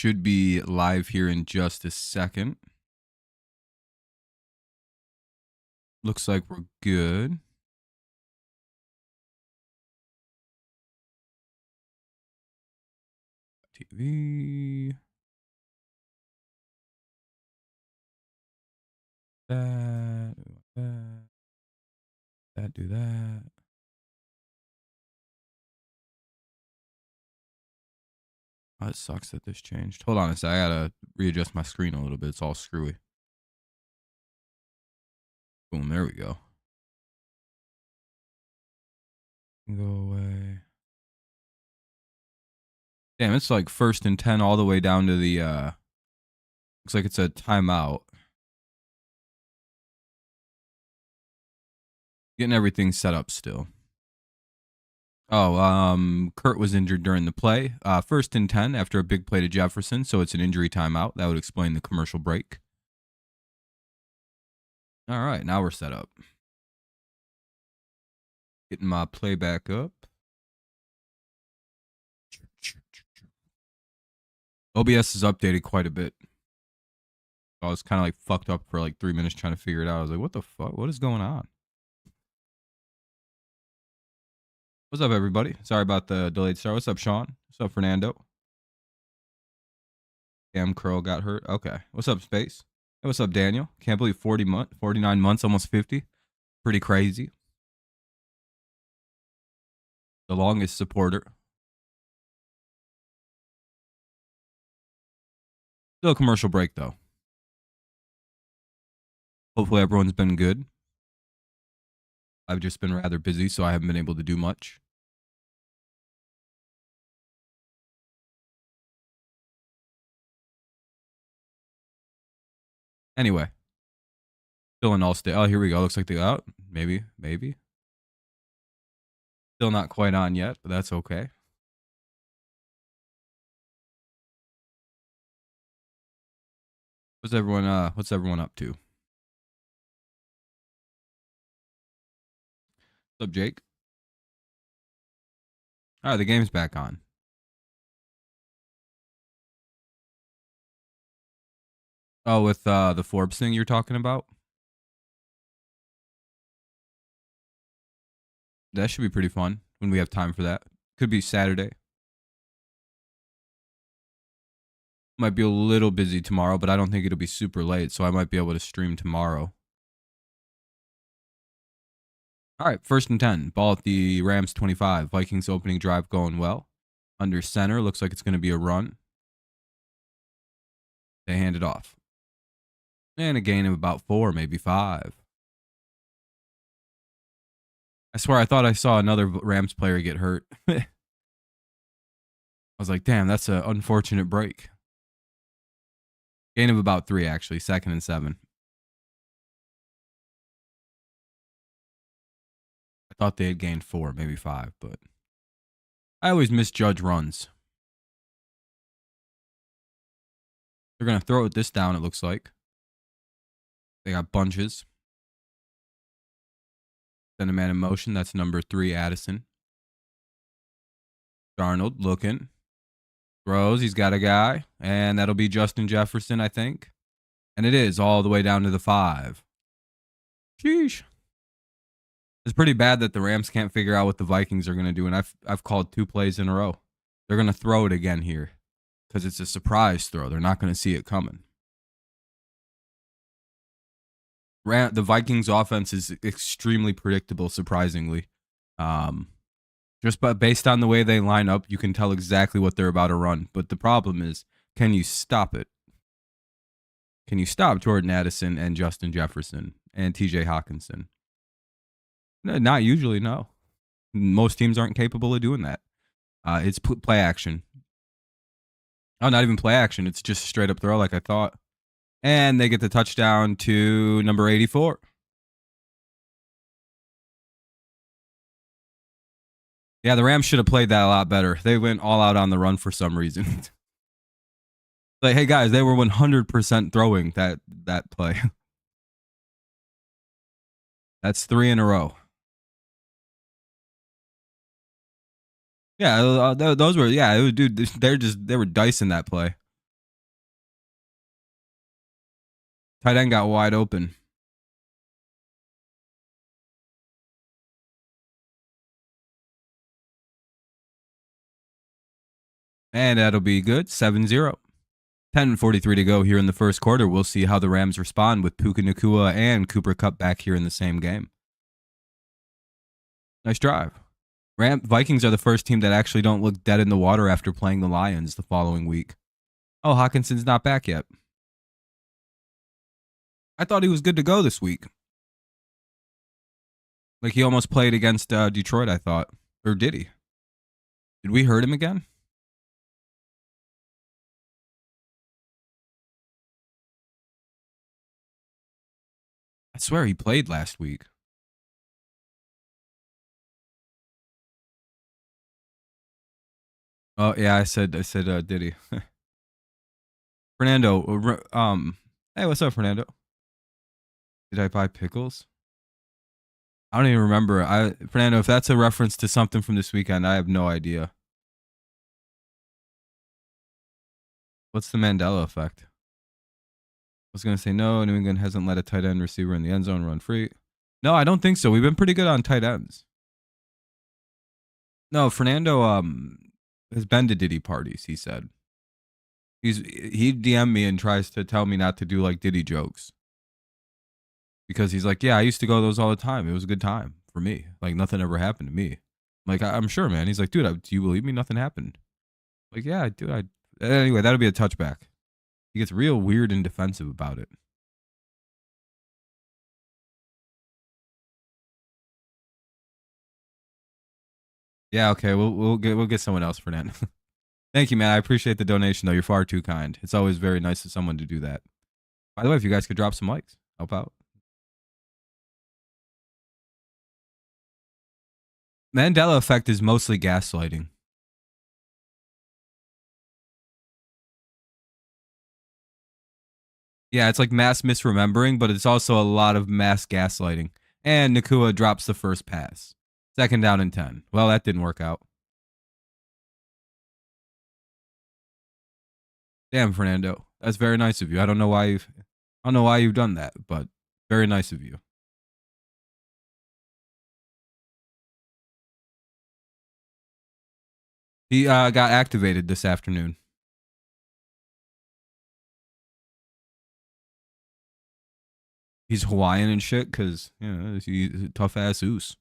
should be live here in just a second. Looks like we're good. TV. Do that. Oh, it sucks that this changed. Hold on a sec. I gotta readjust my screen a little bit. It's all screwy. Boom, there we go. Go away. Damn, it's like 1st and 10 all the way down to the looks like it's a timeout. Getting everything set up still. Oh, Kurt was injured during the play. 1st and 10 after a big play to Jefferson, so it's an injury timeout. That would explain the commercial break. All right, now we're set up. Getting my play back up. OBS is updated quite a bit. I was kind of like fucked up for like 3 minutes trying to figure it out. I was like, what the fuck? What is going on? What's up, everybody? Sorry about the delayed start. What's up, Sean? What's up, Fernando? Cam Curl got hurt. Okay. What's up, Space? Hey, what's up, Daniel? Can't believe 49 months, almost 50. Pretty crazy. The longest supporter. Still a commercial break, though. Hopefully everyone's been good. I've just been rather busy, so I haven't been able to do much. Anyway. Still in all state. Oh, here we go. Looks like they out. Maybe. Still not quite on yet, but that's okay. What's everyone up to? What's up, Jake? All right, the game's back on. Oh, with the Forbes thing you're talking about? That should be pretty fun when we have time for that. Could be Saturday. Might be a little busy tomorrow, but I don't think it'll be super late, so I might be able to stream tomorrow. All right, 1st and 10. Ball at the Rams 25. Vikings opening drive going well. Under center. Looks like it's going to be a run. They hand it off. And a gain of about 4, maybe 5. I swear I thought I saw another Rams player get hurt. I was like, damn, that's an unfortunate break. Gain of about 3, actually. 2nd and 7. I thought they had gained 4, maybe 5, but I always misjudge runs. They're going to throw this down, it looks like. They got bunches. Send a man in motion. That's number 3, Addison. Darnold looking. Throws. He's got a guy. And that'll be Justin Jefferson, I think. And it is all the way down to the 5. Sheesh. It's pretty bad that the Rams can't figure out what the Vikings are going to do. And I've called 2 plays in a row. They're going to throw it again here. Because it's a surprise throw. They're not going to see it coming. The Vikings offense is extremely predictable, surprisingly. Just based on the way they line up, you can tell exactly what they're about to run. But the problem is, can you stop it? Can you stop Jordan Addison and Justin Jefferson and TJ Hawkinson? No, not usually, no. Most teams aren't capable of doing that. It's play action. Oh, not even play action. It's just straight up throw like I thought. And they get the touchdown to number 84. Yeah, the Rams should have played that a lot better. They went all out on the run for some reason. Like, hey, guys, they were 100% throwing that play. That's 3 in a row. Yeah, those were, yeah, dude, they were dicing that play. Tight end got wide open. And that'll be good. 7-0. 10:43 to go here in the first quarter. We'll see how the Rams respond with Puka Nacua and Cooper Kupp back here in the same game. Nice drive. Vikings are the first team that actually don't look dead in the water after playing the Lions the following week. Oh, Hawkinson's not back yet. I thought he was good to go this week. Like he almost played against Detroit, I thought. Or did he? Did we hurt him again? I swear he played last week. Oh yeah, I said, did he? Fernando, hey, what's up, Fernando? Did I buy pickles? I don't even remember. Fernando, if that's a reference to something from this weekend, I have no idea. What's the Mandela effect? I was going to say no, New England hasn't let a tight end receiver in the end zone run free. No, I don't think so. We've been pretty good on tight ends. No, Fernando has been to Diddy parties, he said. He DM'd me and tries to tell me not to do like Diddy jokes. Because he's like, yeah, I used to go to those all the time. It was a good time for me. Like nothing ever happened to me. I'm like, I'm sure, man. He's like, dude, do you believe me? Nothing happened. I'm like, yeah, dude. Anyway, that'll be a touchback. He gets real weird and defensive about it. Yeah, okay. We'll get someone else, Fernando. Thank you, man. I appreciate the donation, though. You're far too kind. It's always very nice of someone to do that. By the way, if you guys could drop some likes, help out. Mandela effect is mostly gaslighting. Yeah, it's like mass misremembering, but it's also a lot of mass gaslighting. And Nacua drops the first pass. 2nd down and 10. Well, that didn't work out. Damn, Fernando. That's very nice of you. I don't know why you've done that, but very nice of you. He got activated this afternoon. He's Hawaiian and shit because, you know, he's a tough-ass oos.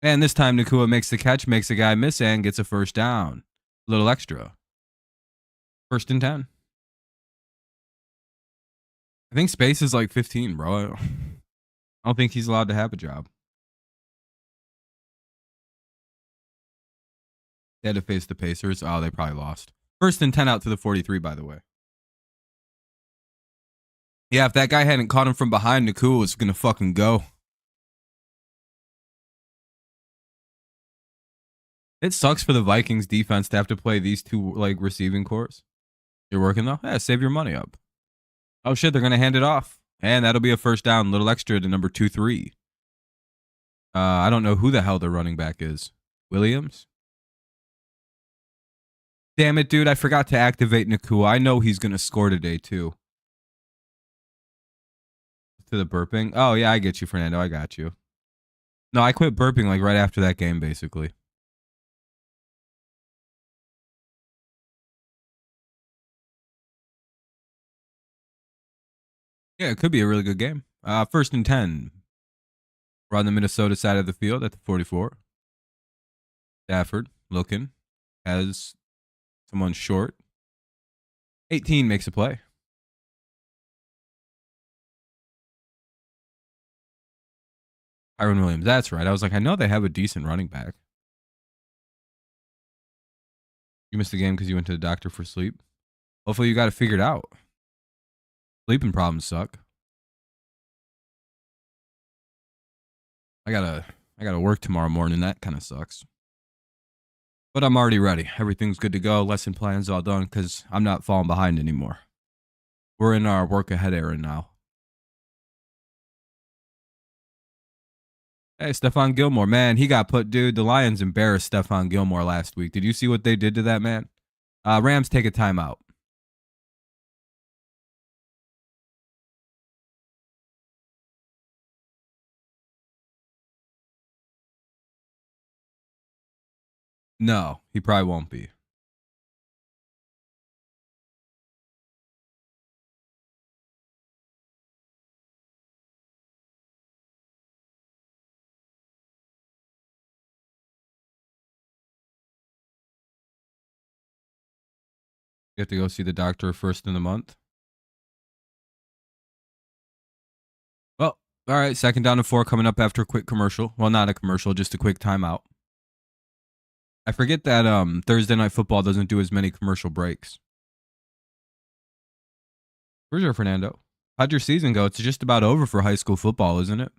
And this time Nacua makes the catch, makes a guy miss, and gets a first down. A little extra. 1st and 10. I think space is like 15, bro. I don't think he's allowed to have a job. They had to face the Pacers. Oh, they probably lost. 1st and 10 out to the 43, by the way. Yeah, if that guy hadn't caught him from behind, Nacua was going to fucking go. It sucks for the Vikings defense to have to play these two like receiving cores. You're working though? Yeah, save your money up. Oh shit, they're going to hand it off. And that'll be a first down, little extra to number 2-3. I don't know who the hell their running back is. Williams? Damn it, dude. I forgot to activate Nacua. I know he's going to score today, too. To the burping? Oh, yeah, I get you, Fernando. I got you. No, I quit burping like right after that game, basically. Yeah, it could be a really good game. 1st and 10. We're on the Minnesota side of the field at the 44. Stafford looking. Has someone short. 18 makes a play. Kyron Williams. That's right. I was like, I know they have a decent running back. You missed the game because you went to the doctor for sleep. Hopefully you got it figured out. Sleeping problems suck. I gotta work tomorrow morning. That kind of sucks. But I'm already ready. Everything's good to go. Lesson plan's all done because I'm not falling behind anymore. We're in our work ahead era now. Hey, Stephon Gilmore, man, he got put, dude. The Lions embarrassed Stephon Gilmore last week. Did you see what they did to that man? Rams take a timeout. No, he probably won't be. You have to go see the doctor first in the month. Well, all right. Second down and 4 coming up after a quick commercial. Well, not a commercial, just a quick timeout. I forget that Thursday Night Football doesn't do as many commercial breaks. For sure, Fernando. How'd your season go? It's just about over for high school football, isn't it?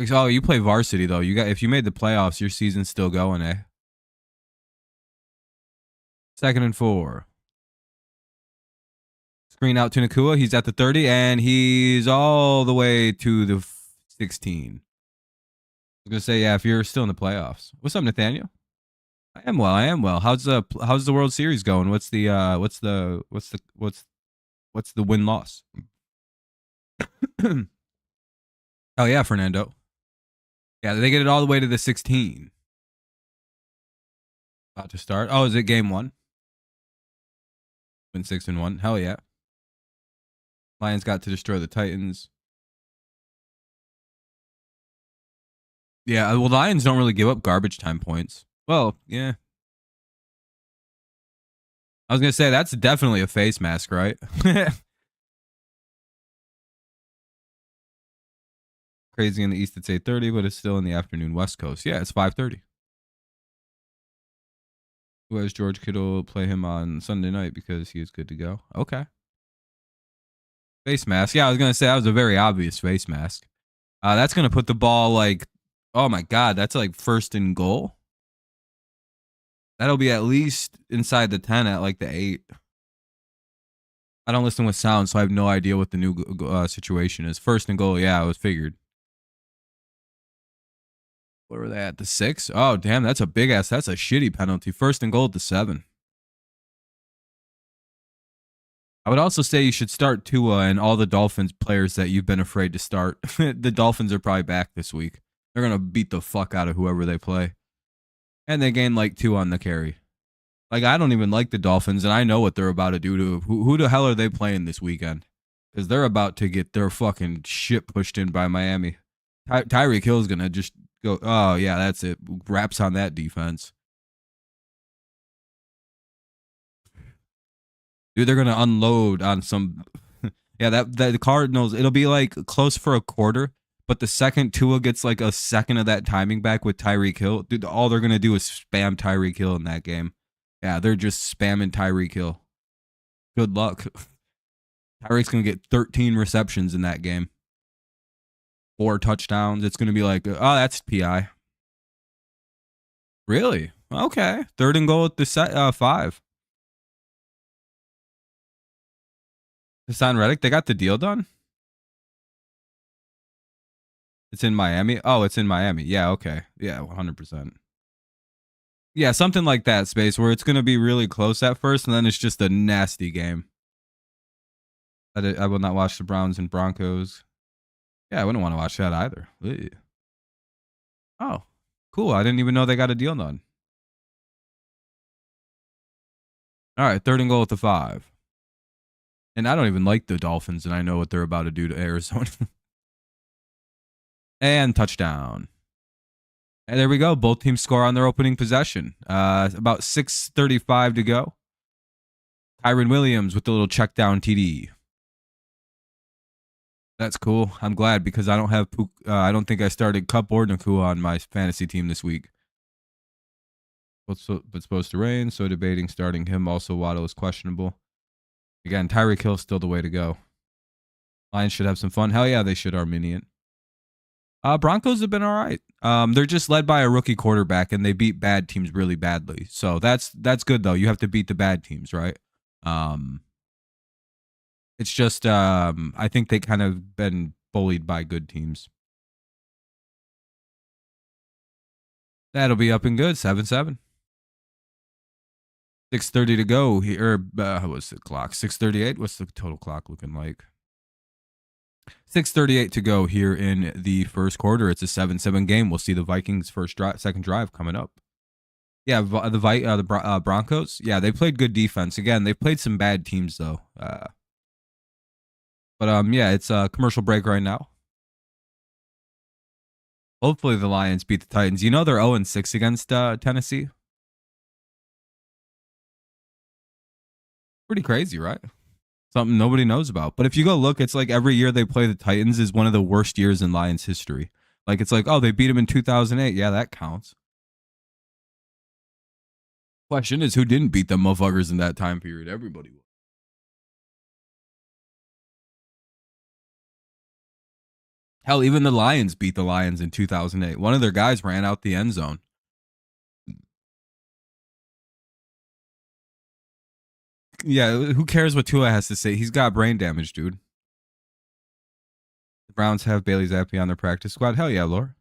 Oh, you play varsity though. You got if you made the playoffs, your season's still going, eh? Second and 4. Screen out to Nakua. He's at the 30, and he's all the way to the 16. I was gonna say, yeah, if you're still in the playoffs. What's up, Nathaniel? I am well. I am well. How's the World Series going? What's the win loss? Oh yeah, Fernando. Yeah, they get it all the way to the 16. About to start. Oh, is it game 1? Win 6-1. Hell yeah. Lions got to destroy the Titans. Yeah, well, Lions don't really give up garbage time points. Well, yeah. I was going to say, that's definitely a face mask, right? Crazy in the East, it's 8:30, but it's still in the afternoon West Coast. Yeah, it's 5:30. Who has George Kittle play him on Sunday night because he is good to go? Okay. Face mask. Yeah, I was going to say that was a very obvious face mask. That's going to put the ball like, oh my God, that's like first and goal. That'll be at least inside the 10 at like the 8. I don't listen with sound, so I have no idea what the new situation is. First and goal, yeah, it was figured. Where were they at? The 6? Oh, damn, that's a big ass. That's a shitty penalty. First and goal at the 7. I would also say you should start Tua and all the Dolphins players that you've been afraid to start. The Dolphins are probably back this week. They're going to beat the fuck out of whoever they play. And they gain like 2 on the carry. Like, I don't even like the Dolphins, and I know what they're about to do to who the hell are they playing this weekend? Because they're about to get their fucking shit pushed in by Miami. Tyreek Hill's going to just go, oh, yeah, that's it. Wraps on that defense. Dude, they're going to unload on some. Yeah, that the Cardinals, it'll be like close for a quarter, but the second Tua gets like a second of that timing back with Tyreek Hill, dude, all they're going to do is spam Tyreek Hill in that game. Yeah, they're just spamming Tyreek Hill. Good luck. Tyreek's going to get 13 receptions in that game. 4 touchdowns. It's going to be like, oh, that's PI. Really? Okay. Third and goal at the 5. Hassan Reddick, they got the deal done? It's in Miami? Oh, it's in Miami. Yeah, okay. Yeah, 100%. Yeah, something like that, Space, where it's going to be really close at first, and then it's just a nasty game. I will not watch the Browns and Broncos. Yeah, I wouldn't want to watch that either. Ew. Oh, cool. I didn't even know they got a deal done. All right, third and goal at the 5. And I don't even like the Dolphins, and I know what they're about to do to Arizona. And touchdown. And there we go. Both teams score on their opening possession. About 6:35 to go. Kyron Williams with the little check down TD. That's cool. I'm glad because I don't have I don't think I started Cup or Nakua on my fantasy team this week. But supposed to rain, so debating starting him. Also, Waddle is questionable. Again, Tyreek Hill's still the way to go. Lions should have some fun. Hell yeah, they should, Arminian. Broncos have been all right. They're just led by a rookie quarterback, and they beat bad teams really badly. So that's good though. You have to beat the bad teams, right? It's just I think they kind of been bullied by good teams. That'll be up and good. 7-7. 6:30 to go here. What's the clock? 6:38. What's the total clock looking like? 6:38 to go here in the first quarter. It's a 7-7 game. We'll see the Vikings second drive coming up. Yeah, the Broncos. Yeah, they played good defense. Again, they played some bad teams though. But yeah, it's a commercial break right now. Hopefully the Lions beat the Titans. You know they're 0-6 against Tennessee. Pretty crazy, right? Something nobody knows about. But if you go look, it's like every year they play the Titans is one of the worst years in Lions history. Like it's like, oh, they beat them in 2008. Yeah, that counts. Question is, who didn't beat them motherfuckers in that time period? Everybody would. Hell, even the Lions beat the Lions in 2008. One of their guys ran out the end zone. Yeah, who cares what Tua has to say? He's got brain damage, dude. The Browns have Bailey Zappi on their practice squad. Hell yeah, Lore.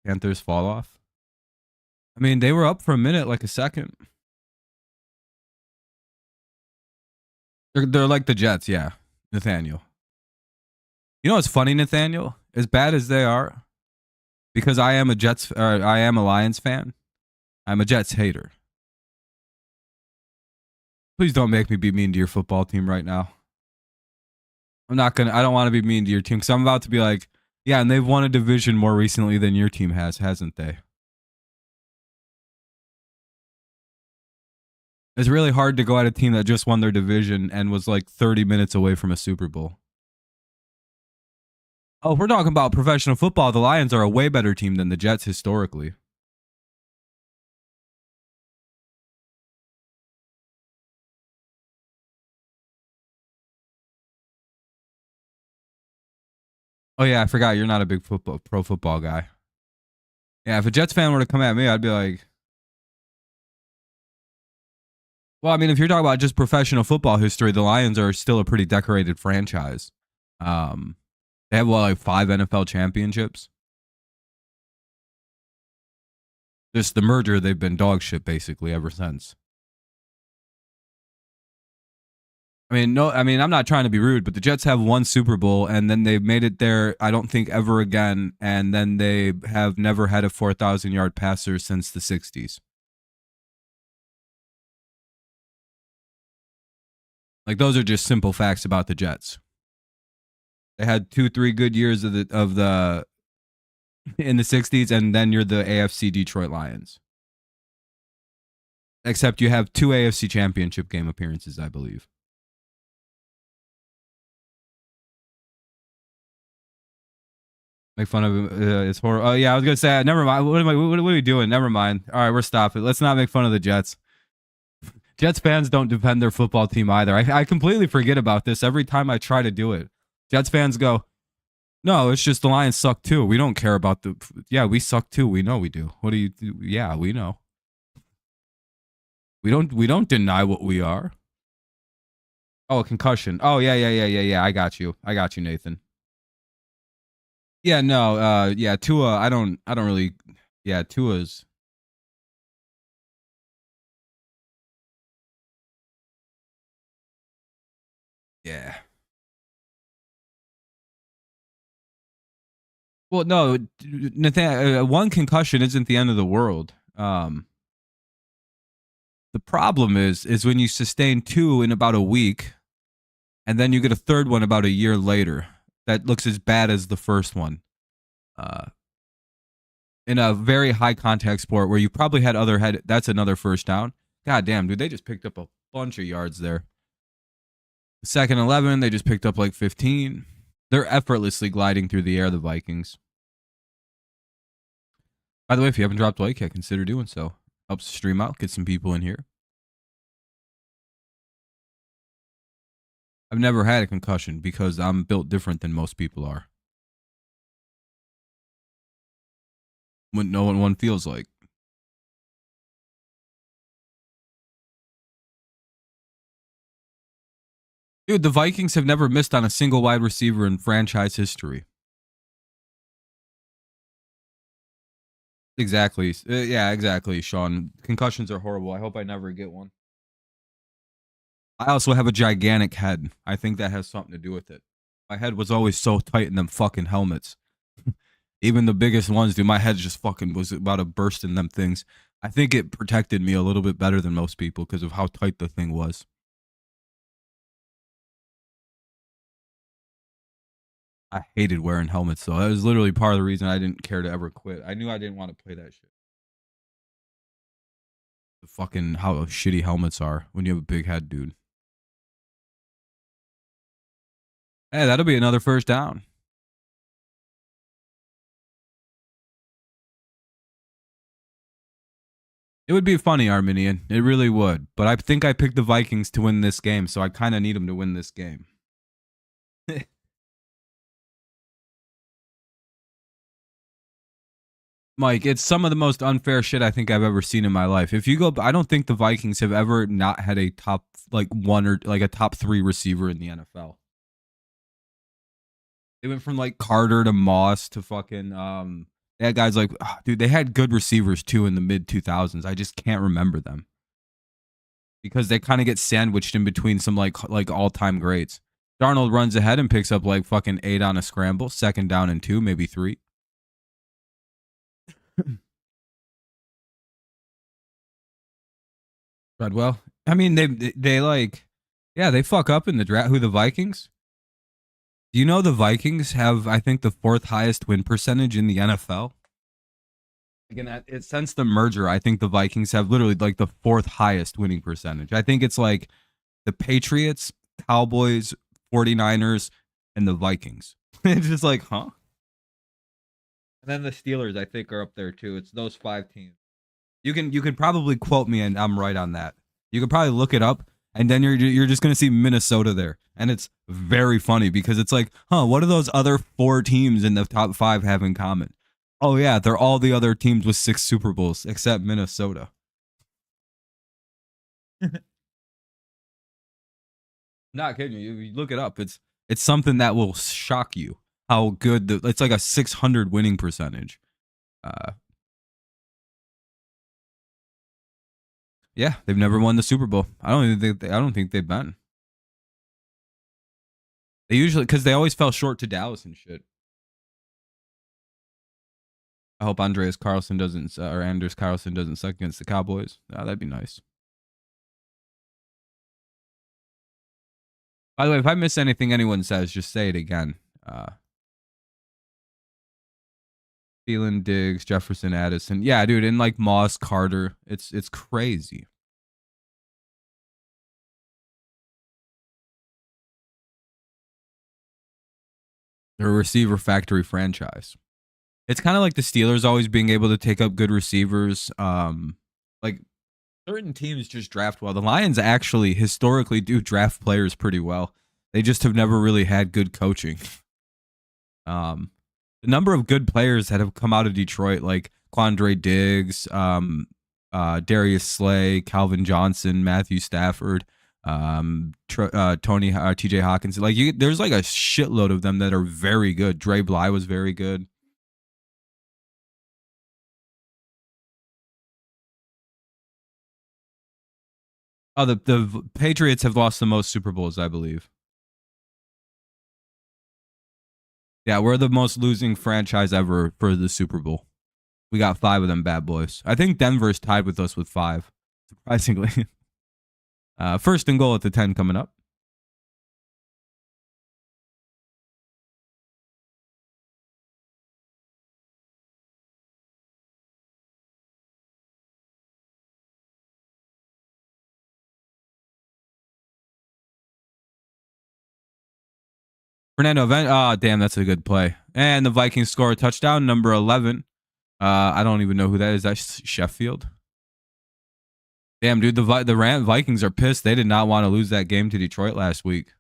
Panthers fall off. I mean, they were up for a minute, like a second. They're like the Jets, yeah. Nathaniel. You know what's funny, Nathaniel? As bad as they are, because I am a Lions fan, I'm a Jets hater. Please don't make me be mean to your football team right now. I don't want to be mean to your team because I'm about to be like, yeah, and they've won a division more recently than your team has, hasn't they? It's really hard to go at a team that just won their division and was like 30 minutes away from a Super Bowl. Oh, if we're talking about professional football, the Lions are a way better team than the Jets historically. Oh yeah, I forgot you're not a big pro football guy. Yeah, if a Jets fan were to come at me, I'd be like, well, I mean, if you're talking about just professional football history, the Lions are still a pretty decorated franchise. They have like 5 NFL championships. Just the merger, they've been dog shit basically ever since. I'm not trying to be rude, but the Jets have 1 Super Bowl and then they've made it there, I don't think ever again. And then they have never had a 4,000-yard passer since the 60s. Like, those are just simple facts about the Jets. They had 2-3 good years in the in the 60s, and then you're the AFC Detroit Lions. Except you have 2 AFC championship game appearances, I believe. Make fun of him. It's horrible. Oh yeah, I was gonna say. Never mind. What are we doing? Never mind. All right, we're stopping. Let's not make fun of the Jets. Jets fans don't defend their football team either. I completely forget about this every time I try to do it. Jets fans go, no, it's just the Lions suck too. We don't care about the. Yeah, we suck too. We know we do. What do you do? Yeah, we know. We don't deny what we are. Oh, a concussion. Oh yeah. I got you, Nathan. Yeah, no, yeah, Tua, I don't really, yeah, Tua's. Yeah. Well, no, Nathan, 1 concussion isn't the end of the world. The problem is when you sustain 2 in about a week, and then you get a 3rd one about a year later that looks as bad as the first one. In a very high contact sport where you probably had that's another first down. God damn, dude, they just picked up a bunch of yards there. Second 11, they just picked up like 15. They're effortlessly gliding through the air, the Vikings. By the way, if you haven't dropped a like yet, consider doing so. Helps the stream out, get some people in here. I've never had a concussion because I'm built different than most people are. Wouldn't know what one feels like. Dude, the Vikings have never missed on a single wide receiver in franchise history. Exactly. Yeah, exactly, Sean. Concussions are horrible. I hope I never get one. I also have a gigantic head. I think that has something to do with it. My head was always so tight in them fucking helmets. Even the biggest ones, dude, my head just fucking was about to burst in them things. I think it protected me a little bit better than most people because of how tight the thing was. I hated wearing helmets, though. That was literally part of the reason I didn't care to ever quit. I knew I didn't want to play that shit. The fucking how shitty helmets are when you have a big head, dude. Hey, that'll be another first down. It would be funny, Arminian. It really would. But I think I picked the Vikings to win this game, so I kind of need them to win this game. Mike, it's some of the most unfair shit I think I've ever seen in my life. If you go, I don't think the Vikings have ever not had a top like one or like a top 3 receiver in the NFL. They went from like Carter to Moss to fucking they had guys like dude, they had good receivers too in the mid 2000s. I just can't remember them because they kind of get sandwiched in between some like all-time greats. Darnold runs ahead and picks up like fucking 8 on a scramble, second down and 2, maybe 3. Well, I mean they like yeah, they fuck up in the draft. Who, the Vikings? Do you know the Vikings have, I think, the 4th highest win percentage in the NFL? Again, since the merger, I think the Vikings have literally like the 4th highest winning percentage. I think it's like the Patriots, Cowboys, 49ers, and the Vikings. It's just like, huh? And then the Steelers, I think, are up there too. It's those 5 teams. You can probably quote me, and I'm right on that. You could probably look it up, and then you're just gonna see Minnesota there, and it's very funny because it's like, huh, what do those other 4 teams in the top 5 have in common? Oh yeah, they're all the other teams with 6 Super Bowls except Minnesota. Not kidding you. You look it up. It's something that will shock you how good it's like a 600 winning percentage. Uh, yeah, they've never won the Super Bowl. I don't think they've been. They usually, because they always fell short to Dallas and shit. I hope Andreas Carlson doesn't, or Anders Carlson doesn't suck against the Cowboys. That'd be nice. By the way, if I miss anything anyone says, just say it again. Thielen, Diggs, Jefferson, Addison. Yeah, dude, and like Moss, Carter. It's crazy. They're a receiver factory franchise. It's kind of like the Steelers always being able to take up good receivers. Like certain teams just draft well. The Lions actually historically do draft players pretty well. They just have never really had good coaching. The number of good players that have come out of Detroit, like Quandre Diggs, Darius Slay, Calvin Johnson, Matthew Stafford, Tony, T.J. Hawkins. Like there's like a shitload of them that are very good. Dre Bly was very good. Oh, the Patriots have lost the most Super Bowls, I believe. Yeah, we're the most losing franchise ever for the Super Bowl. We got 5 of them bad boys. I think Denver's tied with us with 5, surprisingly. First and goal at the 10 coming up. Fernando Event. Oh, damn, that's a good play. And the Vikings score a touchdown, number 11. I don't even know who that is. That's Sheffield. Damn, dude, the Vikings are pissed. They did not want to lose that game to Detroit last week.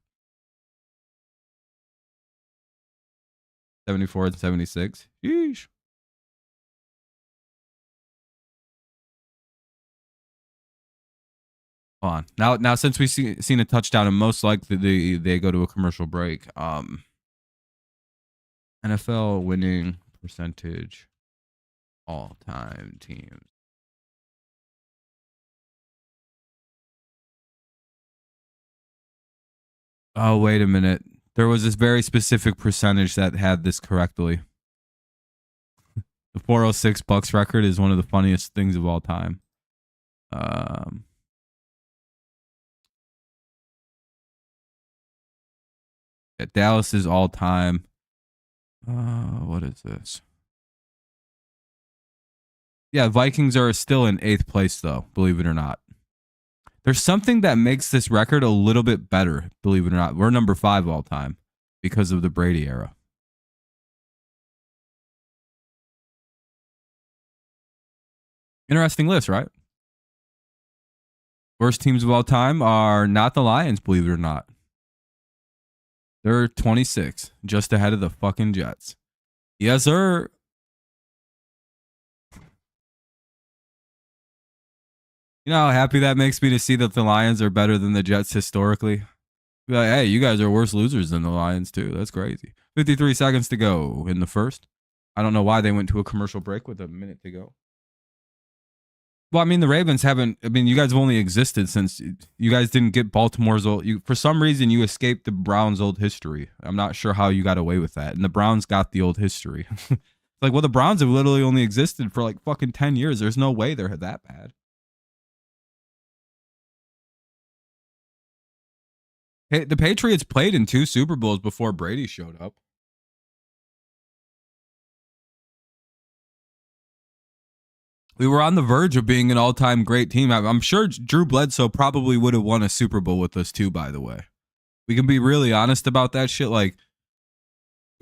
74-76. Sheesh. Hold on. Now since we've seen a touchdown, and most likely they go to a commercial break. NFL winning percentage all time teams. Oh, wait a minute. There was this very specific percentage that had this correctly. The 406 Bucks record is one of the funniest things of all time. Dallas is all time. What is this? Yeah, Vikings are still in 8th place, though, believe it or not. There's something that makes this record a little bit better, believe it or not. We're number 5 all time because of the Brady era. Interesting list, right? Worst teams of all time are not the Lions, believe it or not. They're 26, just ahead of the fucking Jets. Yes, sir. You know how happy that makes me to see that the Lions are better than the Jets historically? Be like, hey, you guys are worse losers than the Lions, too. That's crazy. 53 seconds to go in the first. I don't know why they went to a commercial break with a minute to go. Well, I mean, the Ravens haven't. I mean, you guys have only existed since you guys didn't get Baltimore's old. For some reason, you escaped the Browns' old history. I'm not sure how you got away with that. And the Browns got the old history. Like, well, the Browns have literally only existed for like fucking 10 years. There's no way they're that bad. Hey, the Patriots played in 2 Super Bowls before Brady showed up. We were on the verge of being an all-time great team. I'm sure Drew Bledsoe probably would have won a Super Bowl with us too, by the way. We can be really honest about that shit. Like,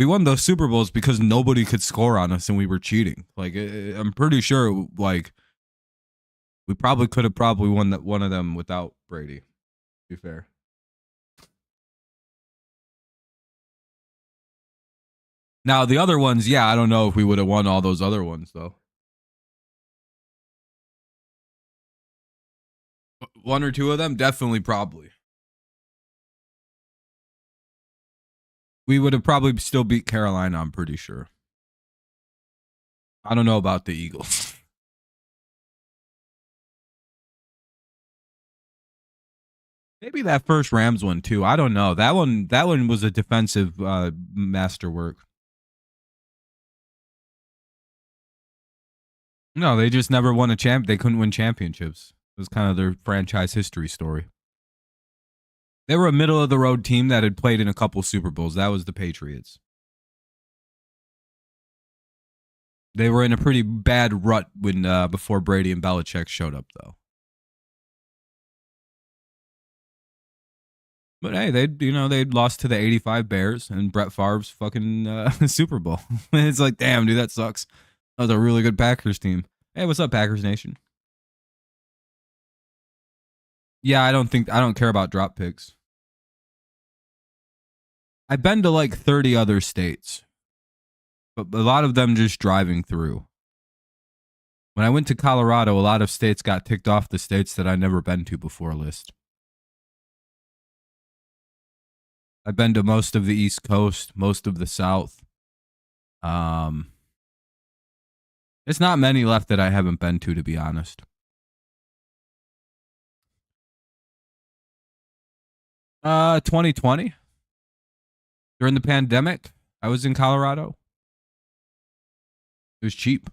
we won those Super Bowls because nobody could score on us and we were cheating. Like, I'm pretty sure, like, we probably could have won one of them without Brady, to be fair. Now, the other ones, yeah, I don't know if we would have won all those other ones, though. 1 or 2 of them? Definitely, probably. We would have probably still beat Carolina, I'm pretty sure. I don't know about the Eagles. Maybe that first Rams one, too. I don't know. That one was a defensive masterwork. No, they just never won a champ. They couldn't win championships. It was kind of their franchise history story. They were a middle of the road team that had played in a couple Super Bowls. That was the Patriots. They were in a pretty bad rut when before Brady and Belichick showed up, though. But hey, they'd lost to the '85 Bears and Brett Favre's fucking Super Bowl. It's like, damn, dude, that sucks. That was a really good Packers team. Hey, what's up, Packers Nation? Yeah, I don't care about drop picks. I've been to like 30 other states, but a lot of them just driving through. When I went to Colorado, a lot of states got ticked off the states that I'd never been to before list. I've been to most of the East Coast, most of the South. There's not many left that I haven't been to be honest. Uh, 2020. During the pandemic, I was in Colorado. It was cheap.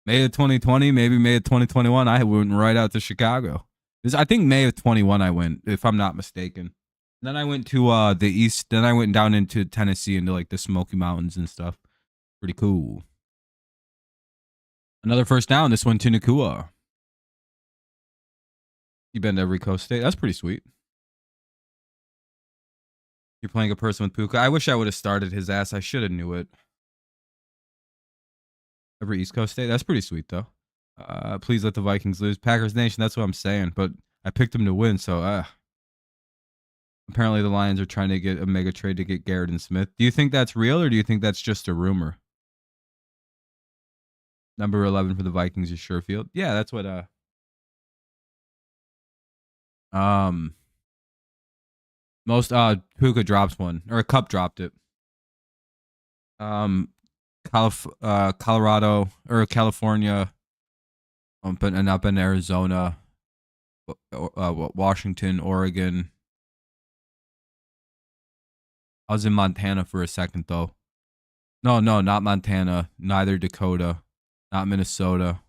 May of 2020, maybe May of 2021, I went right out to Chicago. I think May of 21 I went, if I'm not mistaken. Then I went to the east. Then I went down into Tennessee into like the Smoky Mountains and stuff. Pretty cool. Another first down. This one to Nakua. You've been to every coast state. That's pretty sweet. You're playing a person with Puka. I wish I would have started his ass. I should have knew it. Every East Coast state. That's pretty sweet though. Please let the Vikings lose. Packers Nation. That's what I'm saying. But I picked them to win. So apparently the Lions are trying to get a mega trade to get Garrett and Smith. Do you think that's real or do you think that's just a rumor? Number 11 for the Vikings is Sherfield. Yeah, that's what most Puka drops one or a Cup dropped it. Colorado or California, and up in Arizona, Washington, Oregon, I was in Montana for a second though. No, not Montana. Neither Dakota. Not Minnesota.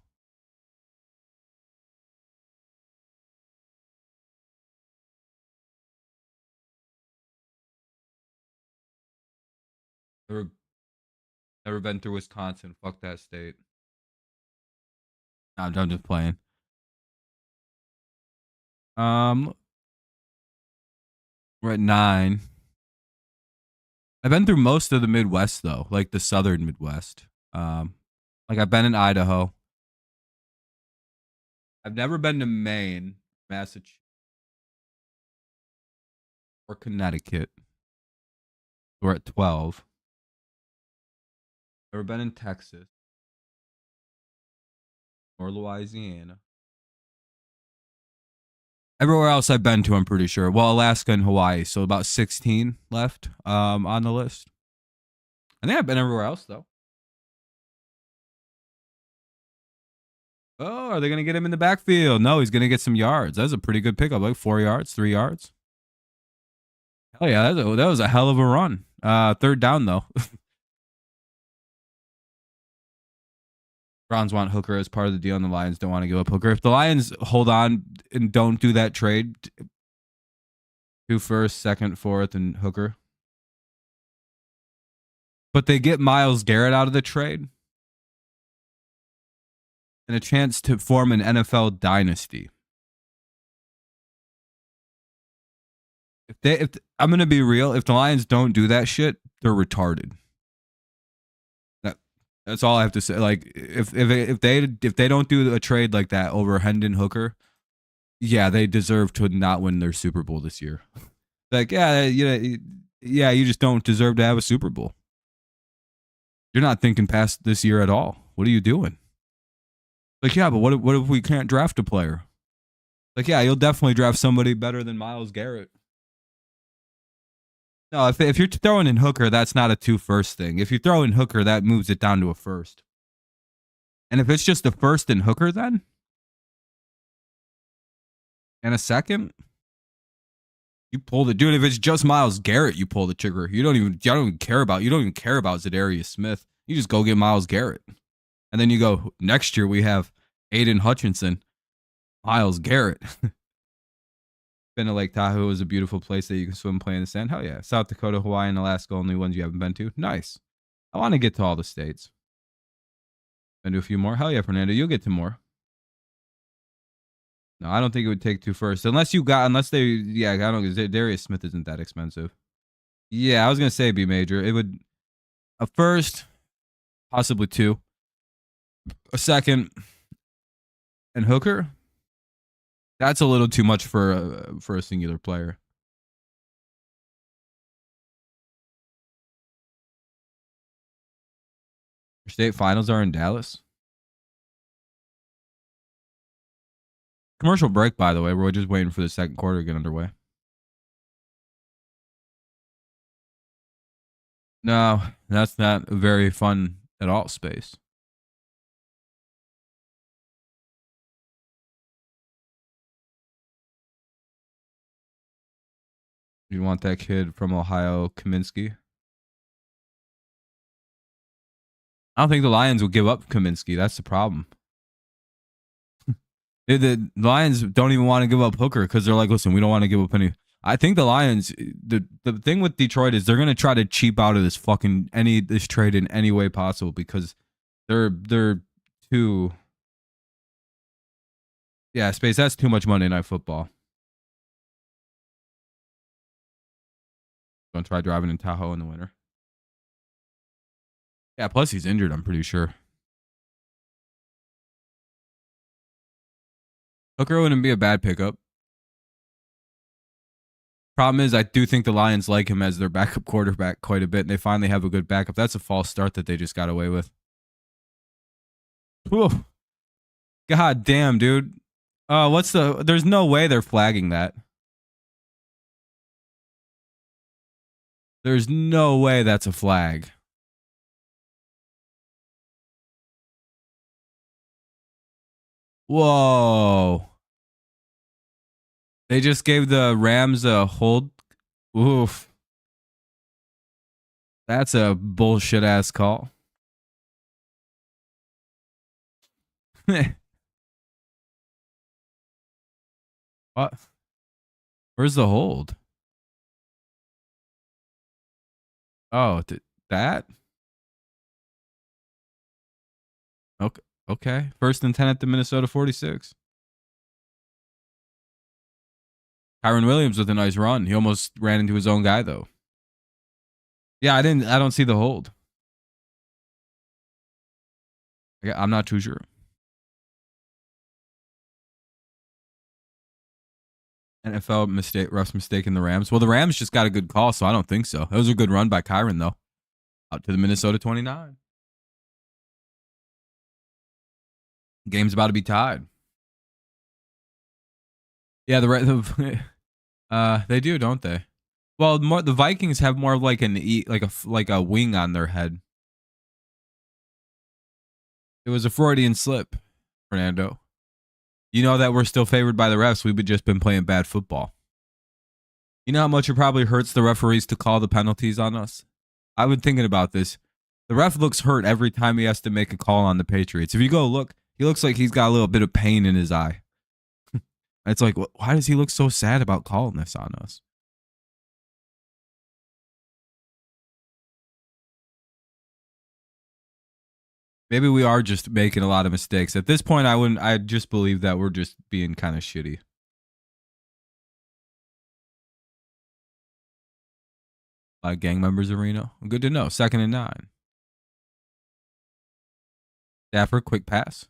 Never, never been through Wisconsin. Fuck that state. No, I'm just playing. We're at 9. I've been through most of the Midwest though, like the southern Midwest. Like I've been in Idaho. I've never been to Maine, Massachusetts, or Connecticut. We're at 12. Never been in Texas or Louisiana. Everywhere else I've been to, I'm pretty sure. Well, Alaska and Hawaii, so about 16 left on the list. I think I've been everywhere else though. Oh, are they gonna get him in the backfield? No, he's gonna get some yards. That's a pretty good pickup, like 4 yards, 3 yards. Hell yeah, that was a hell of a run. Third down though. Browns want Hooker as part of the deal, and the Lions don't want to give up Hooker. If the Lions hold on and don't do that trade, 2 first, 2nd, 4th, and Hooker, but they get Myles Garrett out of the trade and a chance to form an NFL dynasty. If I'm gonna be real, if the Lions don't do that shit, they're retarded. That's all I have to say. Like if they don't do a trade like that over Hendon Hooker, yeah, they deserve to not win their Super Bowl this year. Like you just don't deserve to have a Super Bowl. You're not thinking past this year at all. What are you doing? Like yeah, but what if we can't draft a player? Like yeah, you'll definitely draft somebody better than Myles Garrett. No, if you're throwing in Hooker, that's not a 2 first thing. If you throw in Hooker, that moves it down to a 1st. And if it's just a 1st and Hooker, then and a 2nd, you pull the dude. If it's just Myles Garrett, you pull the trigger. You don't even care about Zadarius Smith. You just go get Myles Garrett, and then you go next year. We have Aiden Hutchinson, Myles Garrett. Been to Lake Tahoe is a beautiful place that you can swim, play in the sand. Hell yeah. South Dakota, Hawaii, and Alaska, only ones you haven't been to. Nice. I want to get to all the states. Been to a few more. Hell yeah, Fernando. You'll get to more. No, I don't think it would take 2 first. Unless I don't, Darius Smith isn't that expensive. Yeah, I was going to say B major. It would, a 1st, possibly 2. A 2nd, and Hooker. That's a little too much for a singular player. State finals are in Dallas. Commercial break, by the way. We're just waiting for the 2nd quarter to get underway. No, that's not very fun at all, Space. You want that kid from Ohio, Kaminsky? I don't think the Lions will give up Kaminsky. That's the problem. The Lions don't even want to give up Hooker because they're like, listen, we don't want to give up any. I think the Lions, the thing with Detroit is they're gonna try to cheap out of this this trade in any way possible because they're too. Yeah, Space. That's too much Monday Night Football. Don't try driving in Tahoe in the winter. Yeah, plus he's injured, I'm pretty sure. Hooker wouldn't be a bad pickup. Problem is, I do think the Lions like him as their backup quarterback quite a bit, and they finally have a good backup. That's a false start that they just got away with. Whew. God damn, dude. There's no way they're flagging that. There's no way that's a flag. Whoa. They just gave the Rams a hold. Oof. That's a bullshit ass call. What? Where's the hold? Oh, that? Okay. Okay. 1st and 10 at the Minnesota 46. Kyron Williams with a nice run. He almost ran into his own guy though. Yeah, I don't see the hold. I'm not too sure. NFL mistake, refs mistaking the Rams. Well, the Rams just got a good call, so I don't think so. That was a good run by Kyron though. Out to the Minnesota 29. Game's about to be tied. Yeah, they do, don't they? Well, the Vikings have more of like like a wing on their head. It was a Freudian slip, Fernando. You know that we're still favored by the refs. We've just been playing bad football. You know how much it probably hurts the referees to call the penalties on us? I've been thinking about this. The ref looks hurt every time he has to make a call on the Patriots. If you go look, he looks like he's got a little bit of pain in his eye. It's like, why does he look so sad about calling this on us? Maybe we are just making a lot of mistakes. At this point, I just believe that we're just being kind of shitty. Gang members arena. Good to know. 2nd and 9. Stafford, quick pass.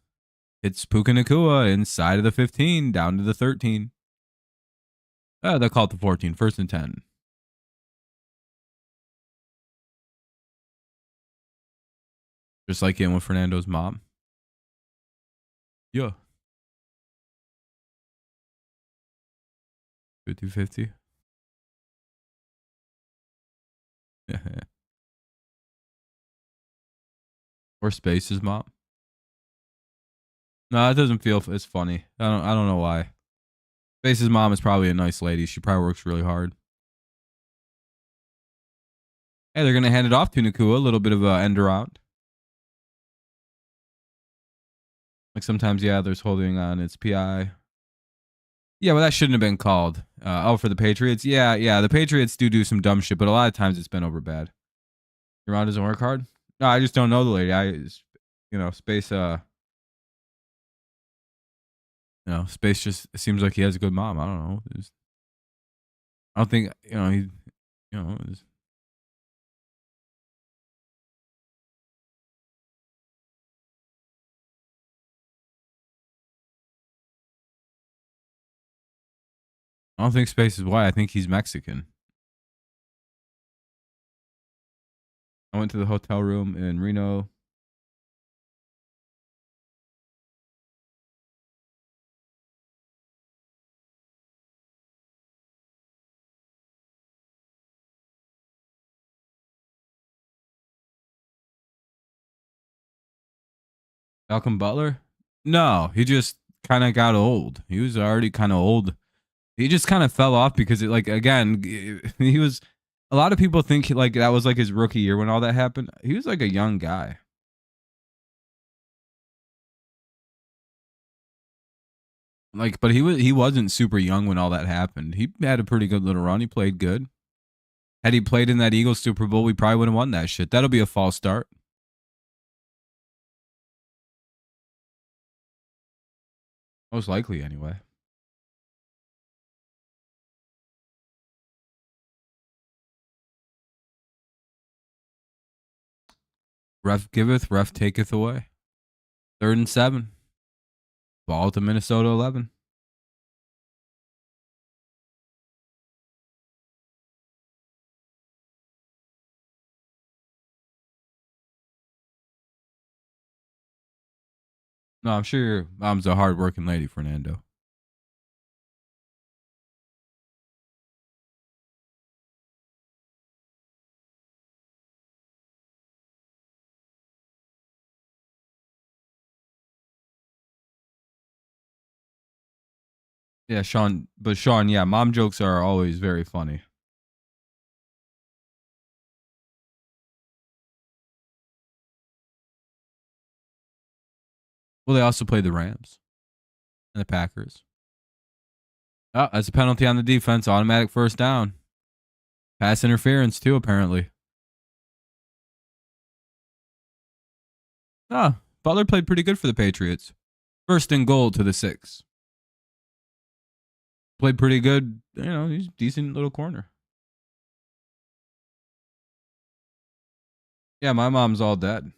Hits Puka Nacua inside of the 15, down to the 13. They call it the 14. 1st and 10. Just like in with Fernando's mom. Yeah. 50-50. Yeah. Or Space's mom. No, it doesn't feel it's funny. I don't know why. Space's mom is probably a nice lady. She probably works really hard. Hey, they're gonna hand it off to Nacua. A little bit of a end around. Like sometimes, yeah, there's holding on. It's PI. Yeah, well, that shouldn't have been called. For the Patriots. Yeah. The Patriots do some dumb shit, but a lot of times it's been over bad. Your mom doesn't work hard? No, I just don't know the lady. Space. Space just seems like he has a good mom. I don't know. I don't think he. I don't think Space is white. I think he's Mexican. I went to the hotel room in Reno. Malcolm Butler? No, he just kind of got old. He was already kind of old. He just kind of fell off because he was. A lot of people think like that was like his rookie year when all that happened. He was like a young guy. But he wasn't super young when all that happened. He had a pretty good little run. He played good. Had he played in that Eagles Super Bowl, we probably would have won that shit. That'll be a false start. Most likely, anyway. Ref giveth, ref taketh away. 3rd and 7. Ball to Minnesota 11. No, I'm sure your mom's a hard-working lady, Fernando. Yeah, Sean. But Sean, yeah, mom jokes are always very funny. Well, they also played the Rams and the Packers. Oh, that's a penalty on the defense. Automatic first down. Pass interference, too, apparently. Ah, Butler played pretty good for the Patriots. First and goal to the 6. Played pretty good. You know, he's a decent little corner. Yeah, my mom's all dead.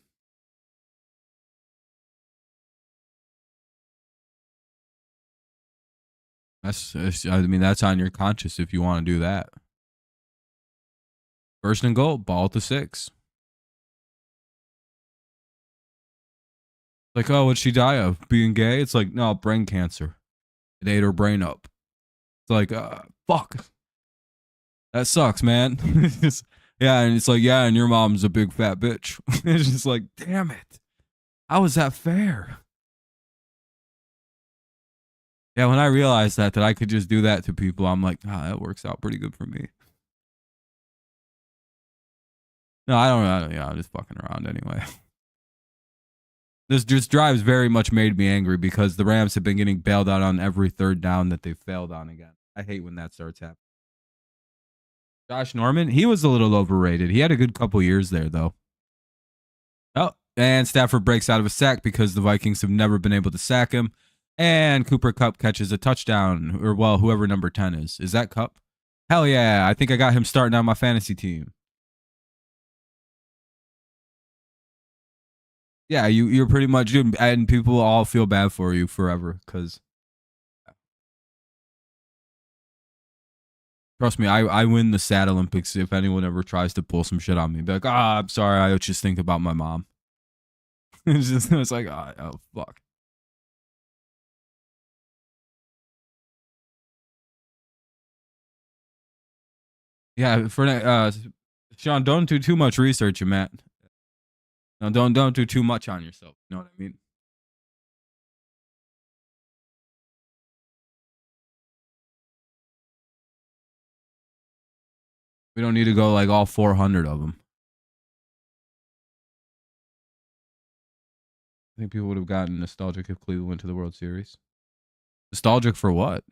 I mean, that's on your conscience if you want to do that. First and goal, ball to 6. Like, oh, what'd she die of? Being gay? It's like, no, brain cancer. It ate her brain up. It's like, fuck. That sucks, man. Yeah, and it's like, yeah, and your mom's a big fat bitch. It's just like, damn it. How is that fair? Yeah, when I realized that I could just do that to people, I'm like, that works out pretty good for me. No, I don't know. Yeah, I'm just fucking around anyway. This just drives very much made me angry because the Rams have been getting bailed out on every third down that they've failed on again. I hate when that starts happening. Josh Norman, he was a little overrated. He had a good couple years there, though. Oh, and Stafford breaks out of a sack because the Vikings have never been able to sack him. And Cooper Kupp catches a touchdown, or well, whoever number 10 is. Is that Kupp? Hell yeah. I think I got him starting on my fantasy team. Yeah, you're pretty much good, and people all feel bad for you forever because trust me, I win the sad Olympics if anyone ever tries to pull some shit on me. Be like, I'm sorry, I just think about my mom. It's like, oh fuck. Yeah, for Sean, don't do too much research, Matt. No, don't do too much on yourself. You know what I mean? We don't need to go like all 400 of them. I think people would have gotten nostalgic if Cleveland went to the World Series. Nostalgic for what?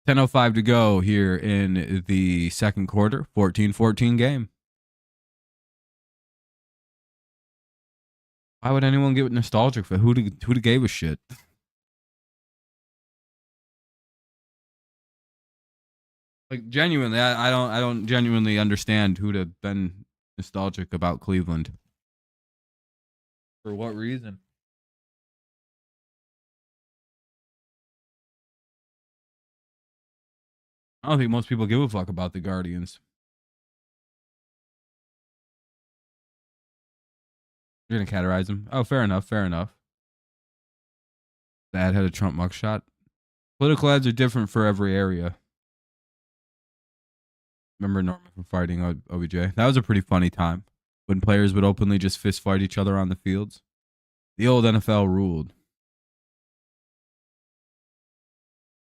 10:05 to go here in the second quarter. 14-14 game. Why would anyone get nostalgic for who gave a shit? Like genuinely, I don't genuinely understand who'd have been nostalgic about Cleveland. For what reason? I don't think most people give a fuck about the Guardians. You're gonna categorize them. Oh, fair enough. Fair enough. Dad had a Trump mugshot. Political ads are different for every area. Remember Norman from fighting OBJ? That was a pretty funny time when players would openly just fist fight each other on the fields. The old NFL ruled.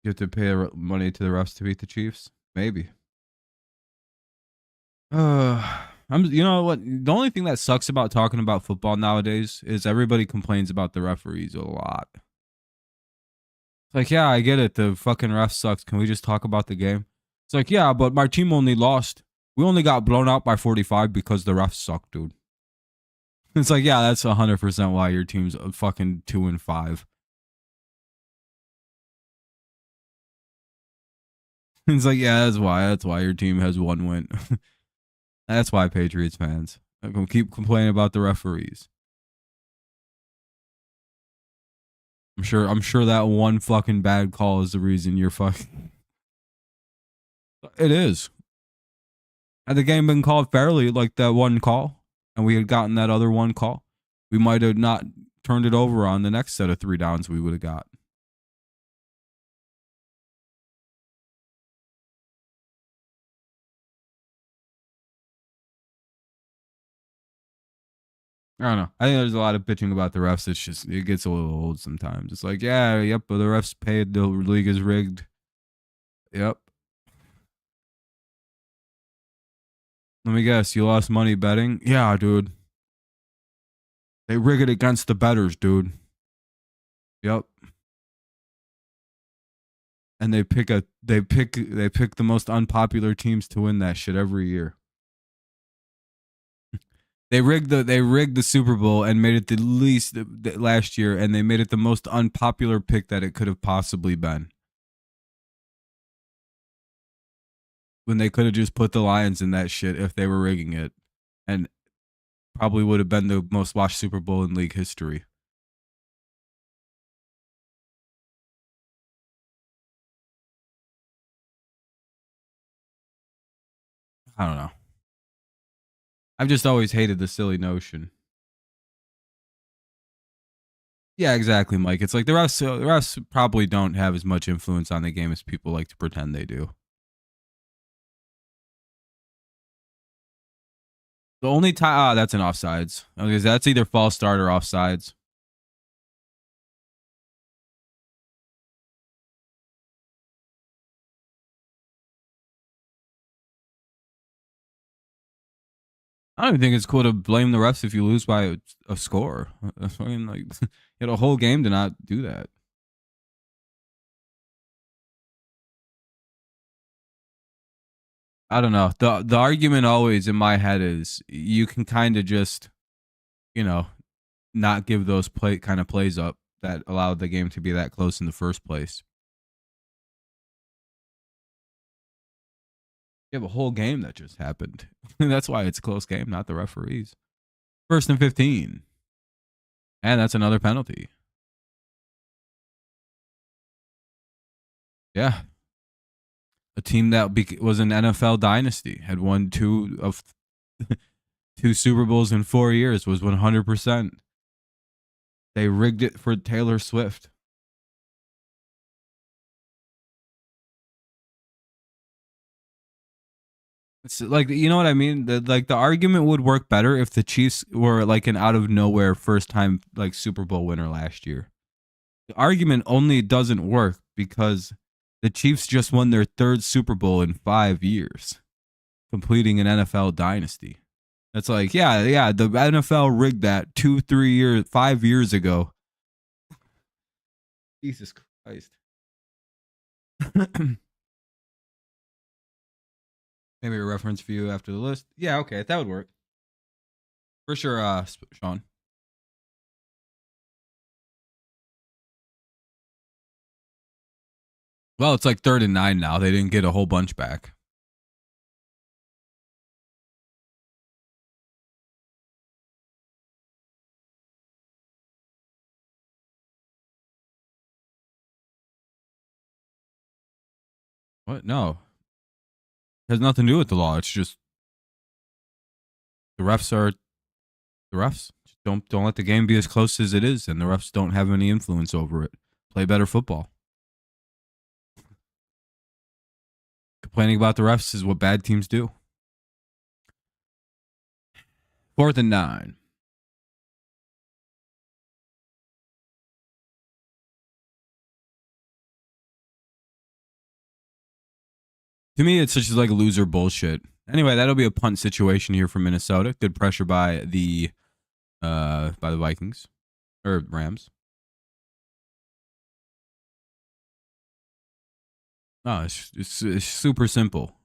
You have to pay money to the refs to beat the Chiefs? Maybe. You know what? The only thing that sucks about talking about football nowadays is everybody complains about the referees a lot. It's like, yeah, I get it. The fucking ref sucks. Can we just talk about the game? It's like, yeah, but my team only lost. We only got blown out by 45 because the refs suck, dude. It's like, yeah, that's 100% why your team's fucking 2-5. It's like, yeah, that's why. That's why your team has one win. That's why Patriots fans keep complaining about the referees. I'm sure that one fucking bad call is the reason you're fucking. It is. Had the game been called fairly, like that one call, and we had gotten that other one call, we might have not turned it over on the next set of 3 downs we would have got. I don't know. I think there's a lot of bitching about the refs. It's just, it gets a little old sometimes. It's like, yeah, yep, but the refs paid. The league is rigged. Yep. Let me guess. You lost money betting? Yeah, dude. They rig it against the bettors, dude. Yep. And they pick the most unpopular teams to win that shit every year. They rigged the Super Bowl and made it the least last year, and they made it the most unpopular pick that it could have possibly been. When they could have just put the Lions in that shit if they were rigging it, and probably would have been the most watched Super Bowl in league history. I don't know. I've just always hated the silly notion. Yeah, exactly, Mike. It's like the refs probably don't have as much influence on the game as people like to pretend they do. The only time, that's an offsides. Okay, that's either false start or offsides. I don't even think it's cool to blame the refs if you lose by a score. That's fucking like you had a whole game to not do that. I don't know. The argument always in my head is you can kind of just, not give those plays up that allowed the game to be that close in the first place. You have a whole game that just happened. That's why it's a close game, not the referees. 1st and 15. And that's another penalty. Yeah. A team that was an NFL dynasty, had won 2 Super Bowls in 4 years, was 100%. They rigged it for Taylor Swift. It's like, you know what I mean? The argument would work better if the Chiefs were like an out of nowhere first time like Super Bowl winner last year. The argument only doesn't work because the Chiefs just won their 3rd Super Bowl in 5 years, completing an NFL dynasty. That's like, yeah, the NFL rigged that 2, 3 years, 5 years ago. Jesus Christ. Maybe a reference for you after the list. Yeah, okay, that would work. For sure, Sean. Well, it's like 3rd and 9 now. They didn't get a whole bunch back. What? No. It has nothing to do with the law. It's just the refs are the refs. Just don't let the game be as close as it is, and the refs don't have any influence over it. Play better football. Complaining about the refs is what bad teams do. 4th and 9. To me, it's just like loser bullshit. Anyway, that'll be a punt situation here for Minnesota. Good pressure by the Vikings or Rams. No, it's super simple.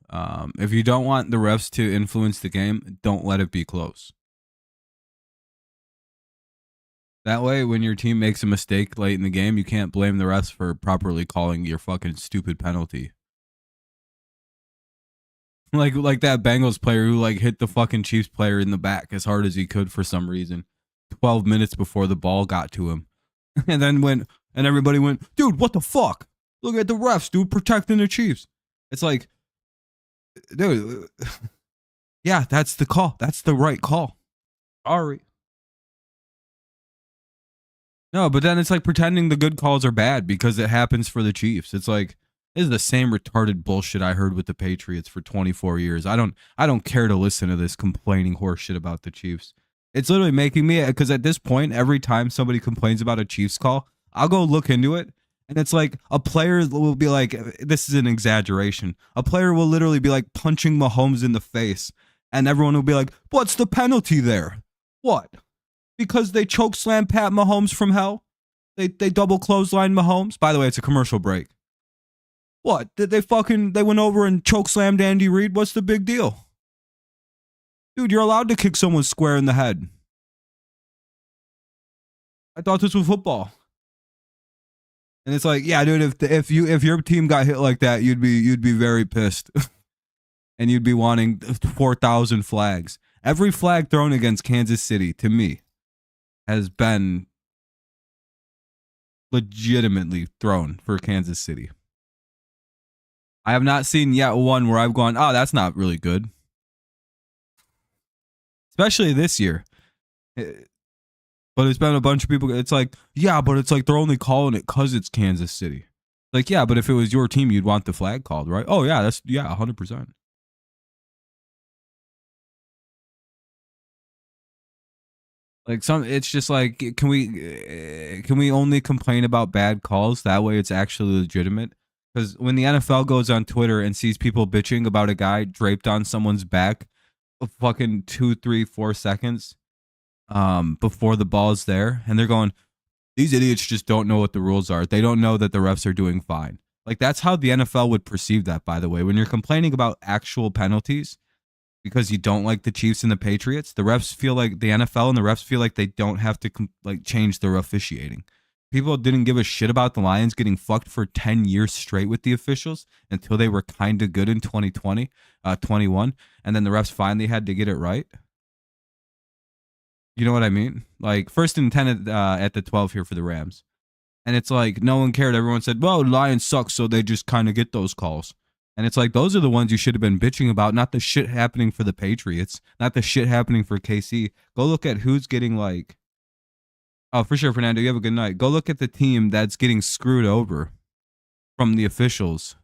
If you don't want the refs to influence the game, don't let it be close. That way, when your team makes a mistake late in the game, you can't blame the refs for properly calling your fucking stupid penalty. Like that Bengals player who like hit the fucking Chiefs player in the back as hard as he could for some reason, 12 minutes before the ball got to him, and then everybody went, dude, what the fuck? Look at the refs, dude, protecting the Chiefs. It's like, dude, yeah, that's the call. That's the right call. Sorry. No, but then it's like pretending the good calls are bad because it happens for the Chiefs. It's like, this is the same retarded bullshit I heard with the Patriots for 24 years. I don't care to listen to this complaining horseshit about the Chiefs. It's literally making me, because at this point, every time somebody complains about a Chiefs call, I'll go look into it. And it's like a player will be like, this is an exaggeration. A player will literally be like punching Mahomes in the face. And everyone will be like, what's the penalty there? What? because they choke slam Pat Mahomes from hell. They double clothesline Mahomes. By the way, it's a commercial break. What? Did they went over and choke slammed Andy Reid? What's the big deal? Dude, you're allowed to kick someone square in the head. I thought this was football. And it's like, yeah, dude, if your team got hit like that, you'd be very pissed. And you'd be wanting 4,000 flags. Every flag thrown against Kansas City, to me, has been legitimately thrown for Kansas City. I have not seen yet one where I've gone, oh, that's not really good. Especially this year. But it's been a bunch of people. It's like, yeah, but it's like they're only calling it because it's Kansas City. Like, yeah, but if it was your team, you'd want the flag called, right? Oh, yeah, 100%. Like it's just like, can we only complain about bad calls? That way it's actually legitimate. Because when the NFL goes on Twitter and sees people bitching about a guy draped on someone's back fucking 2, 3, 4 seconds before the ball's there, and they're going, these idiots just don't know what the rules are. They don't know that the refs are doing fine. Like, that's how the NFL would perceive that, by the way. When you're complaining about actual penalties because you don't like the Chiefs and the Patriots, the refs feel like the NFL and the refs feel like they don't have to change their officiating. People didn't give a shit about the Lions getting fucked for 10 years straight with the officials until they were kind of good in 2020, 21, and then the refs finally had to get it right. You know what I mean? Like, 1st and 10 at the 12 here for the Rams. And it's like, no one cared. Everyone said, well, Lions suck, so they just kind of get those calls. And it's like, those are the ones you should have been bitching about, not the shit happening for the Patriots, not the shit happening for KC. Go look at who's getting like, oh, for sure, Fernando, you have a good night. Go look at the team that's getting screwed over from the officials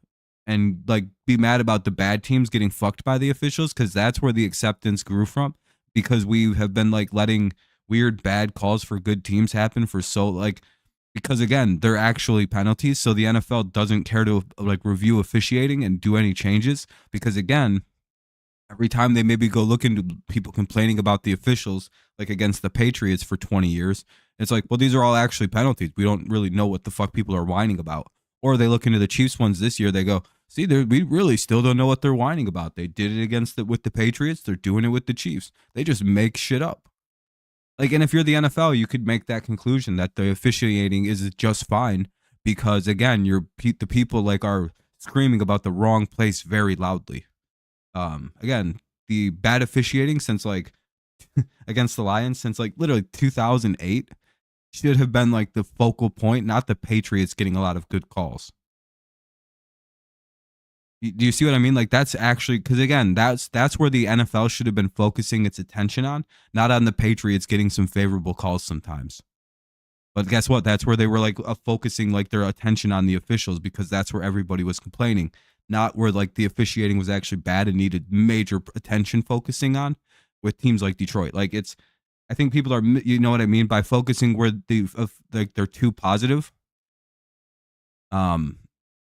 and like be mad about the bad teams getting fucked by the officials, because that's where the acceptance grew from, because we have been like letting weird bad calls for good teams happen for so like, because again, they're actually penalties. So the NFL doesn't care to like review officiating and do any changes, because again, every time they maybe go look into people complaining about the officials, like against the Patriots for 20 years, it's like, well, these are all actually penalties. We don't really know what the fuck people are whining about. Or they look into the Chiefs ones this year, they go, see, we really still don't know what they're whining about. They did it with the Patriots. They're doing it with the Chiefs. They just make shit up. Like, and if you're the NFL, you could make that conclusion that the officiating is just fine, because again, the people like are screaming about the wrong place very loudly. Again, the bad officiating since like against the Lions since like literally 2008 should have been like the focal point, not the Patriots getting a lot of good calls. Do you see what I mean? Like, that's actually, because again, that's where the NFL should have been focusing its attention on, not on the Patriots getting some favorable calls sometimes. But guess what? That's where they were like focusing like their attention on the officials, because that's where everybody was complaining, not where like the officiating was actually bad and needed major attention focusing on with teams like Detroit. Like, I think people are, you know what I mean, by focusing where they're too positive.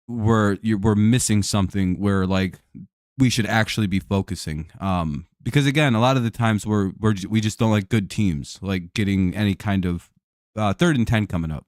We're missing something where like we should actually be focusing. Because again, a lot of the times we just don't like good teams like getting any kind of 3rd and 10 coming up.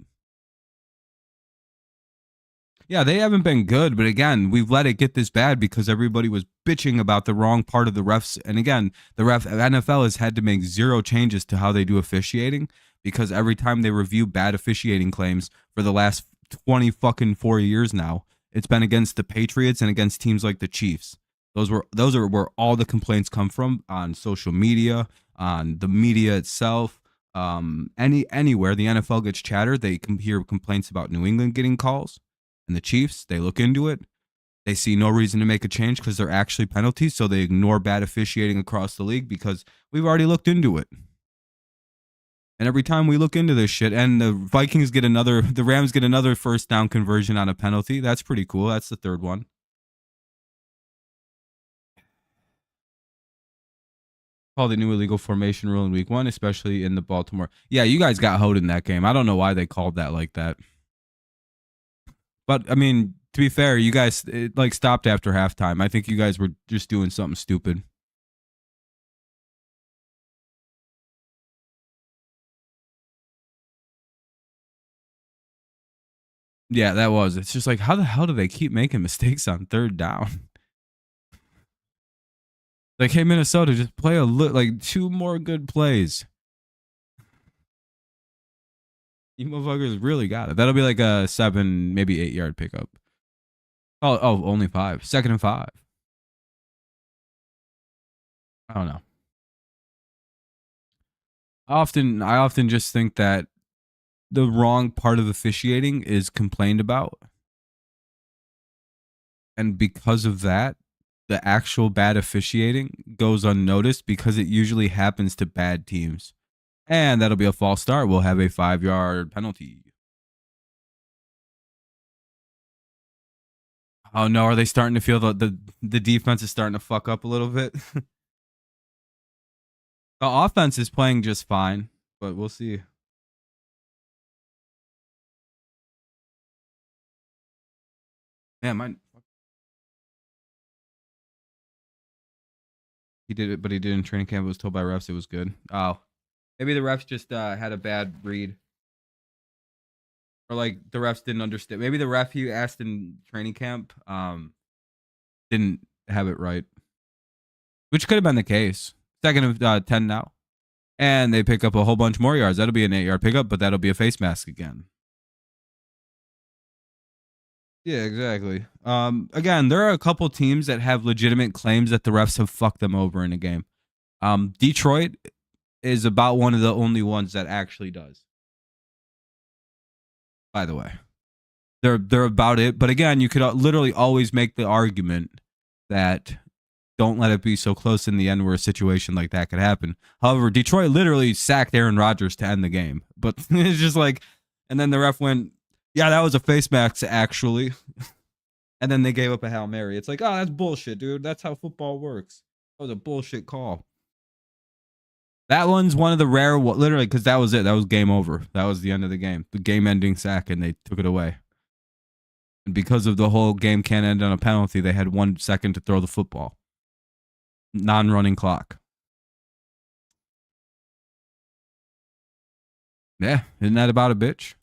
Yeah, they haven't been good, but again, we've let it get this bad because everybody was bitching about the wrong part of the refs. And again, the NFL has had to make zero changes to how they do officiating, because every time they review bad officiating claims for the last 20 fucking 4 years now, it's been against the Patriots and against teams like the Chiefs. Those are where all the complaints come from, on social media, on the media itself. Anywhere the NFL gets chatter, they can hear complaints about New England getting calls. And the Chiefs, they look into it. They see no reason to make a change because they're actually penalties, so they ignore bad officiating across the league because we've already looked into it. And every time we look into this shit, and the Rams get another 1st down conversion on a penalty. That's pretty cool. That's the 3rd one. Called the new illegal formation rule in week 1, especially in the Baltimore. Yeah, you guys got hoed in that game. I don't know why they called that like that. But, I mean, to be fair, you guys like stopped after halftime. I think you guys were just doing something stupid. Yeah, that was. It's just like, how the hell do they keep making mistakes on third down? Like, hey, Minnesota, just play like 2 more good plays. You motherfuckers really got it. That'll be like a 7, maybe 8-yard pickup. Oh, only 5. 2nd and 5. I don't know. I often just think that the wrong part of officiating is complained about, and because of that, the actual bad officiating goes unnoticed because it usually happens to bad teams. And that'll be a false start. We'll have a 5-yard penalty. Oh no, are they starting to feel the defense is starting to fuck up a little bit? The offense is playing just fine, but we'll see. Man, he did it, but he did in training camp. It was told by refs it was good. Oh, maybe the refs just had a bad read, or like the refs didn't understand. Maybe the ref he asked in training camp didn't have it right, which could have been the case. 2nd of 10 now, and they pick up a whole bunch more yards. That'll be an 8-yard pickup, but that'll be a face mask again. Yeah, exactly. Again, there are a couple teams that have legitimate claims that the refs have fucked them over in a game. Detroit is about one of the only ones that actually does. By the way, they're about it. But again, you could literally always make the argument that don't let it be so close in the end where a situation like that could happen. However, Detroit literally sacked Aaron Rodgers to end the game. But it's just like, and then the ref went, yeah, that was a face mask actually. And then they gave up a Hail Mary. It's like, oh, that's bullshit, dude. That's how football works. That was a bullshit call. That one's one of the rare, literally, because that was it. That was game over. That was the end of the game. The game-ending sack, and they took it away. And because of the whole game can't end on a penalty, they had 1 second to throw the football. Non-running clock. Yeah, isn't that about a bitch?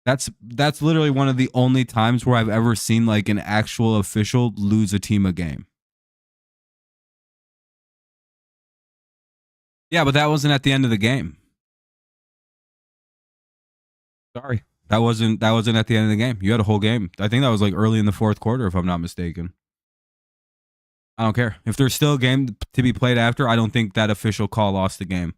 That's literally one of the only times where I've ever seen like an actual official lose a team a game. Yeah, but that wasn't at the end of the game. Sorry. That wasn't at the end of the game. You had a whole game. I think that was like early in the 4th quarter, if I'm not mistaken. I don't care. If there's still a game to be played after, I don't think that official call lost the game.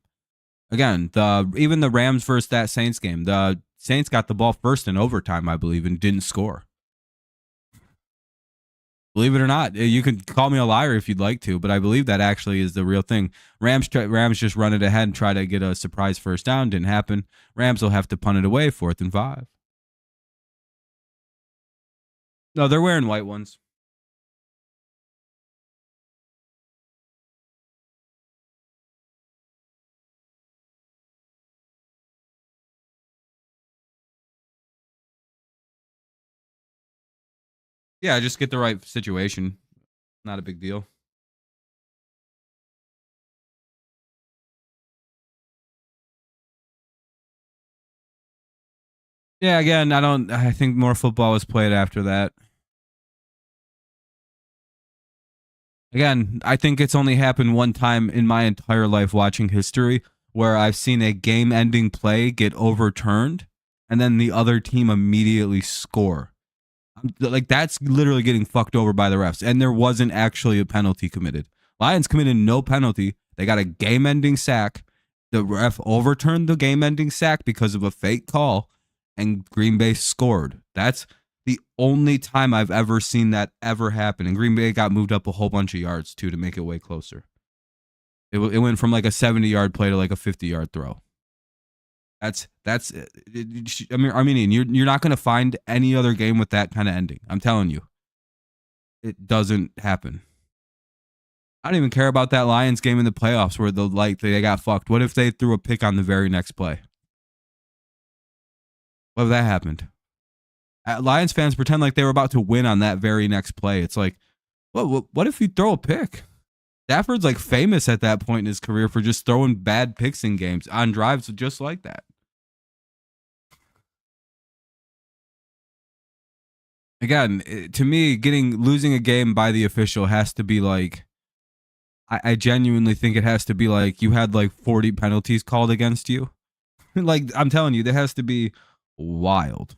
Again, even the Rams versus that Saints game, the Saints got the ball first in overtime, I believe, and didn't score. Believe it or not, you can call me a liar if you'd like to, but I believe that actually is the real thing. Rams just run it ahead and try to get a surprise first down. Didn't happen. Rams will have to punt it away, 4th and 5. No, they're wearing white ones. Yeah, just get the right situation. Not a big deal. Yeah, again, I think more football was played after that. Again, I think it's only happened one time in my entire life watching history where I've seen a game ending play get overturned and then the other team immediately score. Like, that's literally getting fucked over by the refs. And there wasn't actually a penalty committed. Lions committed no penalty. They got a game ending sack. The ref overturned the game ending sack because of a fake call, and Green Bay scored. That's the only time I've ever seen that ever happen. And Green Bay got moved up a whole bunch of yards, too, to make it way closer. It went from like a 70-yard play to like a 50-yard throw. That's I mean, Armenian, you're not going to find any other game with that kind of ending. I'm telling you. It doesn't happen. I don't even care about that Lions game in the playoffs where they got fucked. What if they threw a pick on the very next play? What if that happened? Lions fans pretend like they were about to win on that very next play. It's like, what if you throw a pick? Stafford's like famous at that point in his career for just throwing bad picks in games on drives just like that. Again, to me, losing a game by the official has to be like, I genuinely think it has to be like you had like 40 penalties called against you. Like, I'm telling you, there has to be wild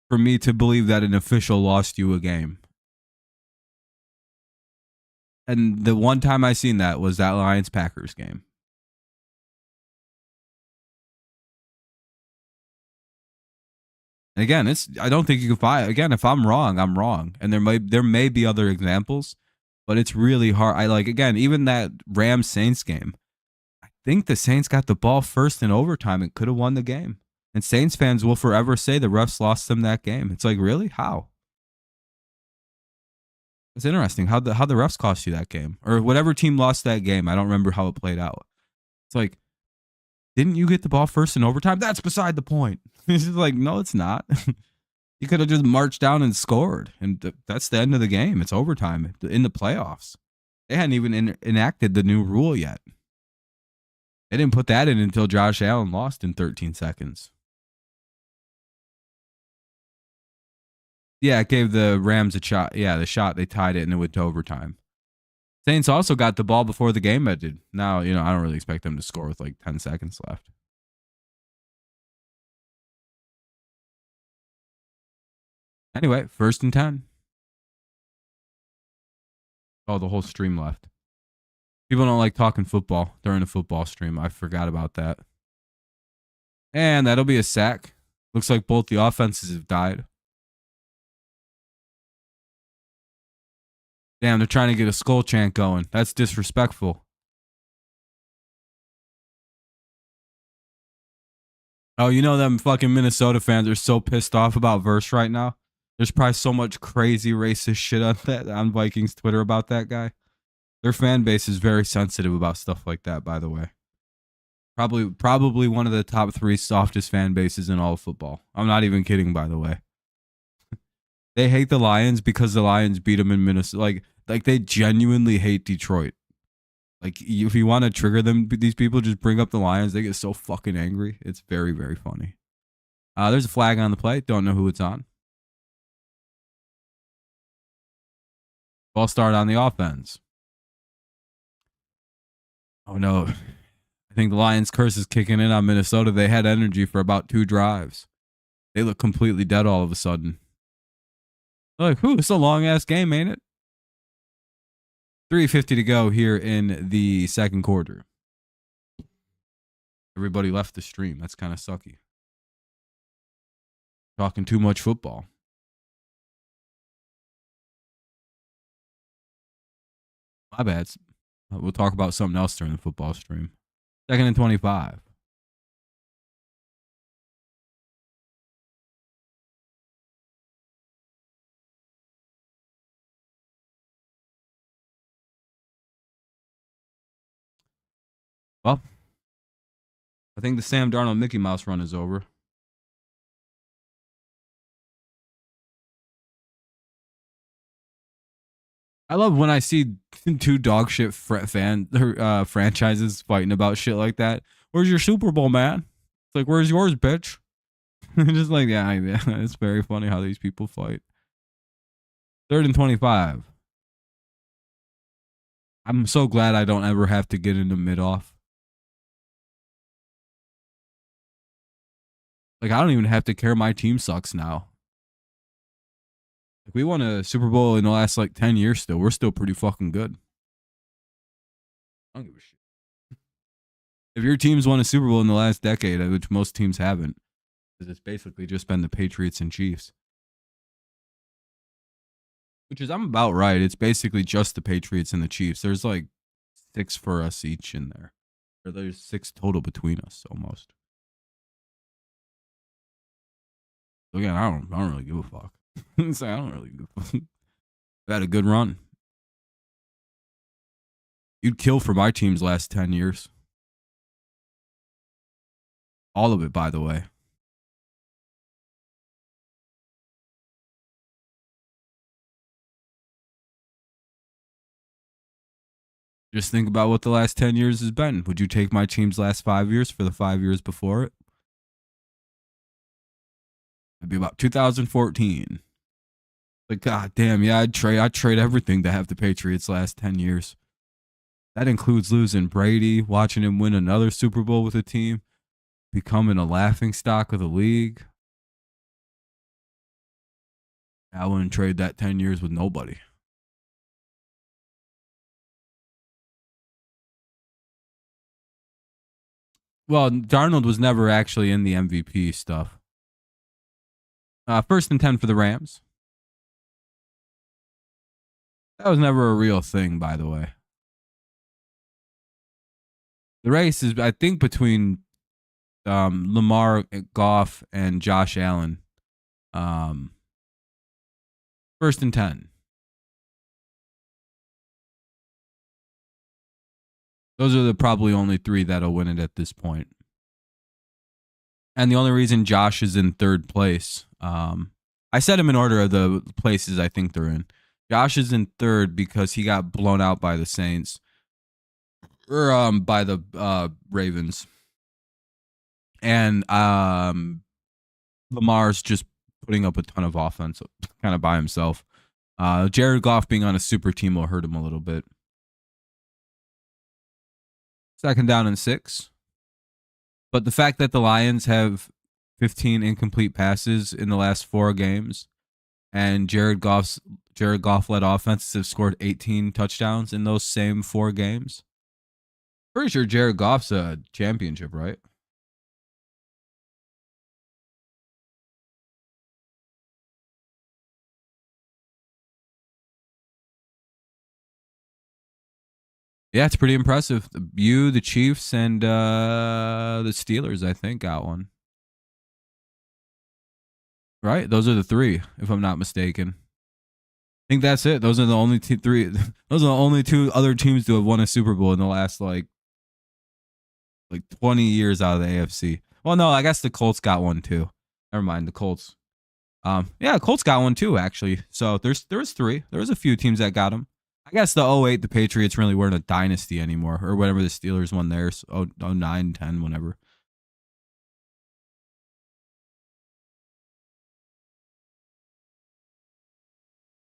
for me to believe that an official lost you a game. And the one time I seen that was that Lions Packers game. And again, I don't think you can find, again, if I'm wrong, I'm wrong. And there may be other examples, but it's really hard. I like, again, even that Rams Saints game. I think the Saints got the ball first in overtime and could have won the game. And Saints fans will forever say the refs lost them that game. It's like, really? How? It's interesting how the refs cost you that game, or whatever team lost that game. I don't remember how it played out. It's like, didn't you get the ball first in overtime? That's beside the point. It's just like, no, it's not. You could have just marched down and scored, and that's the end of the game. It's overtime in the playoffs. They hadn't even enacted the new rule yet. They didn't put that in until Josh Allen lost in 13 seconds. Yeah, it gave the Rams a shot. Yeah, the shot, they tied it, and it went to overtime. Saints also got the ball before the game ended. Now, I don't really expect them to score with like 10 seconds left. Anyway, 1st and 10. Oh, the whole stream left. People don't like talking football during a football stream. I forgot about that. And that'll be a sack. Looks like both the offenses have died. Damn, they're trying to get a skull chant going. That's disrespectful. Oh, them fucking Minnesota fans are so pissed off about Verse right now. There's probably so much crazy racist shit on Vikings Twitter about that guy. Their fan base is very sensitive about stuff like that, by the way. Probably one of the top 3 softest fan bases in all of football. I'm not even kidding, by the way. They hate the Lions because the Lions beat them in Minnesota. Like they genuinely hate Detroit. Like, if you want to trigger them, these people just bring up the Lions. They get so fucking angry. It's very, very funny. There's a flag on the play. Don't know who it's on. Ball start on the offense. Oh, no. I think the Lions' curse is kicking in on Minnesota. They had energy for about 2 drives. They look completely dead all of a sudden. They're like, it's a long-ass game, ain't it? 3:50 to go here in the second quarter. Everybody left the stream. That's kind of sucky. Talking too much football. My bad. We'll talk about something else during the football stream. 2nd and 25. Well, I think the Sam Darnold Mickey Mouse run is over. I love when I see 2 dog shit franchises fighting about shit like that. Where's your Super Bowl, man? It's like, where's yours, bitch? Just like, yeah, it's very funny how these people fight. 3rd and 25. I'm so glad I don't ever have to get into mid-off. Like, I don't even have to care my team sucks now. Like, we won a Super Bowl in the last, 10 years still. We're still pretty fucking good. I don't give a shit. If your team's won a Super Bowl in the last decade, which most teams haven't, because it's basically just been the Patriots and Chiefs. Which is, I'm about right. It's basically just the Patriots and the Chiefs. There's 6 for us each in there. Or there's 6 total between us almost. So again, I don't really give a fuck. I don't really give a fuck. I've had a good run. You'd kill for my team's last 10 years. All of it, by the way. Just think about what the last 10 years has been. Would you take my team's last 5 years for the 5 years before it? It'd be about 2014. Like, god damn, yeah, I'd trade everything to have the Patriots last 10 years. That includes losing Brady, watching him win another Super Bowl with a team, becoming a laughing stock of the league. I wouldn't trade that 10 years with nobody. Well, Darnold was never actually in the MVP stuff. First and 10 for the Rams. That was never a real thing, by the way. The race is, I think, between Lamar, Goff, and Josh Allen. First and 10. Those are the probably only three that'll win it at this point. And the only reason Josh is in third place, I said him in order of the places I think they're in. Josh is in third because he got blown out by the Saints or by the Ravens, and Lamar's just putting up a ton of offense, kind of by himself. Jared Goff being on a super team will hurt him a little bit. Second down and 6. But the fact that the Lions have 15 incomplete passes in the last 4 games, and Jared Goff-led offenses have scored 18 touchdowns in those same 4 games. Pretty sure Jared Goff's a championship, right? Yeah, it's pretty impressive. You, the Chiefs, and the Steelers, I think, got one. Right? Those are the 3, if I'm not mistaken. I think that's it. Those are the only 3. Those are the only 2 other teams to have won a Super Bowl in the last like 20 years out of the AFC. Well, no, I guess the Colts got one too. Never mind, the Colts. Yeah, Colts got one too, actually. So there was 3. There was a few teams that got them. I guess the 08, the Patriots really weren't a dynasty anymore, or whatever the Steelers won theirs, 09, 10, whenever.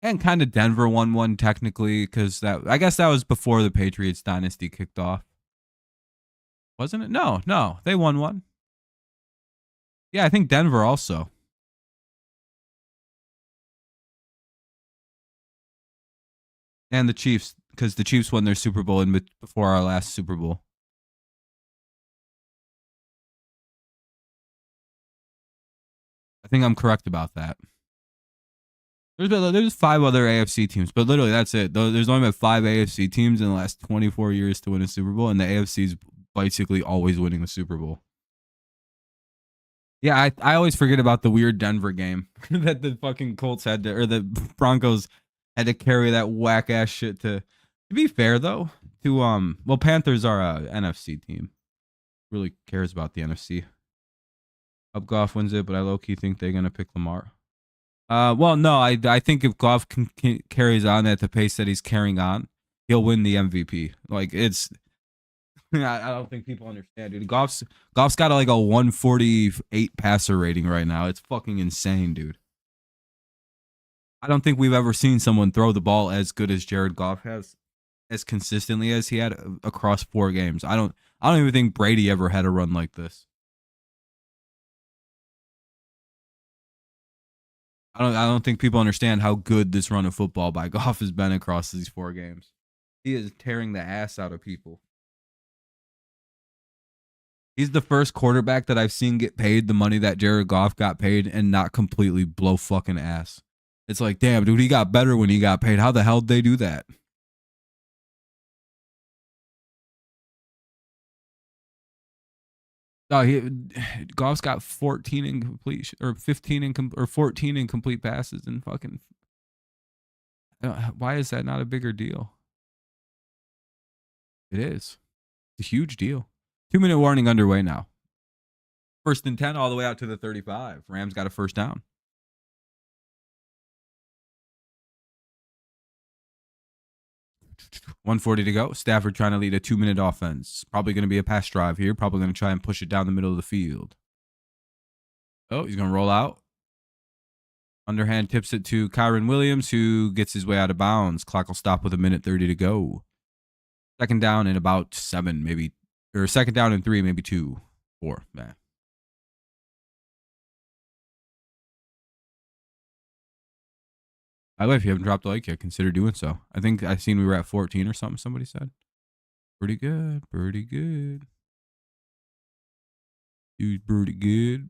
And kind of Denver won one technically, because I guess that was before the Patriots dynasty kicked off. Wasn't it? No, they won one. Yeah, I think Denver also. And the Chiefs, because the Chiefs won their Super Bowl before our last Super Bowl. I think I'm correct about that. There's 5 other AFC teams, but literally that's it. There's only been 5 AFC teams in the last 24 years to win a Super Bowl, and the AFC's basically always winning the Super Bowl. Yeah, I always forget about the weird Denver game that the fucking Colts had to, or the Broncos had to carry that whack ass shit to. To be fair though, well, Panthers are a NFC team. Really cares about the NFC. Up Goff wins it, but I low key think they're gonna pick Lamar. Well, no, I think if Goff carries on at the pace that he's carrying on, he'll win the MVP. Like it's. I don't think people understand, dude. Goff's got like a 148 passer rating right now. It's fucking insane, dude. I don't think we've ever seen someone throw the ball as good as Jared Goff has, as consistently as he had across 4 games. I don't even think Brady ever had a run like this. I don't think people understand how good this run of football by Goff has been across these 4 games. He is tearing the ass out of people. He's the first quarterback that I've seen get paid the money that Jared Goff got paid and not completely blow fucking ass. It's like, damn, dude, he got better when he got paid. How the hell did they do that? No, Goff's got 14 incomplete or 15 or 14 incomplete passes and fucking. Why is that not a bigger deal? It is. It's a huge deal. 2-minute warning underway now. First and 10 all the way out to the 35. Rams got a first down. $140 to go. Stafford trying to lead a 2-minute offense. Probably going to be a pass drive here. Probably going to try and push it down the middle of the field. Oh, he's going to roll out. Underhand tips it to Kyron Williams, who gets his way out of bounds. Clock will stop with 1:30 to go. Second down in about 7, maybe. Or second down in 3, maybe 2, 4. Nah. By the way, if you haven't dropped a like yet, consider doing so. I think I seen we were at 14 or something, somebody said. Pretty good. Pretty good. He was pretty good.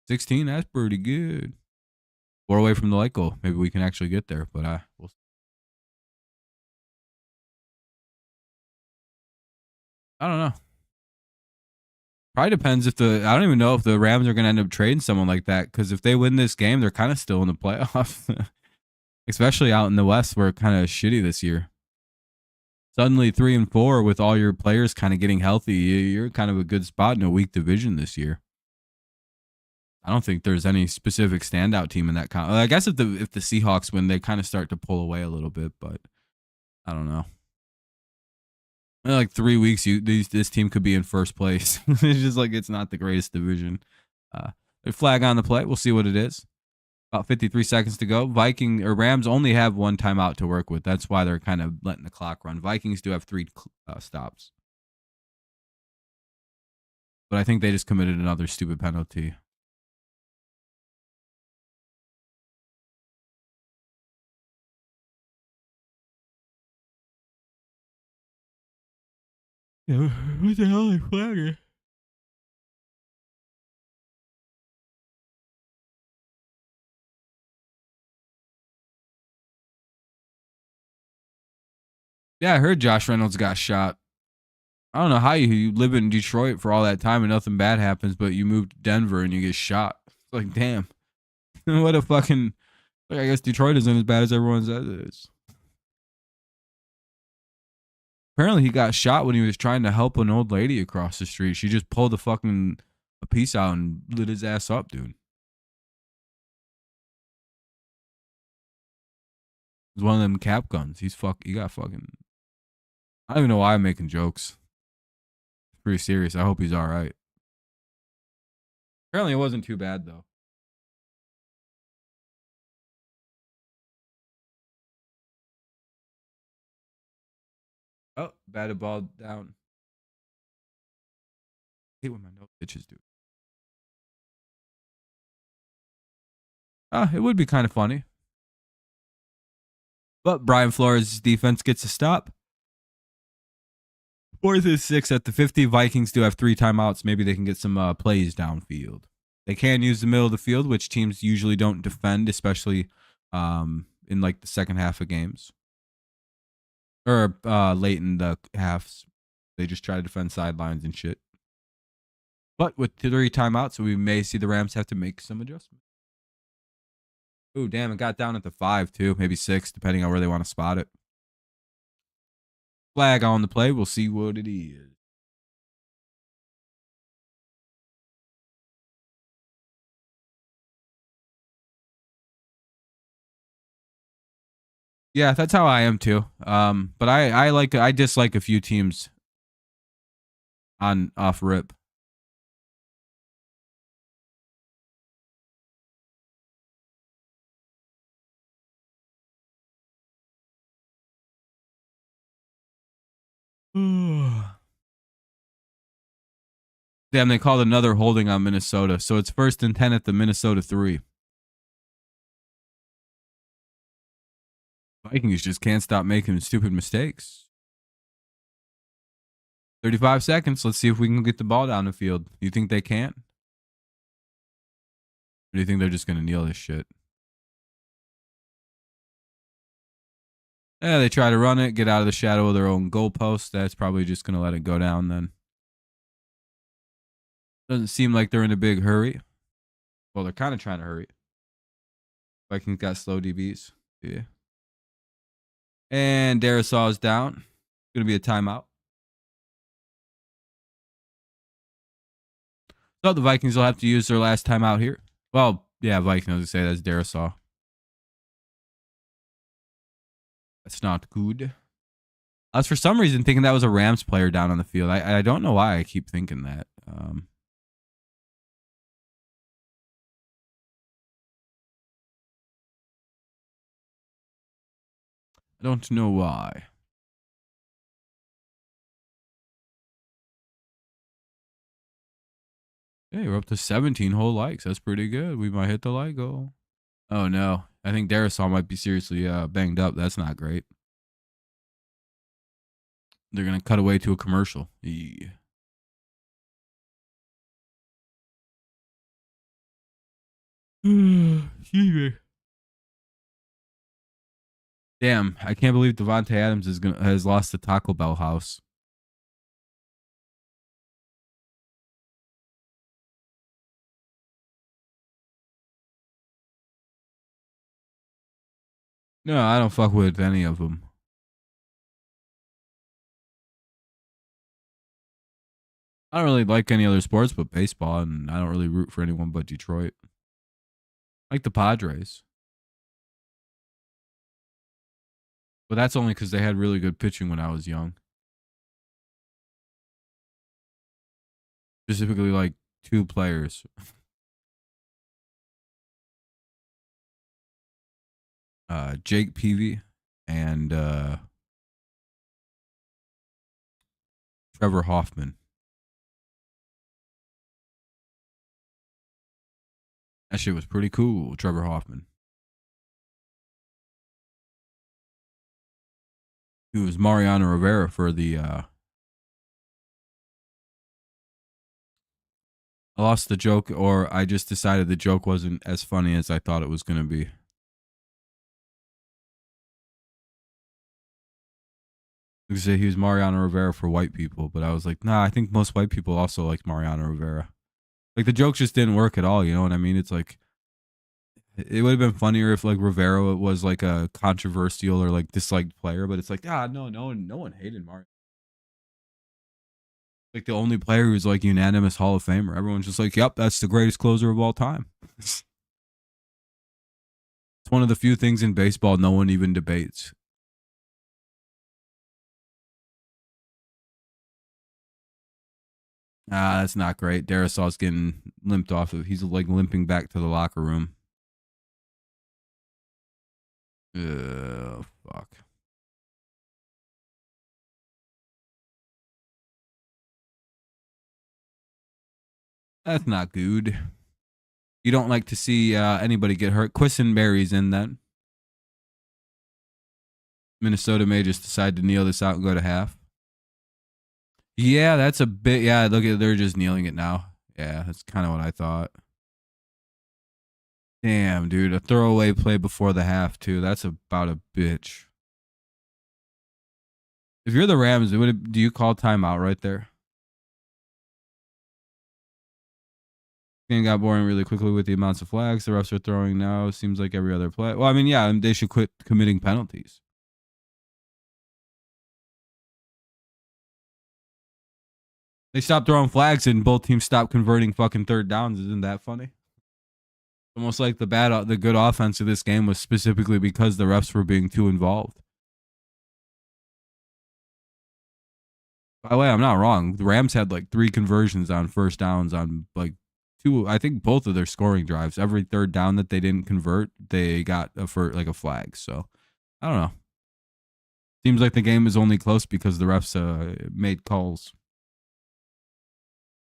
16, that's pretty good. 4 away from the like goal. Maybe we can actually get there, but we'll see. I don't know. Probably depends if I don't even know if the Rams are going to end up trading someone like that, because if they win this game, they're kind of still in the playoffs. Especially out in the West, where kind of shitty this year. Suddenly 3-4 with all your players kind of getting healthy, you're kind of a good spot in a weak division this year. I don't think there's any specific standout team in that I guess if the Seahawks win, they kind of start to pull away a little bit, but I don't know. In like 3 weeks, this team could be in first place. It's just like it's not the greatest division. The flag on the play. We'll see what it is. About 53 seconds to go. Rams only have 1 timeout to work with. That's why they're kind of letting the clock run. Vikings do have 3 stops. But I think they just committed another stupid penalty. Yeah, what the hell are they flagging? Yeah, I heard Josh Reynolds got shot. I don't know how you live in Detroit for all that time and nothing bad happens, but you move to Denver and you get shot. It's like, damn. What a fucking... Like, I guess Detroit isn't as bad as everyone says it is. Apparently, he got shot when he was trying to help an old lady across the street. She just pulled a piece out and lit his ass up, dude. It's one of them cap guns. He got fucking... I don't even know why I'm making jokes. It's pretty serious. I hope he's all right. Apparently, it wasn't too bad, though. Oh, batted ball down. I hate when my nose itches, dude. It would be kind of funny. But Brian Flores' defense gets a stop. 4th and 6 at the 50. Vikings do have 3 timeouts. Maybe they can get some plays downfield. They can use the middle of the field, which teams usually don't defend, especially in like the second half of games. Or late in the halves. They just try to defend sidelines and shit. But with 3 timeouts, we may see the Rams have to make some adjustments. Ooh, damn, it got down at the 5 too. Maybe 6, depending on where they want to spot it. Flag on the play. We'll see what it is. Yeah, that's how I am too. But I dislike a few teams on off rip. Damn, they called another holding on Minnesota. So it's 1st and 10 at the Minnesota 3. Vikings just can't stop making stupid mistakes. 35 seconds. Let's see if we can get the ball down the field. Do you think they can't? Or do you think they're just going to kneel this shit? Yeah, they try to run it, get out of the shadow of their own goalpost. That's probably just going to let it go down then. Doesn't seem like they're in a big hurry. Well, they're kind of trying to hurry. Vikings got slow DBs. Yeah. And Darisaw is down. Going to be a timeout. So the Vikings will have to use their last timeout here. Well, yeah, Vikings, as I say, that's Darisaw. That's not good. I was for some reason thinking that was a Rams player down on the field. I don't know why I keep thinking that. I don't know why. Hey, we're up to 17 whole likes. That's pretty good. We might hit the like goal. Oh no, I think Darasol might be seriously banged up. That's not great. They're gonna cut away to a commercial. Yeah. Excuse me. Damn, I can't believe Devontae Adams has lost the Taco Bell house. No, I don't fuck with any of them. I don't really like any other sports but baseball, and I don't really root for anyone but Detroit. I like the Padres. But that's only because they had really good pitching when I was young. Specifically, like 2 players. Jake Peavy and Trevor Hoffman. That shit was pretty cool, Trevor Hoffman. He was Mariano Rivera for the I lost the joke, or I just decided the joke wasn't as funny as I thought it was going to be. I was say he was Mariano Rivera for white people, but I was like, nah, I think most white people also like Mariano Rivera. Like the joke just didn't work at all. You know what I mean? It's like it would have been funnier if like Rivera was like a controversial or like disliked player, but it's like, no one hated Mario. Like the only player who's like unanimous Hall of Famer. Everyone's just like, yep, that's the greatest closer of all time. It's one of the few things in baseball no one even debates. That's not great. Darisal's getting limped off of. He's like limping back to the locker room. Fuck. That's not good. You don't like to see anybody get hurt. Quisenberry's in that. Minnesota may just decide to kneel this out and go to half. Yeah, that's a bit. Yeah, look at they're just kneeling it now. Yeah, that's kind of what I thought. Damn, dude, a throwaway play before the half too. That's about a bitch. If you're the Rams, do you call timeout right there? Game got boring really quickly with the amounts of flags the refs are throwing now. Seems like every other play. Well, I mean, yeah, they should quit committing penalties. They stopped throwing flags and both teams stopped converting fucking third downs. Isn't that funny? Almost like the good offense of this game was specifically because the refs were being too involved. By the way, I'm not wrong. The Rams had like 3 conversions on first downs on like 2. I think both of their scoring drives. Every third down that they didn't convert, they got a flag. So I don't know. Seems like the game is only close because the refs made calls.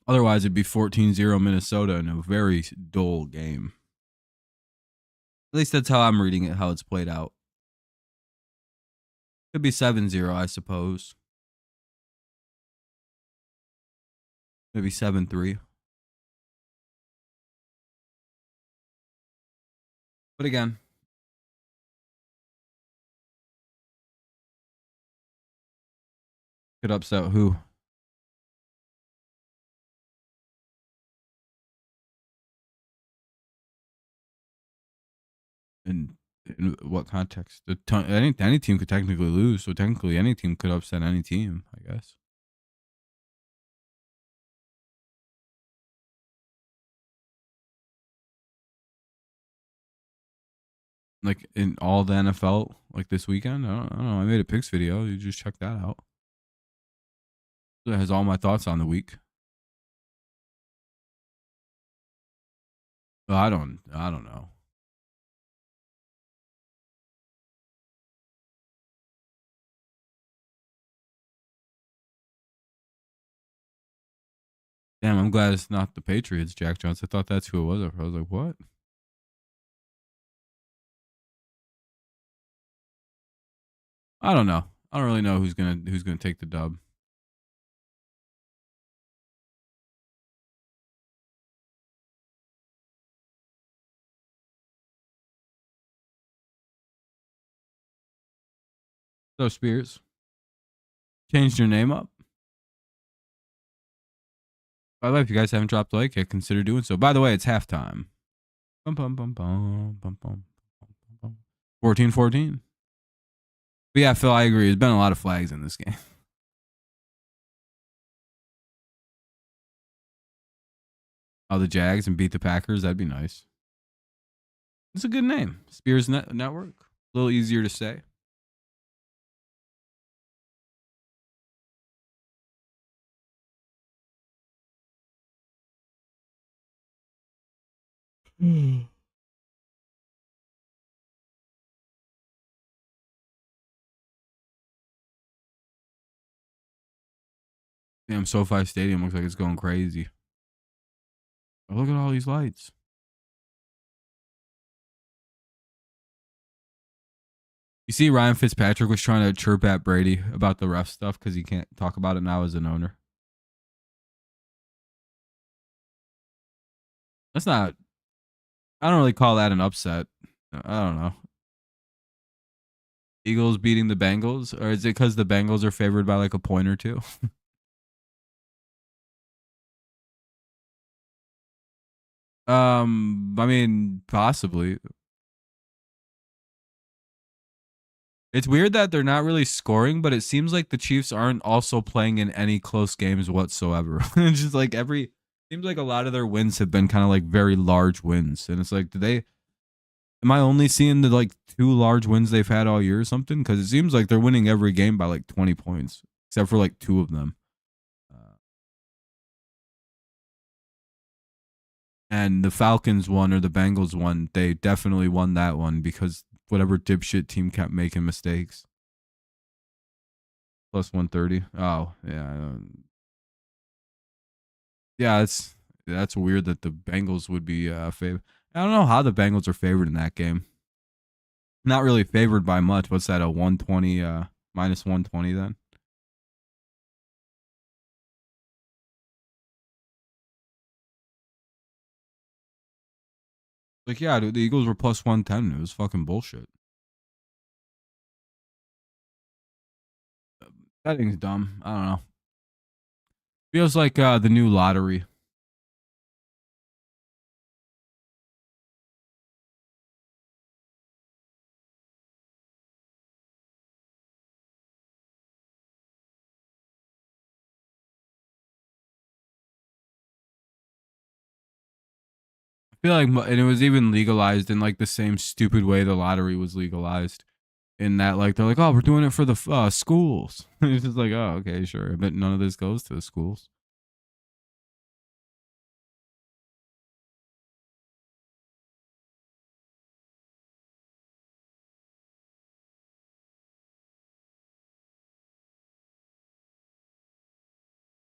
Otherwise, it'd be 14-0 Minnesota in a very dull game. At least that's how I'm reading it, how it's played out. Could be 7-0, I suppose. Maybe 7-3. But again, could upset who? In what context? Any team could technically lose, so technically any team could upset any team, I guess. Like in all the NFL, like this weekend. I don't know. I made a picks video. You just check that out. It has all my thoughts on the week. Well, I don't know. Damn, I'm glad it's not the Patriots, Jack Jones. I thought that's who it was. I was like, what? I don't know. I don't really know who's gonna take the dub. So Spears changed your name up. By the way, if you guys haven't dropped a like yet, consider doing so. By the way, it's halftime. 14-14. But yeah, Phil, I agree. There's been a lot of flags in this game. Oh, the Jags and beat the Packers. That'd be nice. It's a good name. Spears Network. A little easier to say. Damn, SoFi Stadium looks like it's going crazy. Oh, look at all these lights. You see, Ryan Fitzpatrick was trying to chirp at Brady about the ref stuff because he can't talk about it now as an owner. That's not. I don't really call that an upset. I don't know. Eagles beating the Bengals, or is it because the Bengals are favored by like a point or two? I mean, possibly. It's weird that they're not really scoring, but it seems like the Chiefs aren't also playing in any close games whatsoever. It's just like seems like a lot of their wins have been kind of like very large wins. And it's like, am I only seeing the like 2 large wins they've had all year or something? Because it seems like they're winning every game by like 20 points, except for like 2 of them. And the Falcons won or the Bengals won. They definitely won that one because whatever dipshit team kept making mistakes. Plus 130. Oh, yeah. Yeah, that's weird that the Bengals would be favored. I don't know how the Bengals are favored in that game. Not really favored by much. What's that? A 120 minus 120 then? Like, yeah, dude, the Eagles were plus 110. It was fucking bullshit. Betting's dumb. I don't know. Feels like the new lottery. I feel like, and it was even legalized in like the same stupid way the lottery was legalized. In that, like, they're like, oh, we're doing it for the schools. It's just like, oh, okay, sure. But none of this goes to the schools.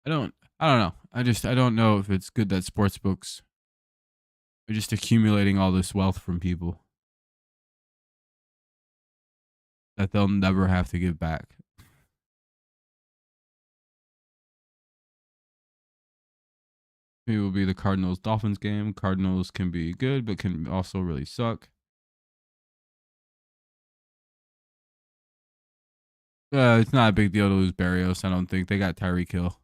I don't know. I don't know if it's good that sports books are just accumulating all this wealth from people that they'll never have to give back. It will be the Cardinals Dolphins game. Cardinals can be good, but can also really suck. It's not a big deal to lose Barrios. I don't think they got Tyreek Hill.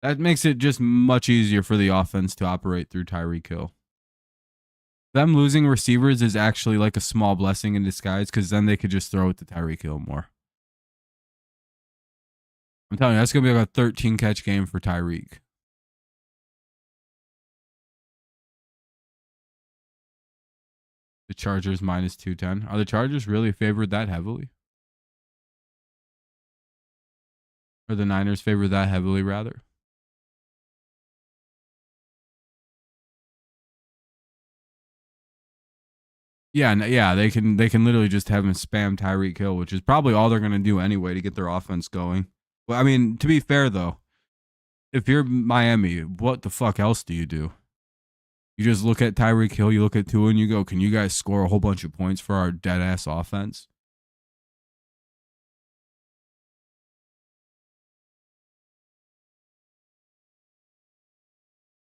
That makes it just much easier for the offense to operate through Tyreek Hill. Them losing receivers is actually like a small blessing in disguise because then they could just throw it to Tyreek Hill more. I'm telling you, that's going to be like a 13 catch game for Tyreek. The Chargers minus 210. Are the Chargers really favored that heavily? Or the Niners favored that heavily, rather? Yeah, they can literally just have him spam Tyreek Hill, which is probably all they're going to do anyway to get their offense going. Well, I mean, to be fair though, if you're Miami, what the fuck else do? You just look at Tyreek Hill, you look at Tua, and you go, can you guys score a whole bunch of points for our dead ass offense?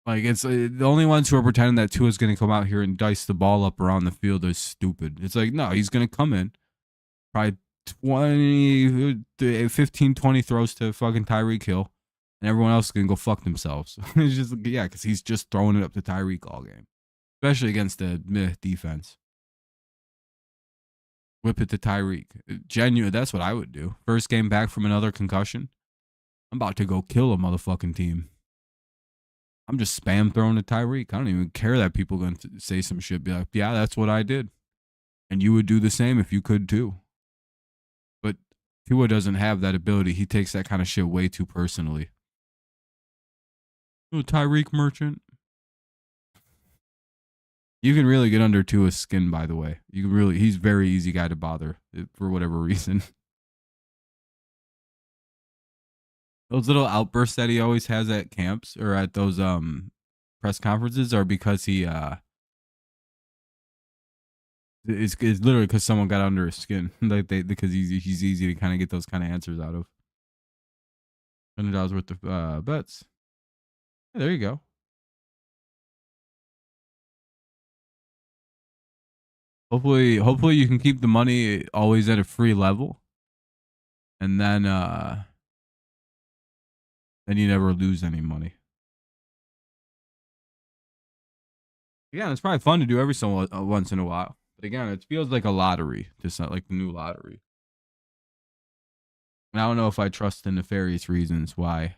Like, it's the only ones who are pretending that Tua's going to come out here and dice the ball up around the field is stupid. It's like, no, he's going to come in, probably 15, 20 throws to fucking Tyreek Hill, and everyone else can go fuck themselves. It's just, yeah, because he's just throwing it up to Tyreek all game, especially against the meh defense. Whip it to Tyreek. Genuine, that's what I would do. First game back from another concussion. I'm about to go kill a motherfucking team. I'm just spam throwing to Tyreek. I don't even care that people going to say some shit. Be like, yeah, that's what I did. And you would do the same if you could too. But Tua doesn't have that ability. He takes that kind of shit way too personally. Oh, Tyreek merchant. You can really get under Tua's skin, by the way. You can really, he's a very easy guy to bother for whatever reason. Those little outbursts that he always has at camps or at those press conferences are because he it's literally because someone got under his skin. Like because he's easy to kind of get those kind of answers out of. $100 worth of bets. Yeah, there you go. Hopefully you can keep the money always at a free level, and then you never lose any money. Yeah, it's probably fun to do every so once in a while. But again, it feels like a lottery, just not like the new lottery. And I don't know if I trust the nefarious reasons why.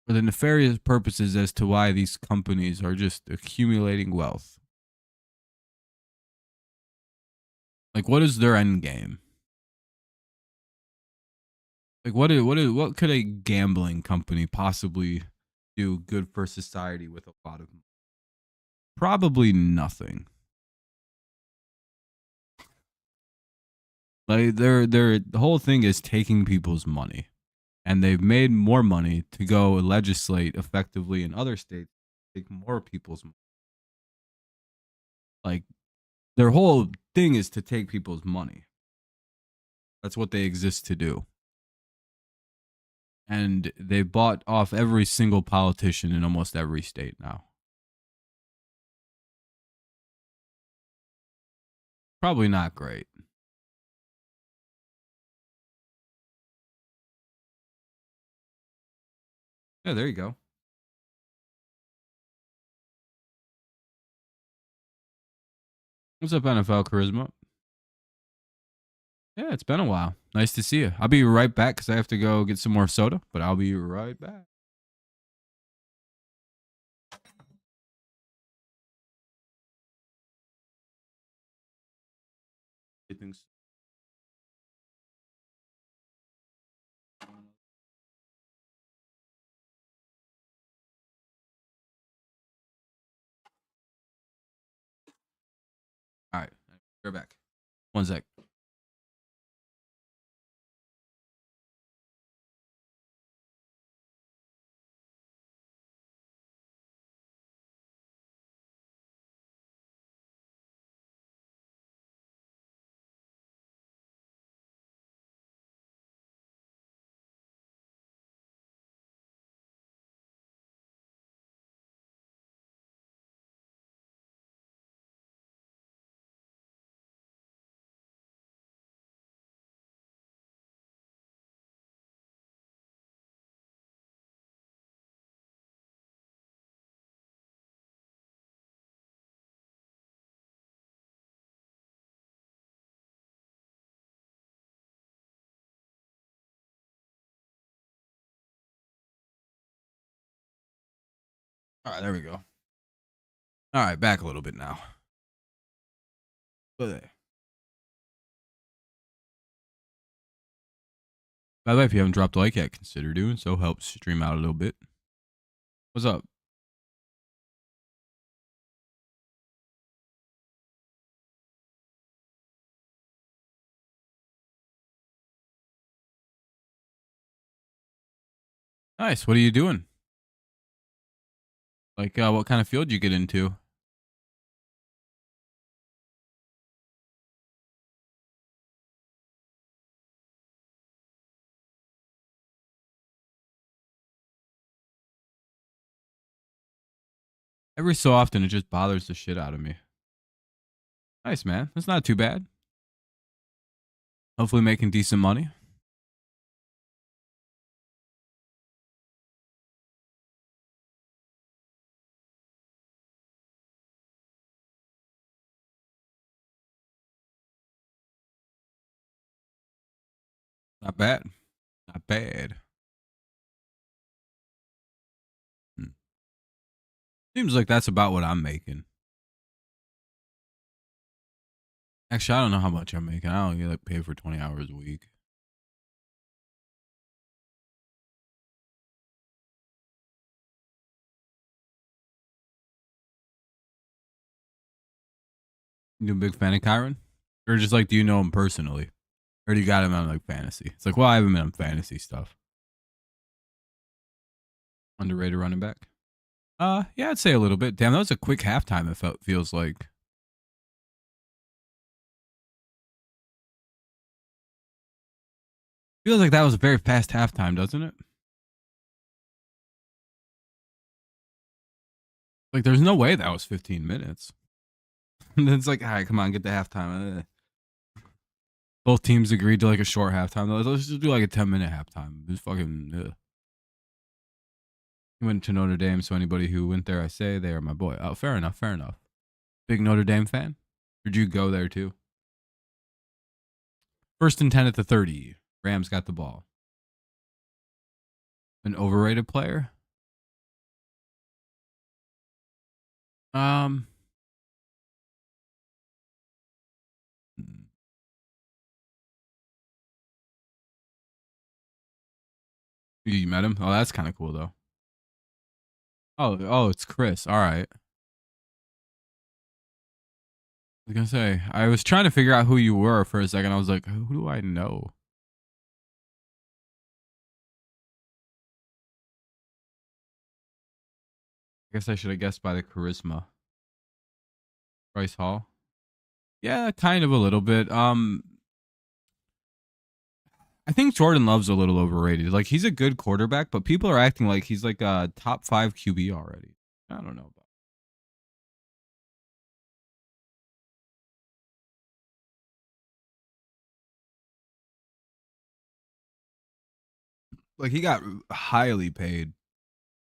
For the nefarious purposes as to why these companies are just accumulating wealth. Like, what is their end game? Like, what could a gambling company possibly do good for society with a lot of money? Probably nothing. Like, the whole thing is taking people's money, and they've made more money to go legislate effectively in other states, take more people's money. Like, their whole thing is to take people's money. That's what they exist to do. And they bought off every single politician in almost every state now. Probably not great. Yeah, there you go. What's up, NFL Charisma? Yeah, it's been a while. Nice to see you. I'll be right back because I have to go get some more soda, but I'll be right back. Everything's all right. We're back. One sec. All right, there we go. All right, back a little bit now. By the way, if you haven't dropped a like yet, consider doing so. Helps stream out a little bit. What's up? Nice. What are you doing? Like, what kind of field you get into? Every so often, it just bothers the shit out of me. Nice, man. That's not too bad. Hopefully making decent money. Not bad. Not bad. Hmm. Seems like that's about what I'm making. Actually, I don't know how much I'm making. I don't get like paid for 20 hours a week. You a big fan of Kyron? Or just like, do you know him personally? Or do you got him on like fantasy? It's like, well, I haven't been on fantasy stuff. Underrated running back? Yeah, I'd say a little bit. Damn, that was a quick halftime, feels like. Feels like that was a very fast halftime, doesn't it? Like, there's no way that was 15 minutes. And then it's like, all right, come on, get the halftime. Both teams agreed to like a short halftime. Let's just do like a 10-minute halftime. It was fucking. He went to Notre Dame, so anybody who went there, I say they are my boy. Oh, fair enough, fair enough. Big Notre Dame fan? Or did you go there too? 1st and 10 at the 30. Rams got the ball. An overrated player? Um, you met him? Oh, that's kind of cool though. Oh, it's Chris. All right. I was gonna say, I was trying to figure out who you were for a second. I was like, who do I know? I guess I should have guessed by the charisma. Bryce Hall. Yeah, kind of a little bit. I think Jordan Love's a little overrated. Like he's a good quarterback, but people are acting like he's like a top 5 QB already. I don't know about. Like he got highly paid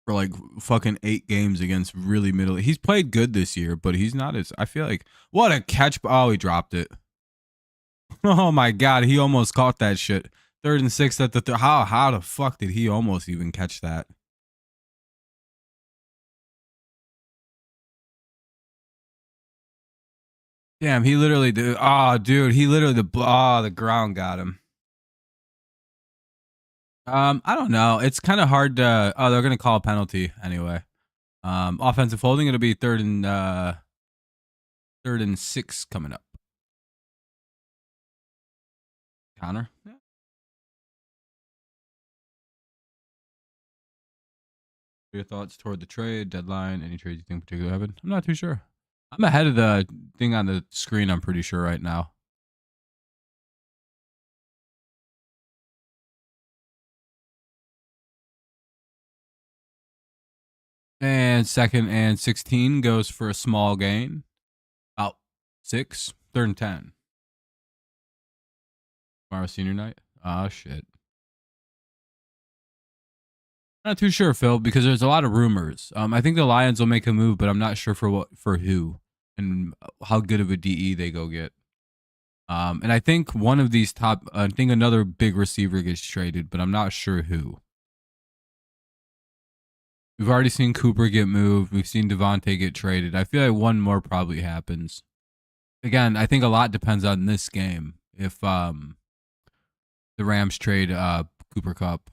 for like fucking 8 games against really middle. He's played good this year, but he's not as. I feel like what a catch! Oh, he dropped it. Oh my god, he almost caught that shit. 3rd and 6 at the how the fuck did he almost even catch that? Damn, he literally did. Oh, dude, he literally the ground got him. I don't know. It's kind of hard to. Oh, they're gonna call a penalty anyway. Offensive holding. It'll be 3rd and 6 coming up. Connor. Yeah. Your thoughts toward the trade deadline? Any trades you think particularly happen? I'm not too sure. I'm ahead of the thing on the screen. I'm pretty sure right now. And 2nd and 16 goes for a small gain. About 6. 3rd and 10. Tomorrow senior night. Oh shit. Not too sure, Phil, because there's a lot of rumors. I think the Lions will make a move, but I'm not sure for who and how good of a DE they go get. And I think one of these I think another big receiver gets traded, but I'm not sure who. We've already seen Cooper get moved. We've seen Devontae get traded. I feel like one more probably happens. Again, I think a lot depends on this game. If the Rams trade Cooper Kupp.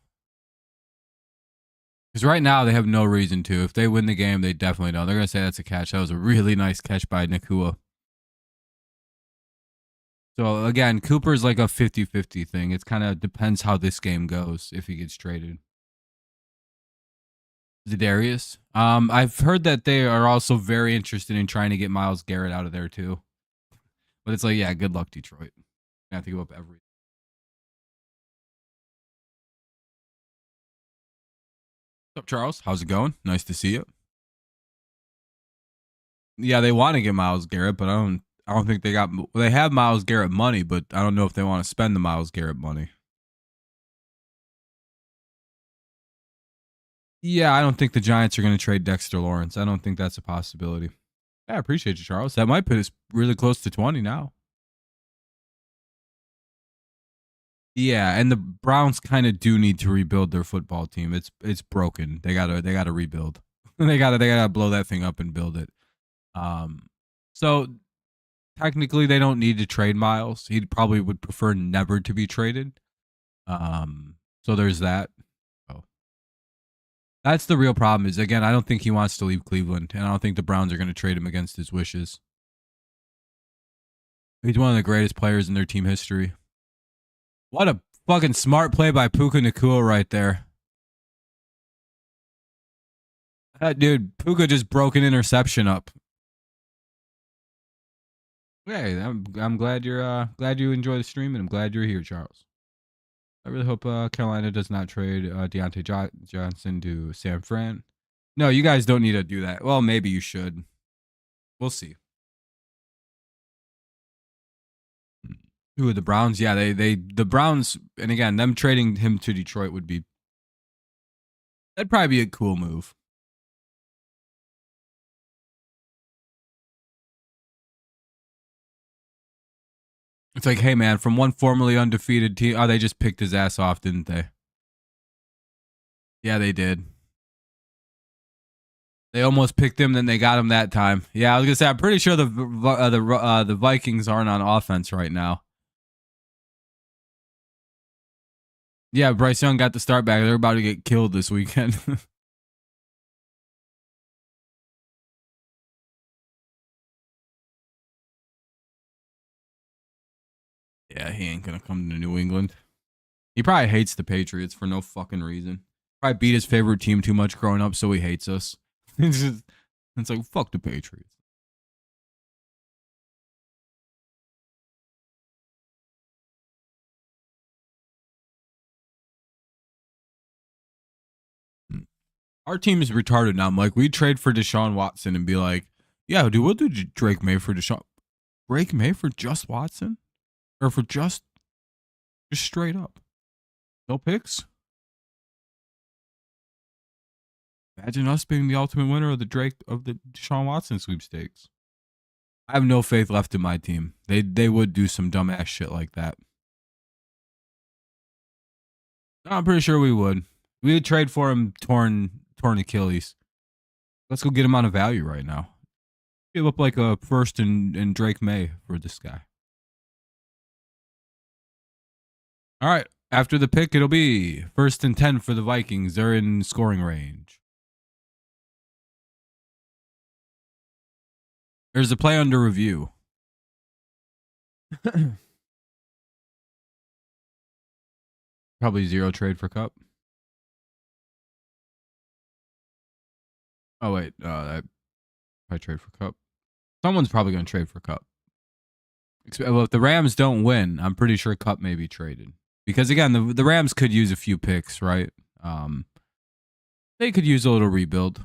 Because right now they have no reason to. If they win the game, they definitely don't. They're going to say that's a catch. That was a really nice catch by Nakua. So again, Cooper's like a 50-50 thing. It kind of depends how this game goes if he gets traded. Za'Darius. I've heard that they are also very interested in trying to get Myles Garrett out of there too. But it's like, yeah, good luck, Detroit. You have to give up everything. What's up, Charles? How's it going? Nice to see you. Yeah, they want to get Myles Garrett, but I don't think they got. They have Myles Garrett money, but I don't know if they want to spend the Myles Garrett money. Yeah, I don't think the Giants are going to trade Dexter Lawrence. I don't think that's a possibility. Yeah, I appreciate you, Charles. That might put us really close to 20 now. Yeah, and the Browns kind of do need to rebuild their football team. It's broken. They gotta rebuild. They gotta blow that thing up and build it. So technically they don't need to trade Miles. He probably would prefer never to be traded. So there's that. Oh. That's the real problem. Is again, I don't think he wants to leave Cleveland, and I don't think the Browns are going to trade him against his wishes. He's one of the greatest players in their team history. What a fucking smart play by Puka Nacua right there. That dude, Puka just broke an interception up. Hey, I'm glad glad you enjoy the stream, and I'm glad you're here, Charles. I really hope Carolina does not trade Deontay Johnson to San Fran. No, you guys don't need to do that. Well, maybe you should. We'll see. Who are the Browns? Yeah, the Browns, and again, them trading him to Detroit that'd probably be a cool move. It's like, hey man, from one formerly undefeated team, oh, they just picked his ass off, didn't they? Yeah, they did. They almost picked him, then they got him that time. Yeah, I was gonna say, I'm pretty sure the Vikings aren't on offense right now. Yeah, Bryce Young got the start back. They're about to get killed this weekend. Yeah, he ain't gonna come to New England. He probably hates the Patriots for no fucking reason. Probably beat his favorite team too much growing up, so he hates us. It's like, fuck the Patriots. Our team is retarded now. I'm like, we trade for Deshaun Watson and be like, yeah, dude, we'll do Drake May for Deshaun. Drake May for just Watson? Or for just straight up? No picks? Imagine us being the ultimate winner of the Deshaun Watson sweepstakes. I have no faith left in my team. They would do some dumbass shit like that. I'm pretty sure we would. We would trade for him torn Achilles. Let's go get him on a value right now. Give up like a first and Drake May for this guy. All right. After the pick, it'll be 1st and 10 for the Vikings. They're in scoring range. There's a play under review. Probably 0 trade for Cup. Oh, wait. I trade for Cup. Someone's probably going to trade for Cup. Well, if the Rams don't win, I'm pretty sure Cup may be traded. Because, again, the Rams could use a few picks, right? They could use a little rebuild.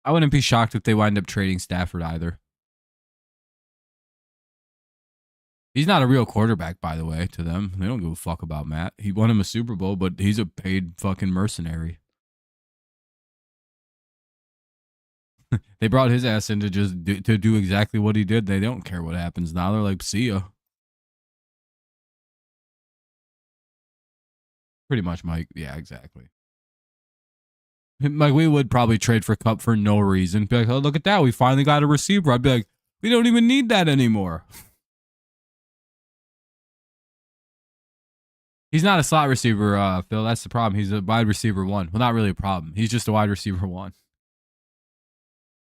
I wouldn't be shocked if they wind up trading Stafford either. He's not a real quarterback, by the way, to them. They don't give a fuck about Matt. He won him a Super Bowl, but he's a paid fucking mercenary. They brought his ass in to just do exactly what he did. They don't care what happens now. They're like, see ya. Pretty much, Mike. Yeah, exactly. Like, we would probably trade for Cup for no reason. Be like, oh, look at that. We finally got a receiver. I'd be like, we don't even need that anymore. He's not a slot receiver, Phil. That's the problem. He's a wide receiver 1. Well, not really a problem. He's just a wide receiver 1.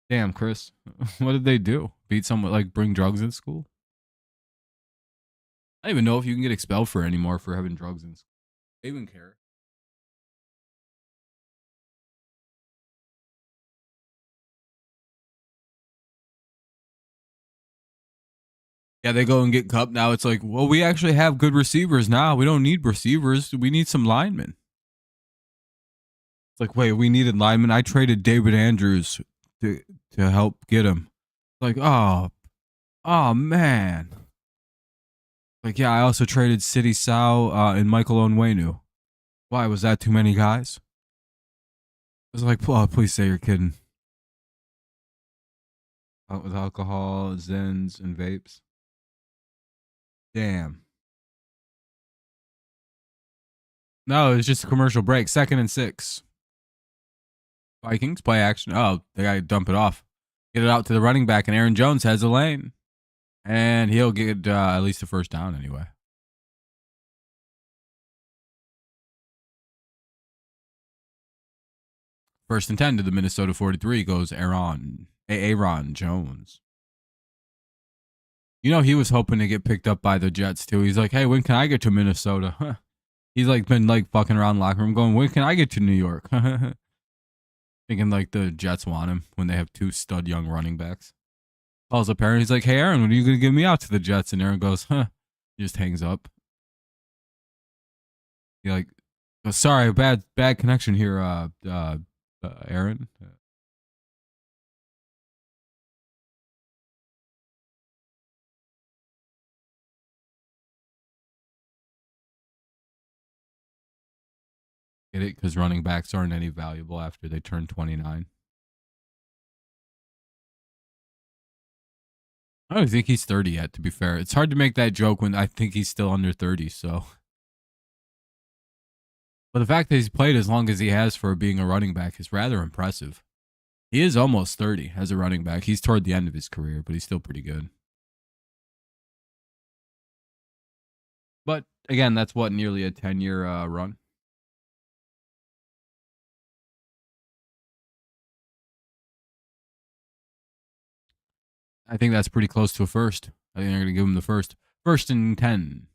Damn, Chris. What did they do? Beat someone, like, bring drugs in school? I don't even know if you can get expelled for anymore for having drugs in school. They even care. Yeah, they go and get Cup. Now it's like, well, we actually have good receivers now. We don't need receivers. We need some linemen. It's like, wait, we needed linemen. I traded David Andrews to help get him. Like, oh man. Like, yeah, I also traded City Sao and Michael Onwenu. Why was that too many guys? I was like, oh, please say you're kidding. Out with alcohol, Zens, and vapes. Damn. No, it's just a commercial break. 2nd and 6. Vikings play action. Oh, they got to dump it off. Get it out to the running back, and Aaron Jones has a lane. And he'll get at least a first down anyway. First and 10 to the Minnesota 43 goes Aaron Jones. You know, he was hoping to get picked up by the Jets, too. He's like, hey, when can I get to Minnesota? He's like been like fucking around the locker room going, when can I get to New York? Thinking like the Jets want him when they have 2 stud young running backs. Calls up Aaron. He's like, hey, Aaron, when are you going to give me out to the Jets? And Aaron goes, huh. He just hangs up. He like, oh, sorry, bad connection here, Aaron. Get it? Because running backs aren't any valuable after they turn 29. I don't think he's 30 yet, to be fair. It's hard to make that joke when I think he's still under 30, so. But the fact that he's played as long as he has for being a running back is rather impressive. He is almost 30 as a running back. He's toward the end of his career, but he's still pretty good. But again, that's what, nearly a 10-year run. I think that's pretty close to a first. I think they're going to give him the first. 1st and 10.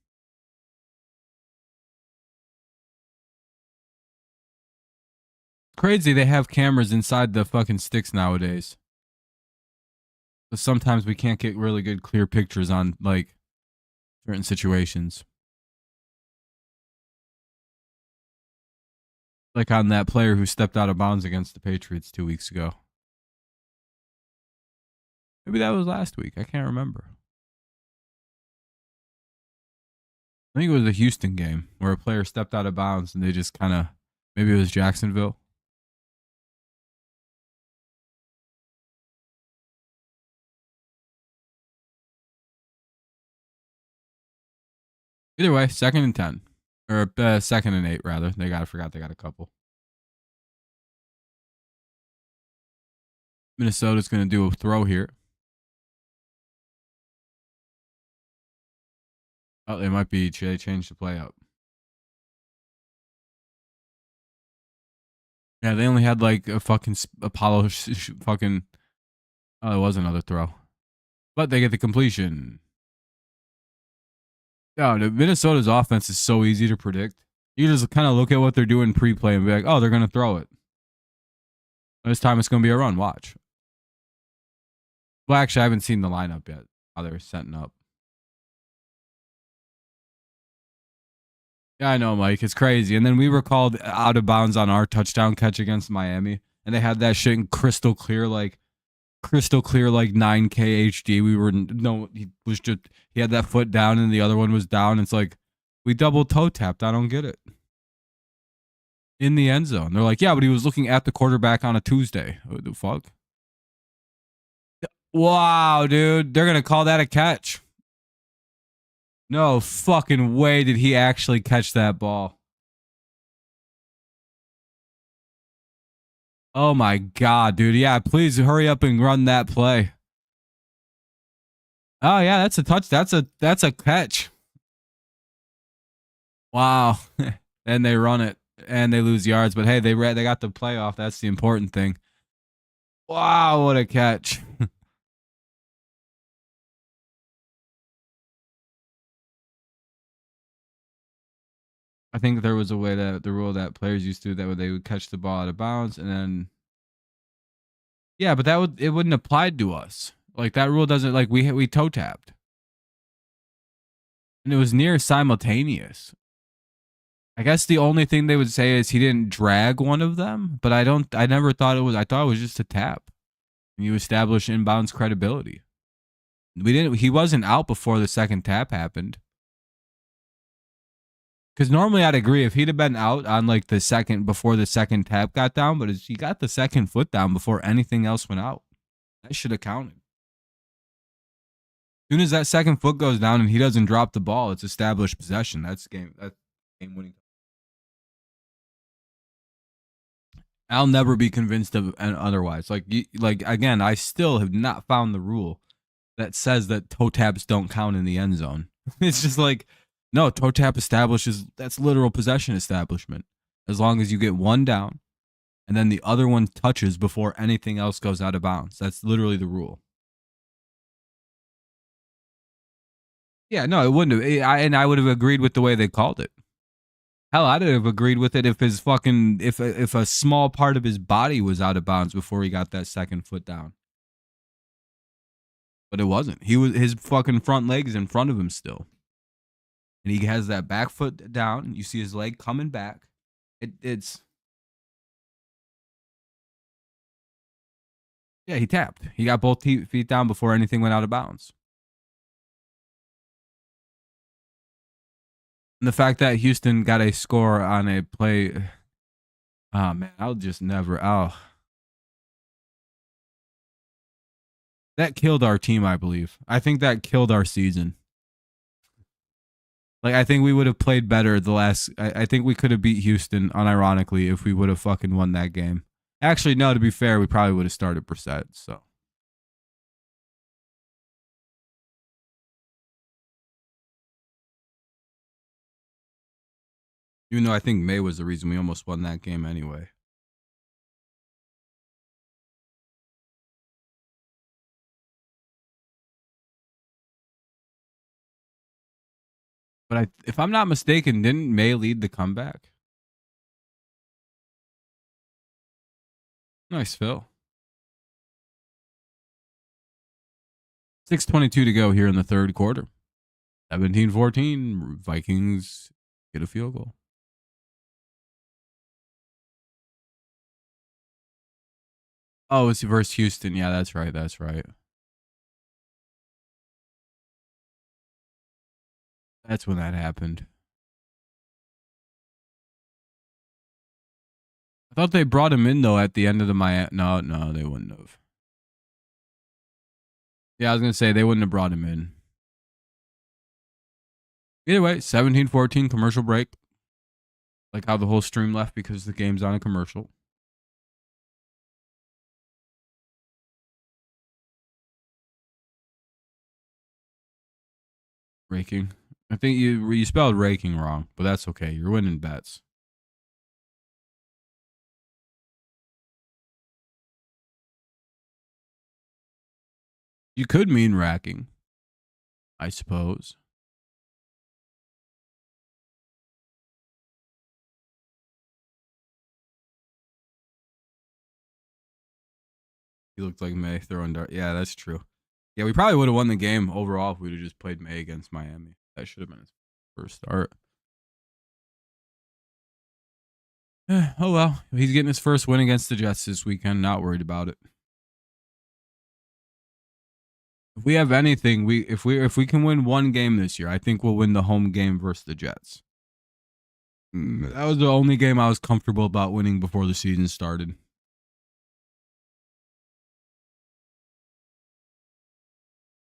Crazy they have cameras inside the fucking sticks nowadays. But sometimes we can't get really good clear pictures on like certain situations. Like on that player who stepped out of bounds against the Patriots 2 weeks ago. Maybe that was last week. I can't remember. I think it was a Houston game where a player stepped out of bounds and they just kind of, maybe it was Jacksonville. Either way, 2nd and 10. Or 2nd and 8, rather. I forgot they got a couple. Minnesota's going to do a throw here. Oh, they might be, they changed the play up. Yeah, they only had like a fucking Apollo fucking, oh, it was another throw. But they get the completion. No, Minnesota's offense is so easy to predict. You just kind of look at what they're doing pre-play and be like, oh, they're going to throw it. This time it's going to be a run. Watch. Well, actually, I haven't seen the lineup yet. How they're setting up. Yeah, I know, Mike. It's crazy. And then we were called out of bounds on our touchdown catch against Miami. And they had that shit in crystal clear, like 9K HD. He had that foot down and the other one was down. It's like, we double toe tapped. I don't get it. In the end zone. They're like, yeah, but he was looking at the quarterback on a Tuesday. What the fuck? Wow, dude. They're going to call that a catch. No fucking way did he actually catch that ball. Oh my God, dude. Yeah, please hurry up and run that play. Oh yeah, that's a touch. That's a catch. Wow. And they run it and they lose yards, but hey, they got the playoff. That's the important thing. Wow, what a catch. I think there was a way that the rule that players used to that they would catch the ball out of bounds and then yeah, but it wouldn't apply to us. Like that rule doesn't, like we toe tapped. And it was near simultaneous. I guess the only thing they would say is he didn't drag one of them, but I never thought it was, I thought it was just a tap. And you establish inbounds credibility. He wasn't out before the second tap happened. Because normally I'd agree if he'd have been out on like the second, before the second tap got down, but he got the second foot down before anything else went out. That should have counted. As soon as that second foot goes down and he doesn't drop the ball, it's established possession. That's game winning. I'll never be convinced of otherwise. Like again, I still have not found the rule that says that toe taps don't count in the end zone. It's just like, no, toe tap establishes, that's literal possession establishment. As long as you get one down and then the other one touches before anything else goes out of bounds. That's literally the rule. Yeah, no, it wouldn't have. I would have agreed with the way they called it. Hell, I'd have agreed with it if his fucking if a small part of his body was out of bounds before he got that second foot down. But it wasn't. His fucking front leg's in front of him still. And he has that back foot down. You see his leg coming back. It's yeah, he tapped. He got both feet down before anything went out of bounds. And the fact that Houston got a score on a play, oh man, I'll just never. That killed our team, I believe. I think that killed our season. Like, I think we would have played better the last. I think we could have beat Houston, unironically, if we would have fucking won that game. Actually, no, to be fair, we probably would have started Brissett, so. Even though I think May was the reason we almost won that game anyway. But if I'm not mistaken, didn't May lead the comeback? Nice, Phil. 6:22 to go here in the third quarter. 17-14, Vikings get a field goal. Oh, it's versus Houston. Yeah, that's right. That's right. That's when that happened. I thought they brought him in, though, at the end of the Miami. No, they wouldn't have. Yeah, I was going to say they wouldn't have brought him in. Either way, 17-14, commercial break. Like how the whole stream left because the game's on a commercial. Raking. I think you spelled raking wrong, but that's okay. You're winning bets. You could mean racking, I suppose. He looked like May throwing dart. Yeah, that's true. Yeah, we probably would have won the game overall if we'd have just played May against Miami. That should have been his first start. Oh well, he's getting his first win against the Jets this weekend. Not worried about it. If we have anything, if we can win one game this year, I think we'll win the home game versus the Jets. That was the only game I was comfortable about winning before the season started.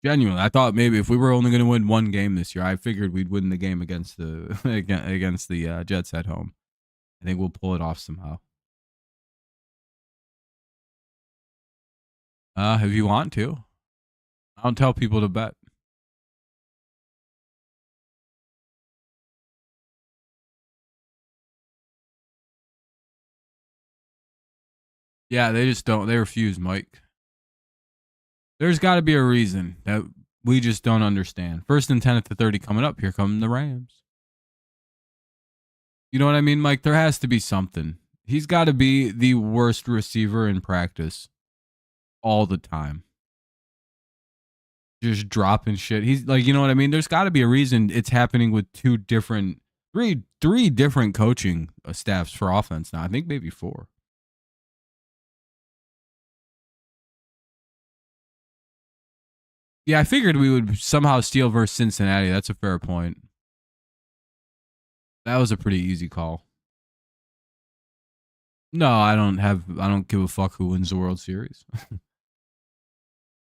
Genuinely, I thought maybe if we were only going to win one game this year, I figured we'd win the game against the against the Jets at home. I think we'll pull it off somehow. If you want to, I don't tell people to bet. Yeah, they just don't. They refuse, Mike. There's got to be a reason that we just don't understand. 1st and 10 at the 30 coming up. Here come the Rams. You know what I mean, Mike? There has to be something. He's got to be the worst receiver in practice all the time. just dropping shit. He's like, you know what I mean? There's got to be a reason it's happening with three different coaching staffs for offense now. I think maybe 4. Yeah, I figured we would somehow steal versus Cincinnati. That's a fair point. That was a pretty easy call. No, I don't give a fuck who wins the World Series.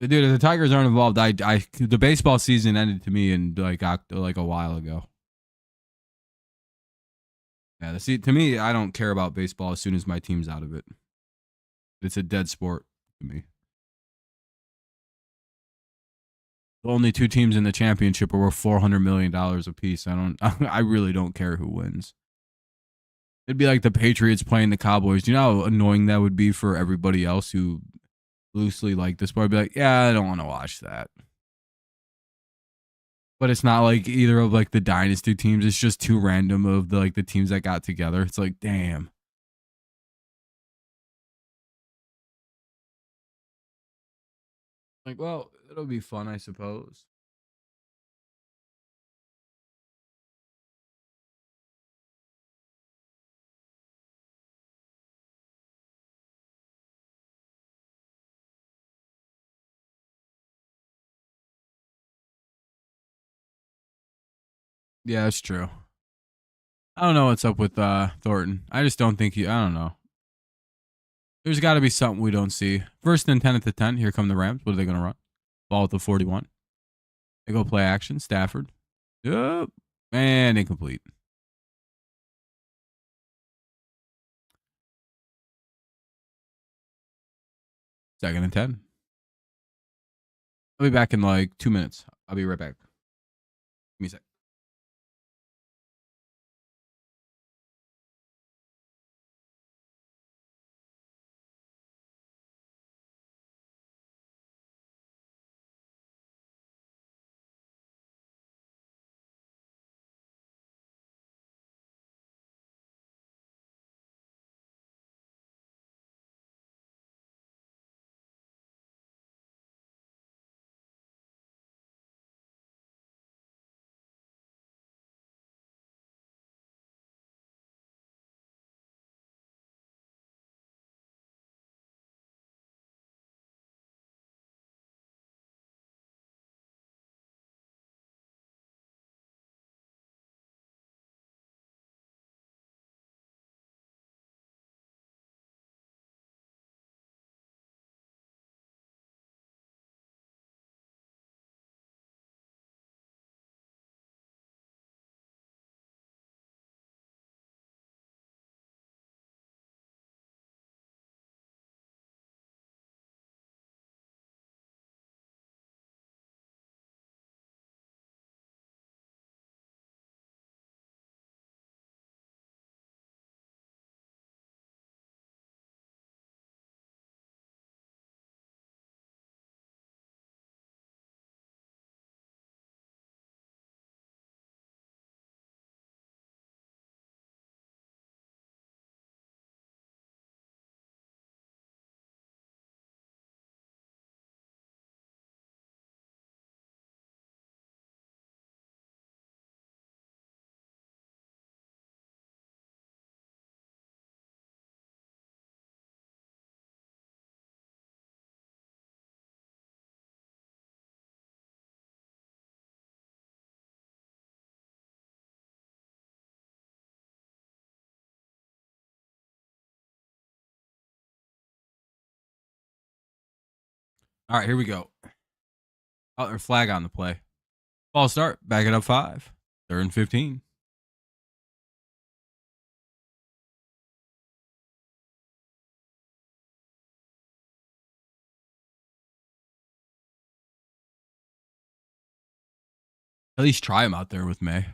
Dude, if the Tigers aren't involved, the baseball season ended to me in like a while ago. Yeah, see, to me, I don't care about baseball as soon as my team's out of it. It's a dead sport to me. The only 2 teams in the championship are worth $400 million apiece. I really don't care who wins. It'd be like the Patriots playing the Cowboys. Do you know how annoying that would be for everybody else who loosely like this sport? I'd be like, yeah, I don't want to watch that. But it's not like either of like the dynasty teams. It's just too random of the teams that got together. It's like, damn. Like, well, it'll be fun, I suppose. Yeah, that's true. I don't know what's up with Thornton. I just don't think I don't know. There's got to be something we don't see. First and 10 at the 10. Here come the Rams. What are they going to run? Ball at the 41. They go play action. Stafford. Yep. And incomplete. Second and 10. I'll be back in like 2 minutes. I'll be right back. Give me a sec. All right, here we go. Oh, there's flag on the play. Ball start. Back it up 5. 3rd and 15. At least try him out there with May.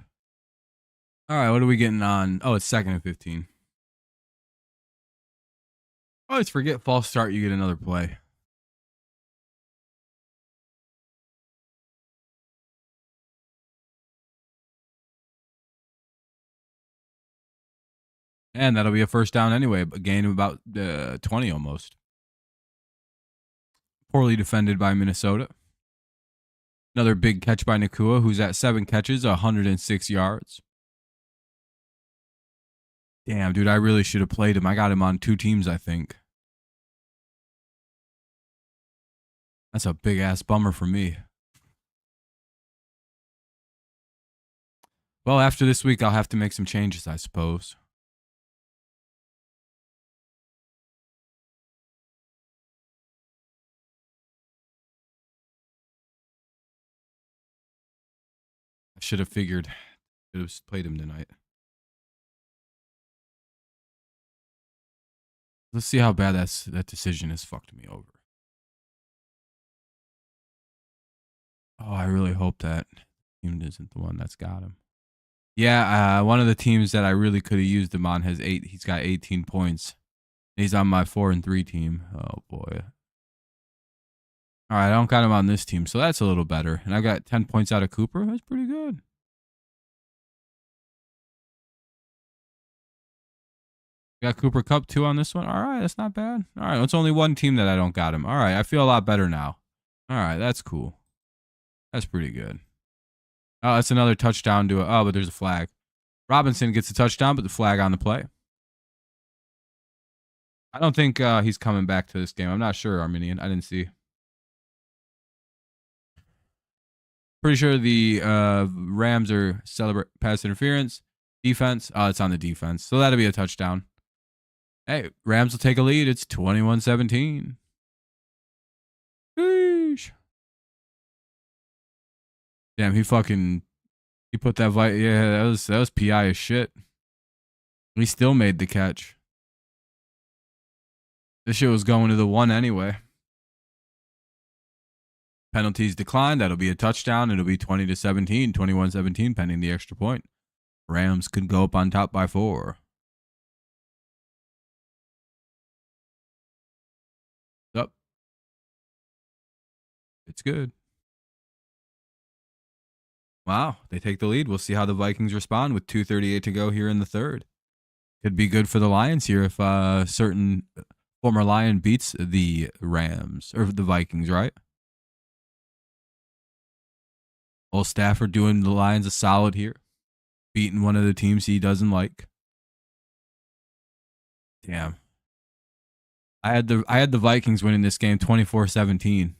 All right, what are we getting on? Oh, it's 2nd and 15. I always forget false start. You get another play. And that'll be a first down anyway, a gain of about 20 almost. Poorly defended by Minnesota. Another big catch by Nakua, who's at 7 catches, 106 yards. Damn, dude, I really should have played him. I got him on 2 teams, I think. That's a big ass bummer for me. Well, after this week, I'll have to make some changes, I suppose. I should have figured. Should have played him tonight. Let's see how bad that decision has fucked me over. Oh, I really hope that team isn't the one that's got him. Yeah, one of the teams that I really could have used him on has 8. He's got 18 points. He's on my 4-3 team. Oh boy. All right, I don't got him on this team, so that's a little better. And I got 10 points out of Cooper. That's pretty good. Got Cooper Cup 2 on this one. All right, that's not bad. All right, it's only one team that I don't got him. All right, I feel a lot better now. All right, that's cool. That's pretty good. Oh, that's another touchdown to it. Oh, but there's a flag. Robinson gets a touchdown, but the flag on the play. I don't think he's coming back to this game. I'm not sure, Arminian. I didn't see. Pretty sure the Rams are celebrate pass interference. Defense. Oh, it's on the defense. So that'll be a touchdown. Hey, Rams will take a lead. It's 21-17. Sheesh. Damn, he put that yeah, that was PI as shit. He still made the catch. This shit was going to the 1 anyway. Penalties declined. That'll be a touchdown. It'll be 20-17, 21-17, pending the extra point. Rams could go up on top by 4. Up. It's good. Wow, they take the lead. We'll see how the Vikings respond with 2:38 to go here in the third. Could be good for the Lions here if a certain former Lion beats the Rams or the Vikings, right? Old Stafford doing the Lions a solid here, beating one of the teams he doesn't like. Damn. I had the Vikings winning this game 24-17. Can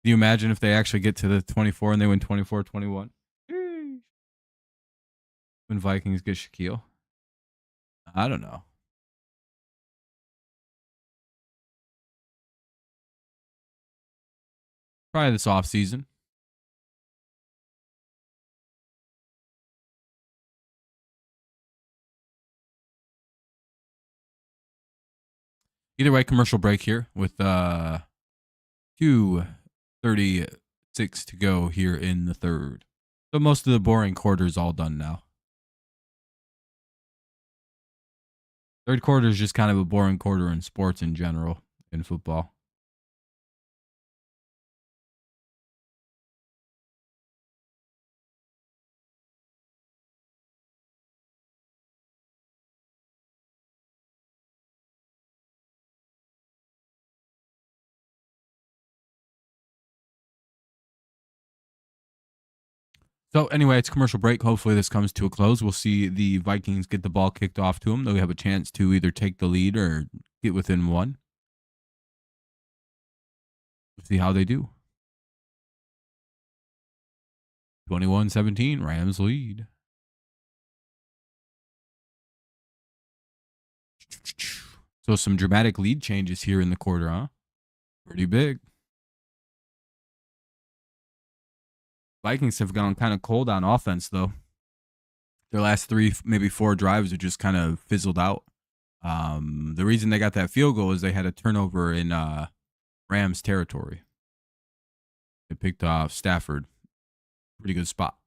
you imagine if they actually get to the 24 and they win 24-21? When Vikings get Shaquille? I don't know. Probably this offseason. Either way, commercial break here with 2:36 to go here in the third. So most of the boring quarter is all done now. Third quarter is just kind of a boring quarter in sports in general, in football. So anyway, it's commercial break. Hopefully this comes to a close. We'll see the Vikings get the ball kicked off to them. They'll have a chance to either take the lead or get within 1. We'll see how they do. 21-17, Rams lead. So some dramatic lead changes here in the quarter, huh? Pretty big. Vikings have gone kind of cold on offense, though. Their last 3, maybe 4 drives are just kind of fizzled out. The reason they got that field goal is they had a turnover in Rams territory. They picked off Stafford. Pretty good spot.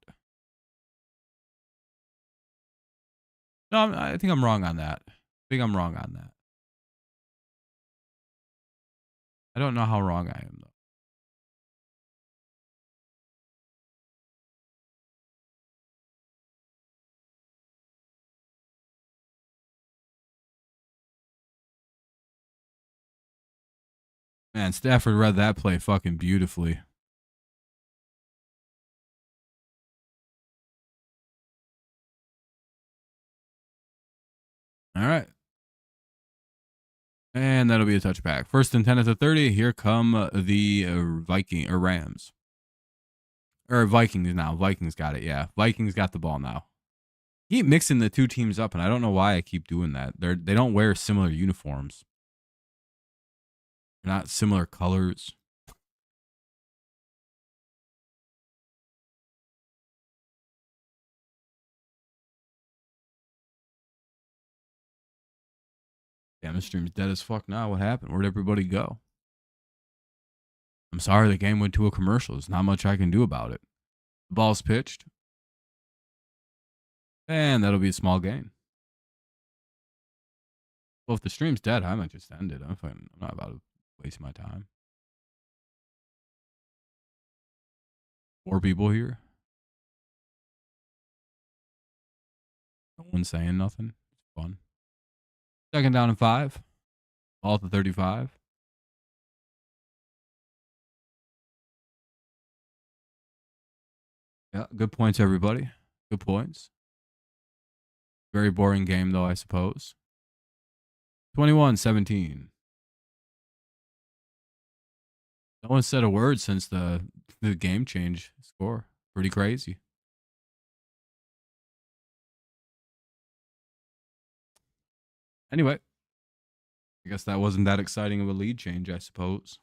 No, I think I'm wrong on that. I don't know how wrong I am, though. Man, Stafford read that play fucking beautifully. All right. And that'll be a touchback. 1st and 10 at the 30. Here come the Viking or Rams. Or Vikings now. Vikings got it. Yeah. Vikings got the ball now. Keep mixing the two teams up, and I don't know why I keep doing that. They don't wear similar uniforms. They're not similar colors. Damn, this stream's dead as fuck now. What happened? Where'd everybody go? I'm sorry the game went to a commercial. There's not much I can do about it. The ball's pitched. And that'll be a small gain. Well, if the stream's dead, I might just end it. I'm not about to waste my time. 4 people here. No one saying nothing. It's fun. 2nd down and 5. Ball at the 35. Yeah, good points, everybody. Good points. Very boring game, though, I suppose. 21-17. No one said a word since the game change score. Pretty crazy. Anyway, I guess that wasn't that exciting of a lead change, I suppose.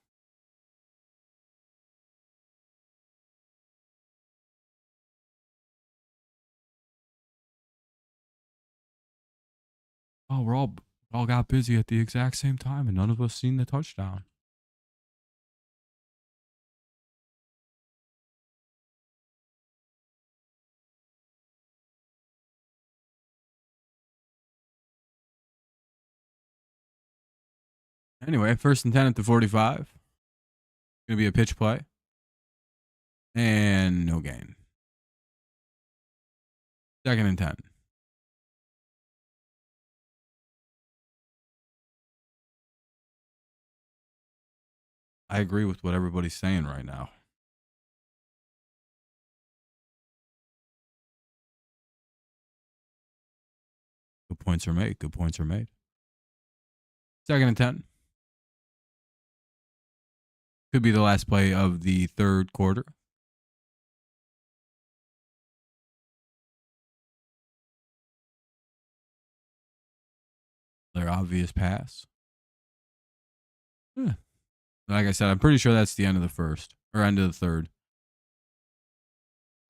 Oh, we're all got busy at the exact same time, and none of us seen the touchdown. Anyway, 1st and 10 at the 45. Gonna be a pitch play. And no gain. 2nd and 10. I agree with what everybody's saying right now. Good points are made. Good points are made. 2nd and 10. Could be the last play of the 3rd quarter. Their obvious pass. Like I said, I'm pretty sure that's the end of the 1st or end of the 3rd.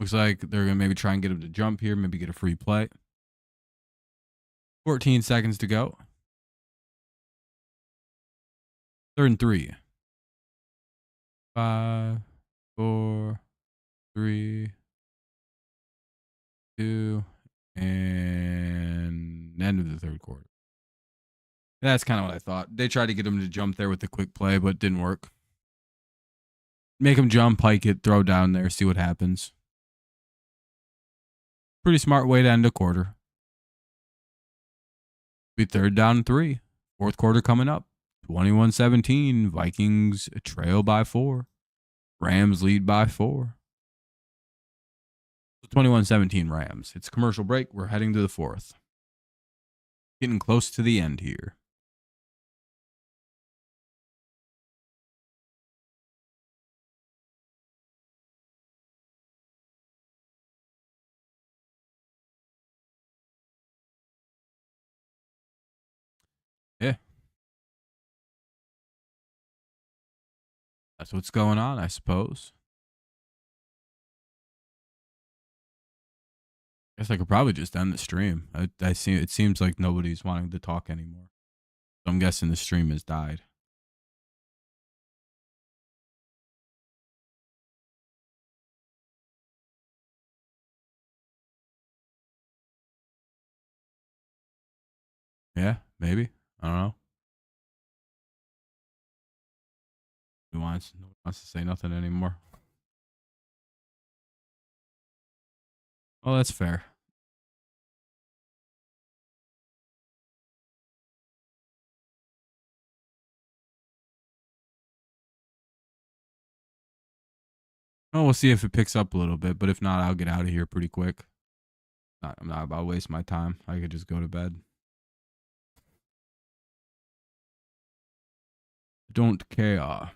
Looks like they're going to maybe try and get him to jump here, maybe get a free play. 14 seconds to go. 3rd and 3. 5, 4, 3, 2, and end of the 3rd quarter. That's kind of what I thought. They tried to get him to jump there with the quick play, but it didn't work. Make him jump, pike it, throw down there, see what happens. Pretty smart way to end a quarter. Be 3rd down and 3. 4th quarter coming up. 21-17. Vikings trail by 4. Rams lead by 4. 21-17 Rams. It's commercial break. We're heading to the 4th. Getting close to the end here. Yeah. That's what's going on, I suppose. Guess I could probably just end the stream. I see. It seems like nobody's wanting to talk anymore. So I'm guessing the stream has died. Yeah, maybe. I don't know. No one wants to say nothing anymore. Oh, that's fair. Oh, we'll see if it picks up a little bit, but if not, I'll get out of here pretty quick. I'm not about to waste my time. I could just go to bed. don't care.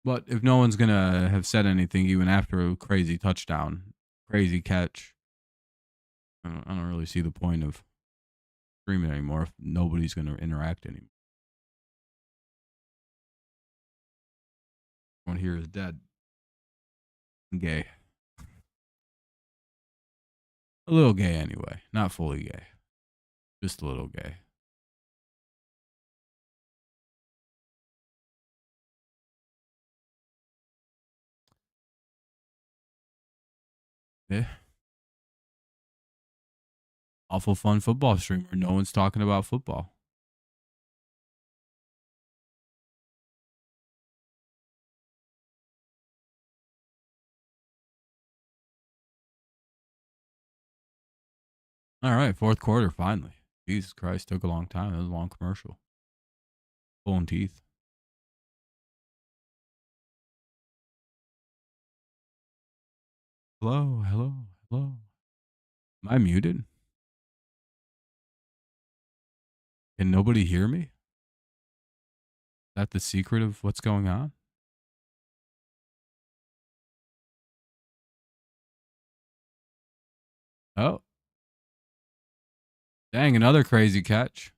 But if no one's gonna have said anything even after a crazy touchdown, crazy catch, I don't really see the point of streaming anymore if nobody's gonna interact anymore. Everyone here is dead. Gay. A little gay anyway. Not fully gay. Just a little gay. Yeah. Awful fun football stream where no one's talking about football. All right, fourth quarter, finally. Jesus Christ, took a long time. It was a long commercial. Pulling teeth. Hello, hello, hello. Am I muted? Can nobody hear me? Is that the secret of what's going on? Oh. Dang, another crazy catch.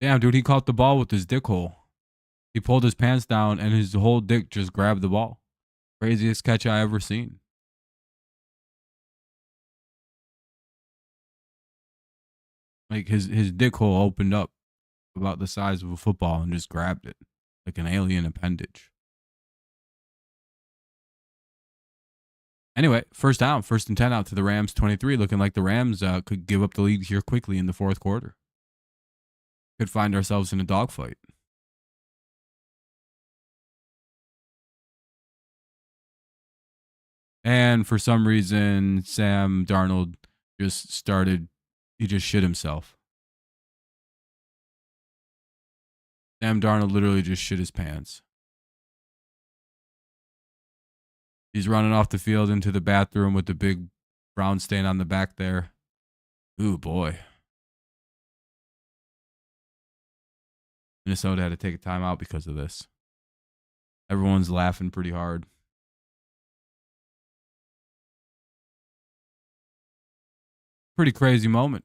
Damn, dude, he caught the ball with his dick hole. He pulled his pants down and his whole dick just grabbed the ball. Craziest catch I ever seen. Like his dick hole opened up about the size of a football and just grabbed it like an alien appendage. Anyway, first down, 1st and 10 out to the Rams 23, looking like the Rams could give up the lead here quickly in the fourth quarter. Could find ourselves in a dogfight. And for some reason, Sam Darnold just started, he just shit himself. Sam Darnold literally just shit his pants. He's running off the field into the bathroom with the big brown stain on the back there. Ooh, boy. Minnesota had to take a timeout because of this. Everyone's laughing pretty hard. Pretty crazy moment.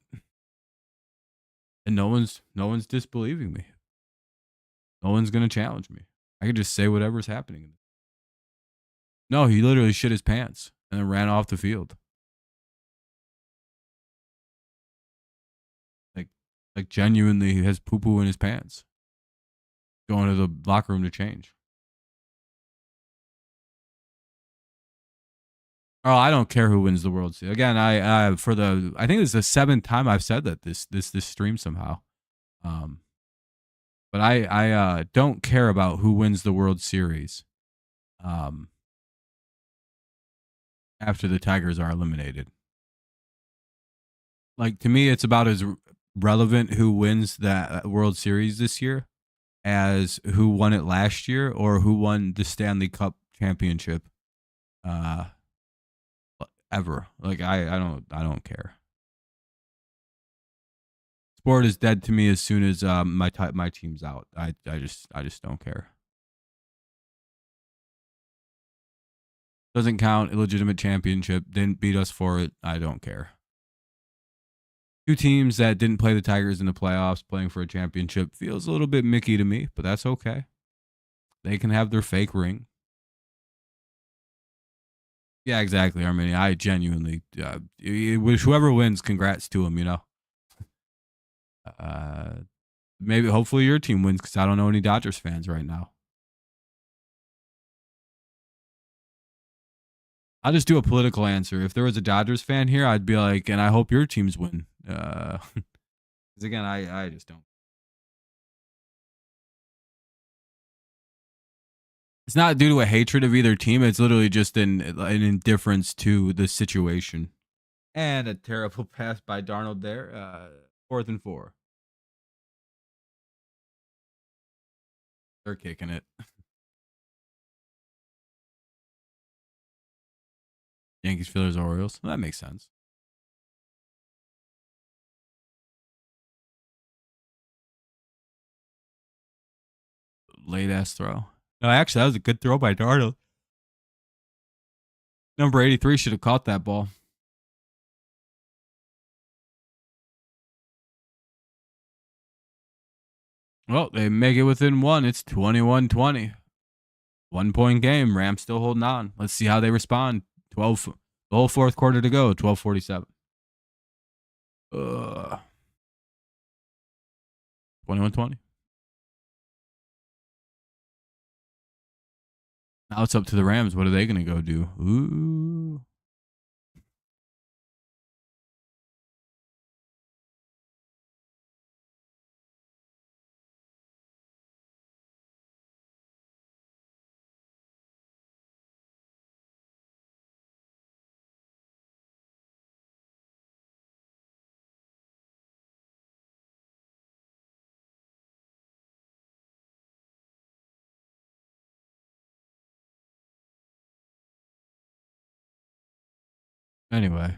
And no one's disbelieving me. No one's going to challenge me. I could just say whatever's happening. No, he literally shit his pants and then ran off the field. Like genuinely he has poo-poo in his pants. Going to the locker room to change. Oh, I don't care who wins the World Series. Again, I think it's the 7th time I've said that this stream somehow. But I don't care about who wins the World Series. After the Tigers are eliminated. Like to me, it's about as relevant who wins that World Series this year as who won it last year or who won the Stanley Cup championship ever. Like I don't care. Sport is dead to me as soon as my team's out. I just don't care. Doesn't count. Illegitimate championship. Didn't beat us for it. I don't care. Two teams that didn't play the Tigers in the playoffs playing for a championship feels a little bit Mickey to me, but that's okay. They can have their fake ring. Yeah, exactly, Armenia. I genuinely whoever wins, congrats to them, you know. Maybe hopefully your team wins because I don't know any Dodgers fans right now. I'll just do a political answer. If there was a Dodgers fan here, I'd be like, and I hope your teams win. Because again, I just don't. It's not due to a hatred of either team. It's literally just an indifference to the situation. And a terrible pass by Darnold there. 4th and 4. They're kicking it. Yankees, Phillies, Orioles. Well, that makes sense. Late ass throw. No, actually, that was a good throw by Darnold. Number 83 should have caught that ball. Well, they make it within one. It's 21-20. 1 point game. Rams still holding on. Let's see how they respond. 12, the whole fourth quarter to go. 12:47. 21-20. Now it's up to the Rams. What are they going to go do? Ooh. Anyway.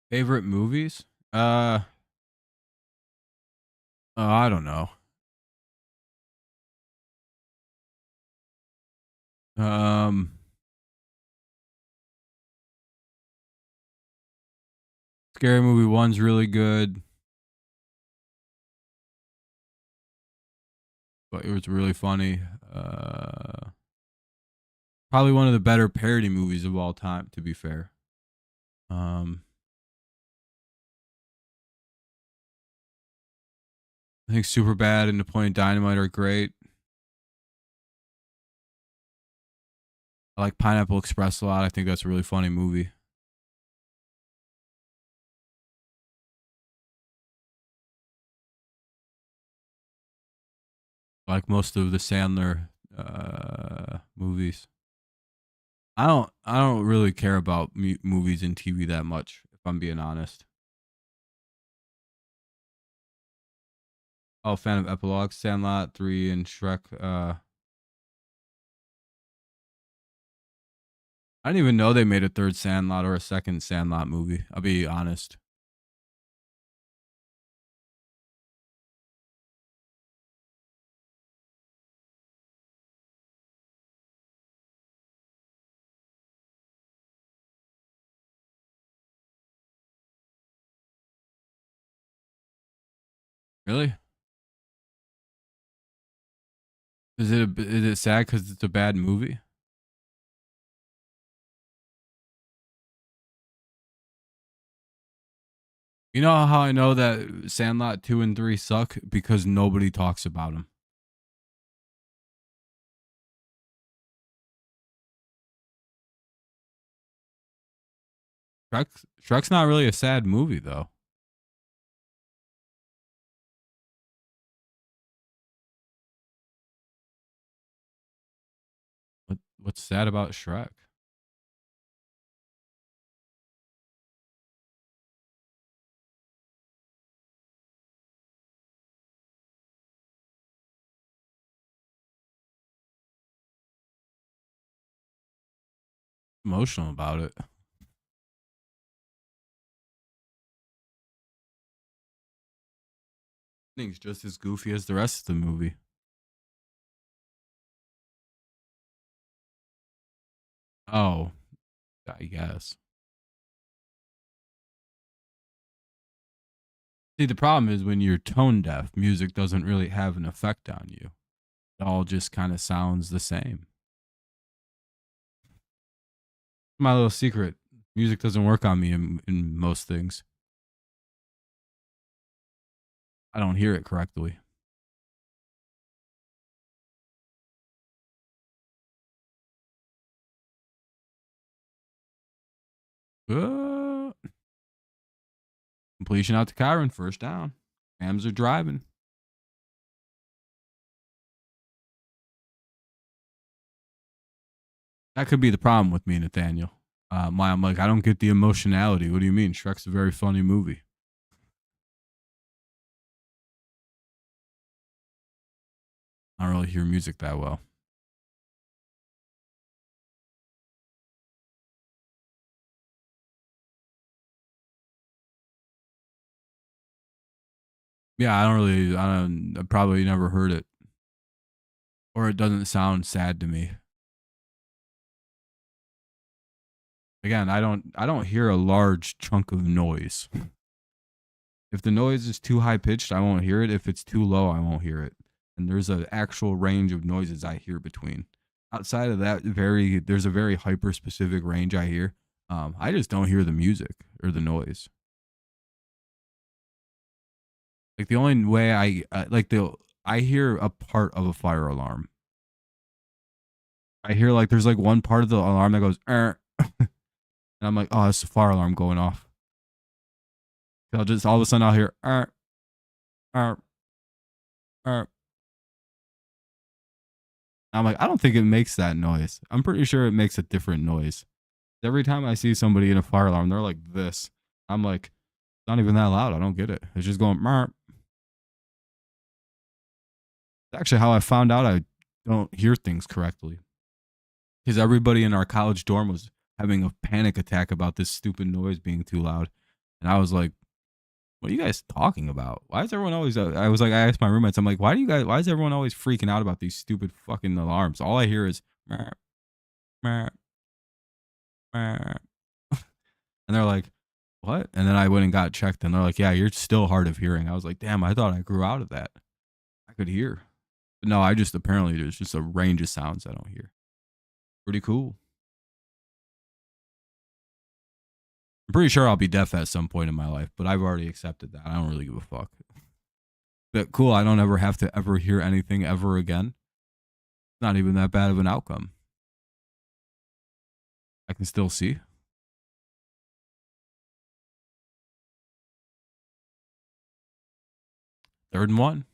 Favorite movies? I don't know. Scary Movie 1's really good. But it was really funny. Probably one of the better parody movies of all time, to be fair. I think Superbad and Napoleon Dynamite are great. I like Pineapple Express a lot. I think that's a really funny movie. I like most of the Sandler movies. I don't really care about movies and TV that much, if I'm being honest. Oh, fan of Epilogue, Sandlot 3, and Shrek. I didn't even know they made a third Sandlot or a second Sandlot movie. I'll be honest. Really? Is it sad because it's a bad movie? You know how I know that Sandlot 2 and 3 suck? Because nobody talks about them. Shrek's not really a sad movie, though. What's sad about Shrek? Emotional about it. I think it's just as goofy as the rest of the movie. Oh, I guess. See, the problem is when you're tone deaf, music doesn't really have an effect on you. It all just kind of sounds the same. My little secret: music doesn't work on me in most things. I don't hear it correctly. Uh, Completion out to Kyron, first down. Rams are driving. That could be the problem with me, Nathaniel. I'm like, I don't get the emotionality. What do you mean? Shrek's a very funny movie. I don't really hear music that well. Yeah, I probably never heard it. Or it doesn't sound sad to me. Again, I don't hear a large chunk of noise. If the noise is too high pitched, I won't hear it. If it's too low, I won't hear it. And there's an actual range of noises I hear between. Outside of that, there's a very hyper specific range I hear. I just don't hear the music or the noise. Like the only way I hear a part of a fire alarm. I hear like there's like one part of the alarm that goes, and I'm like, oh, it's a fire alarm going off. I'll just all of a sudden I'll hear, I'm like, I don't think it makes that noise. I'm pretty sure it makes a different noise. Every time I see somebody in a fire alarm, they're like this. I'm like, it's not even that loud. I don't get it. It's just going, Merp. It's actually how I found out I don't hear things correctly. Because everybody in our college dorm was having a panic attack about this stupid noise being too loud. And I was like, what are you guys talking about? Why is everyone always, I asked my roommates, I'm like, why is everyone always freaking out about these stupid fucking alarms? All I hear is, Merp, Merp, Merp. And they're like, what? And then I went and got checked and they're like, yeah, you're still hard of hearing. I was like, damn, I thought I grew out of that. I could hear. But no, apparently there's just a range of sounds I don't hear. Pretty cool. I'm pretty sure I'll be deaf at some point in my life, but I've already accepted that. I don't really give a fuck. But cool, I don't ever have to ever hear anything ever again. It's not even that bad of an outcome. I can still see. Third and 1.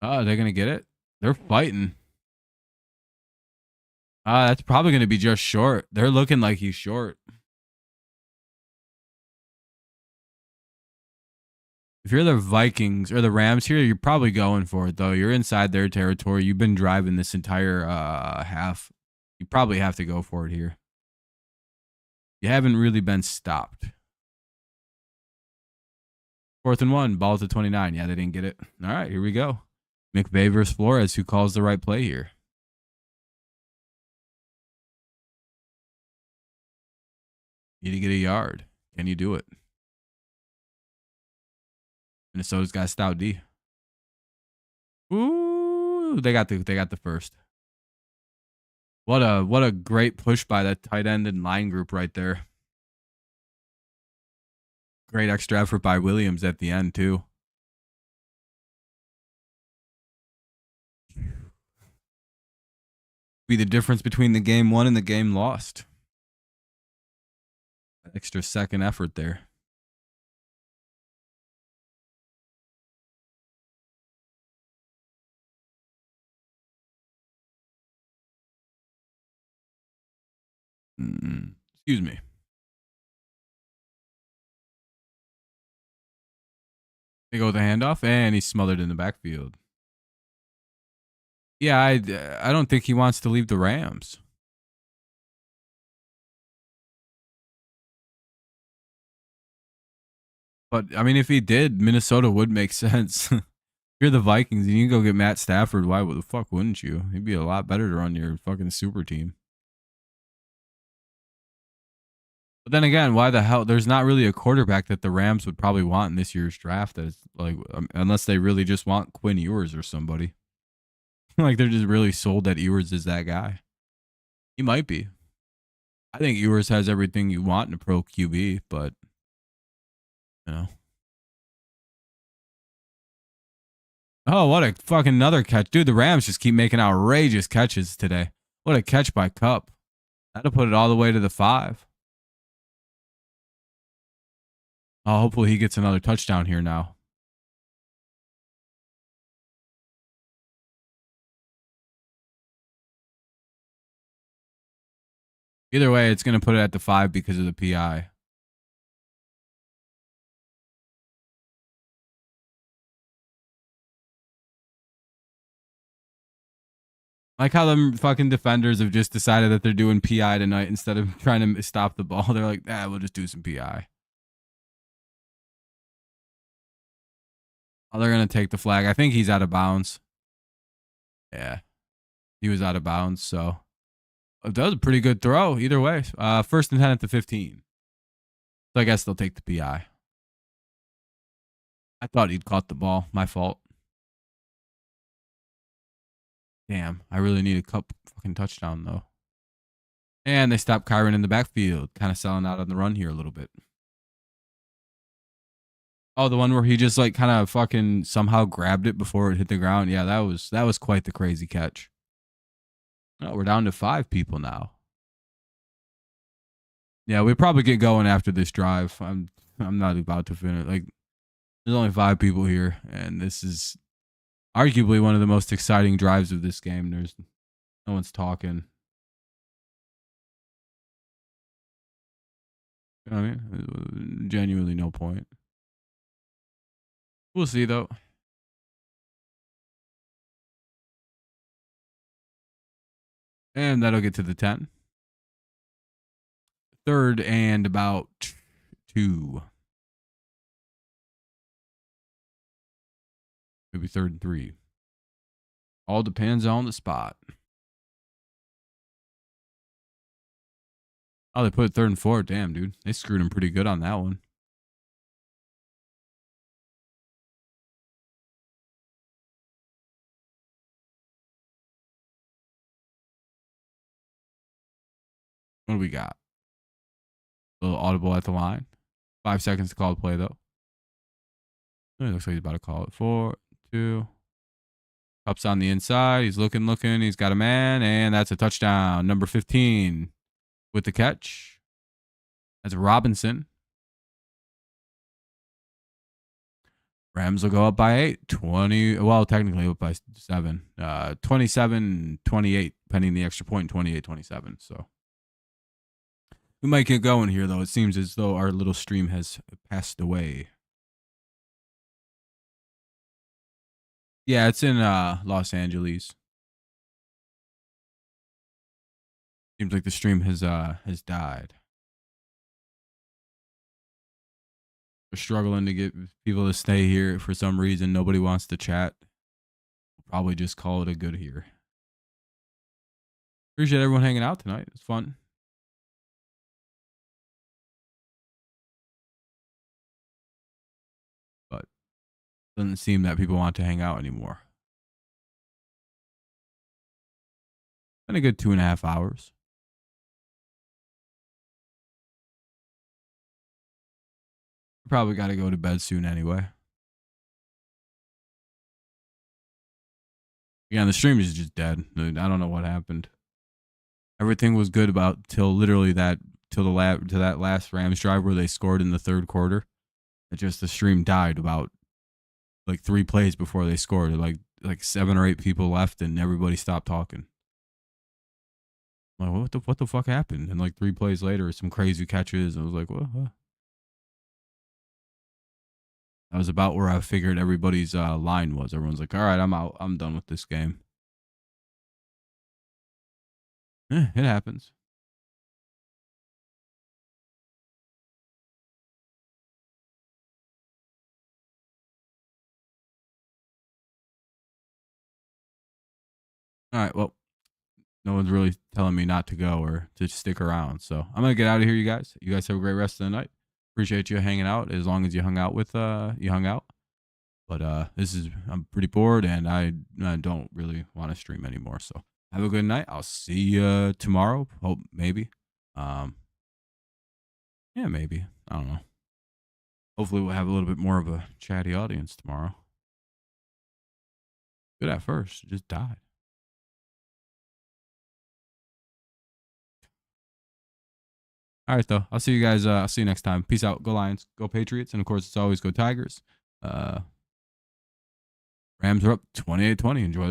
Oh, they're gonna get it. They're fighting. That's probably gonna be just short. They're looking like he's short. If you're the Vikings or the Rams here, you're probably going for it though. You're inside their territory. You've been driving this entire half. You probably have to go for it here. You haven't really been stopped. 4th and 1, ball to 29. Yeah, they didn't get it. All right, here we go. McVay versus Flores, who calls the right play here? Need to get a yard. Can you do it? Minnesota's got a stout D. Ooh, they got the first. What a great push by that tight end and line group right there. Great extra effort by Williams at the end too. Be the difference between the game won and the game lost. Extra second effort there. Excuse me. They go with the handoff, and he's smothered in the backfield. Yeah, I don't think he wants to leave the Rams. But, I mean, if he did, Minnesota would make sense. If you're the Vikings and you can go get Matt Stafford, why the fuck wouldn't you? He'd be a lot better to run your fucking super team. But then again, why the hell? There's not really a quarterback that the Rams would probably want in this year's draft. That is like, unless they really just want Quinn Ewers or somebody. Like they're just really sold that Ewers is that guy. He might be. I think Ewers has everything you want in a pro QB, but you know. Oh, what a fucking another catch. Dude, the Rams just keep making outrageous catches today. What a catch by Kupp. That'll put it all the way to the 5. Oh, hopefully he gets another touchdown here now. Either way, it's going to put it at the 5 because of the PI. Like how them fucking defenders have just decided that they're doing PI tonight instead of trying to stop the ball. They're like, we'll just do some PI. Oh, they're going to take the flag. I think he's out of bounds. Yeah. He was out of bounds, so that was a pretty good throw either way. First and 10 at the 15. So I guess they'll take the PI. I thought he'd caught the ball. My fault. Damn, I really need a cup fucking touchdown, though. And they stopped Kyron in the backfield. Kind of selling out on the run here a little bit. Oh, the one where he just like kind of fucking somehow grabbed it before it hit the ground. Yeah, that was quite the crazy catch. Oh, we're down to 5 people now. Yeah, we probably get going after this drive. I'm not about to finish. Like, there's only 5 people here, and this is arguably one of the most exciting drives of this game. There's no one's talking. You know what I mean? Genuinely no point. We'll see, though. And that'll get to the 10. 3rd and about 2. Maybe 3rd and 3. All depends on the spot. Oh, they put it 3rd and 4. Damn, dude. They screwed him pretty good on that one. What do we got? A little audible at the line. 5 seconds to call the play, though. It looks like he's about to call it. 4, 2. Cup's on the inside. He's looking. He's got a man, and that's a touchdown. Number 15 with the catch. That's Robinson. Rams will go up by 8. 20. Well, technically up by 7. 27-28, pending the extra point. 28-27. So we might get going here, though. It seems as though our little stream has passed away. Yeah, it's in Los Angeles. Seems like the stream has died. We're struggling to get people to stay here for some reason. Nobody wants to chat. We'll probably just call it a good here. Appreciate everyone hanging out tonight. It's fun. But it doesn't seem that people want to hang out anymore. Been a good 2.5 hours. Probably got to go to bed soon anyway. Yeah, the stream is just dead. I don't know what happened. Everything was good about till literally that last Rams drive where they scored in the 3rd quarter. It just the stream died about like 3 plays before they scored. Like 7 or 8 people left and everybody stopped talking. I'm like, what the fuck happened? And like 3 plays later, some crazy catches. I was like, what? That was about where I figured everybody's line was. Everyone's like, all right, I'm out. I'm done with this game. It happens. All right, well, no one's really telling me not to go or to stick around. So I'm going to get out of here, you guys. You guys have a great rest of the night. Appreciate you hanging out as long as you hung out with, you hung out. But I'm pretty bored and I don't really want to stream anymore. So have a good night. I'll see you tomorrow. Hope maybe. Yeah, maybe. I don't know. Hopefully we'll have a little bit more of a chatty audience tomorrow. Good at first. It just died. All right, though. I'll see you guys. I'll see you next time. Peace out. Go Lions. Go Patriots. And, of course, it's always go Tigers. Rams are up 28-20. Enjoy.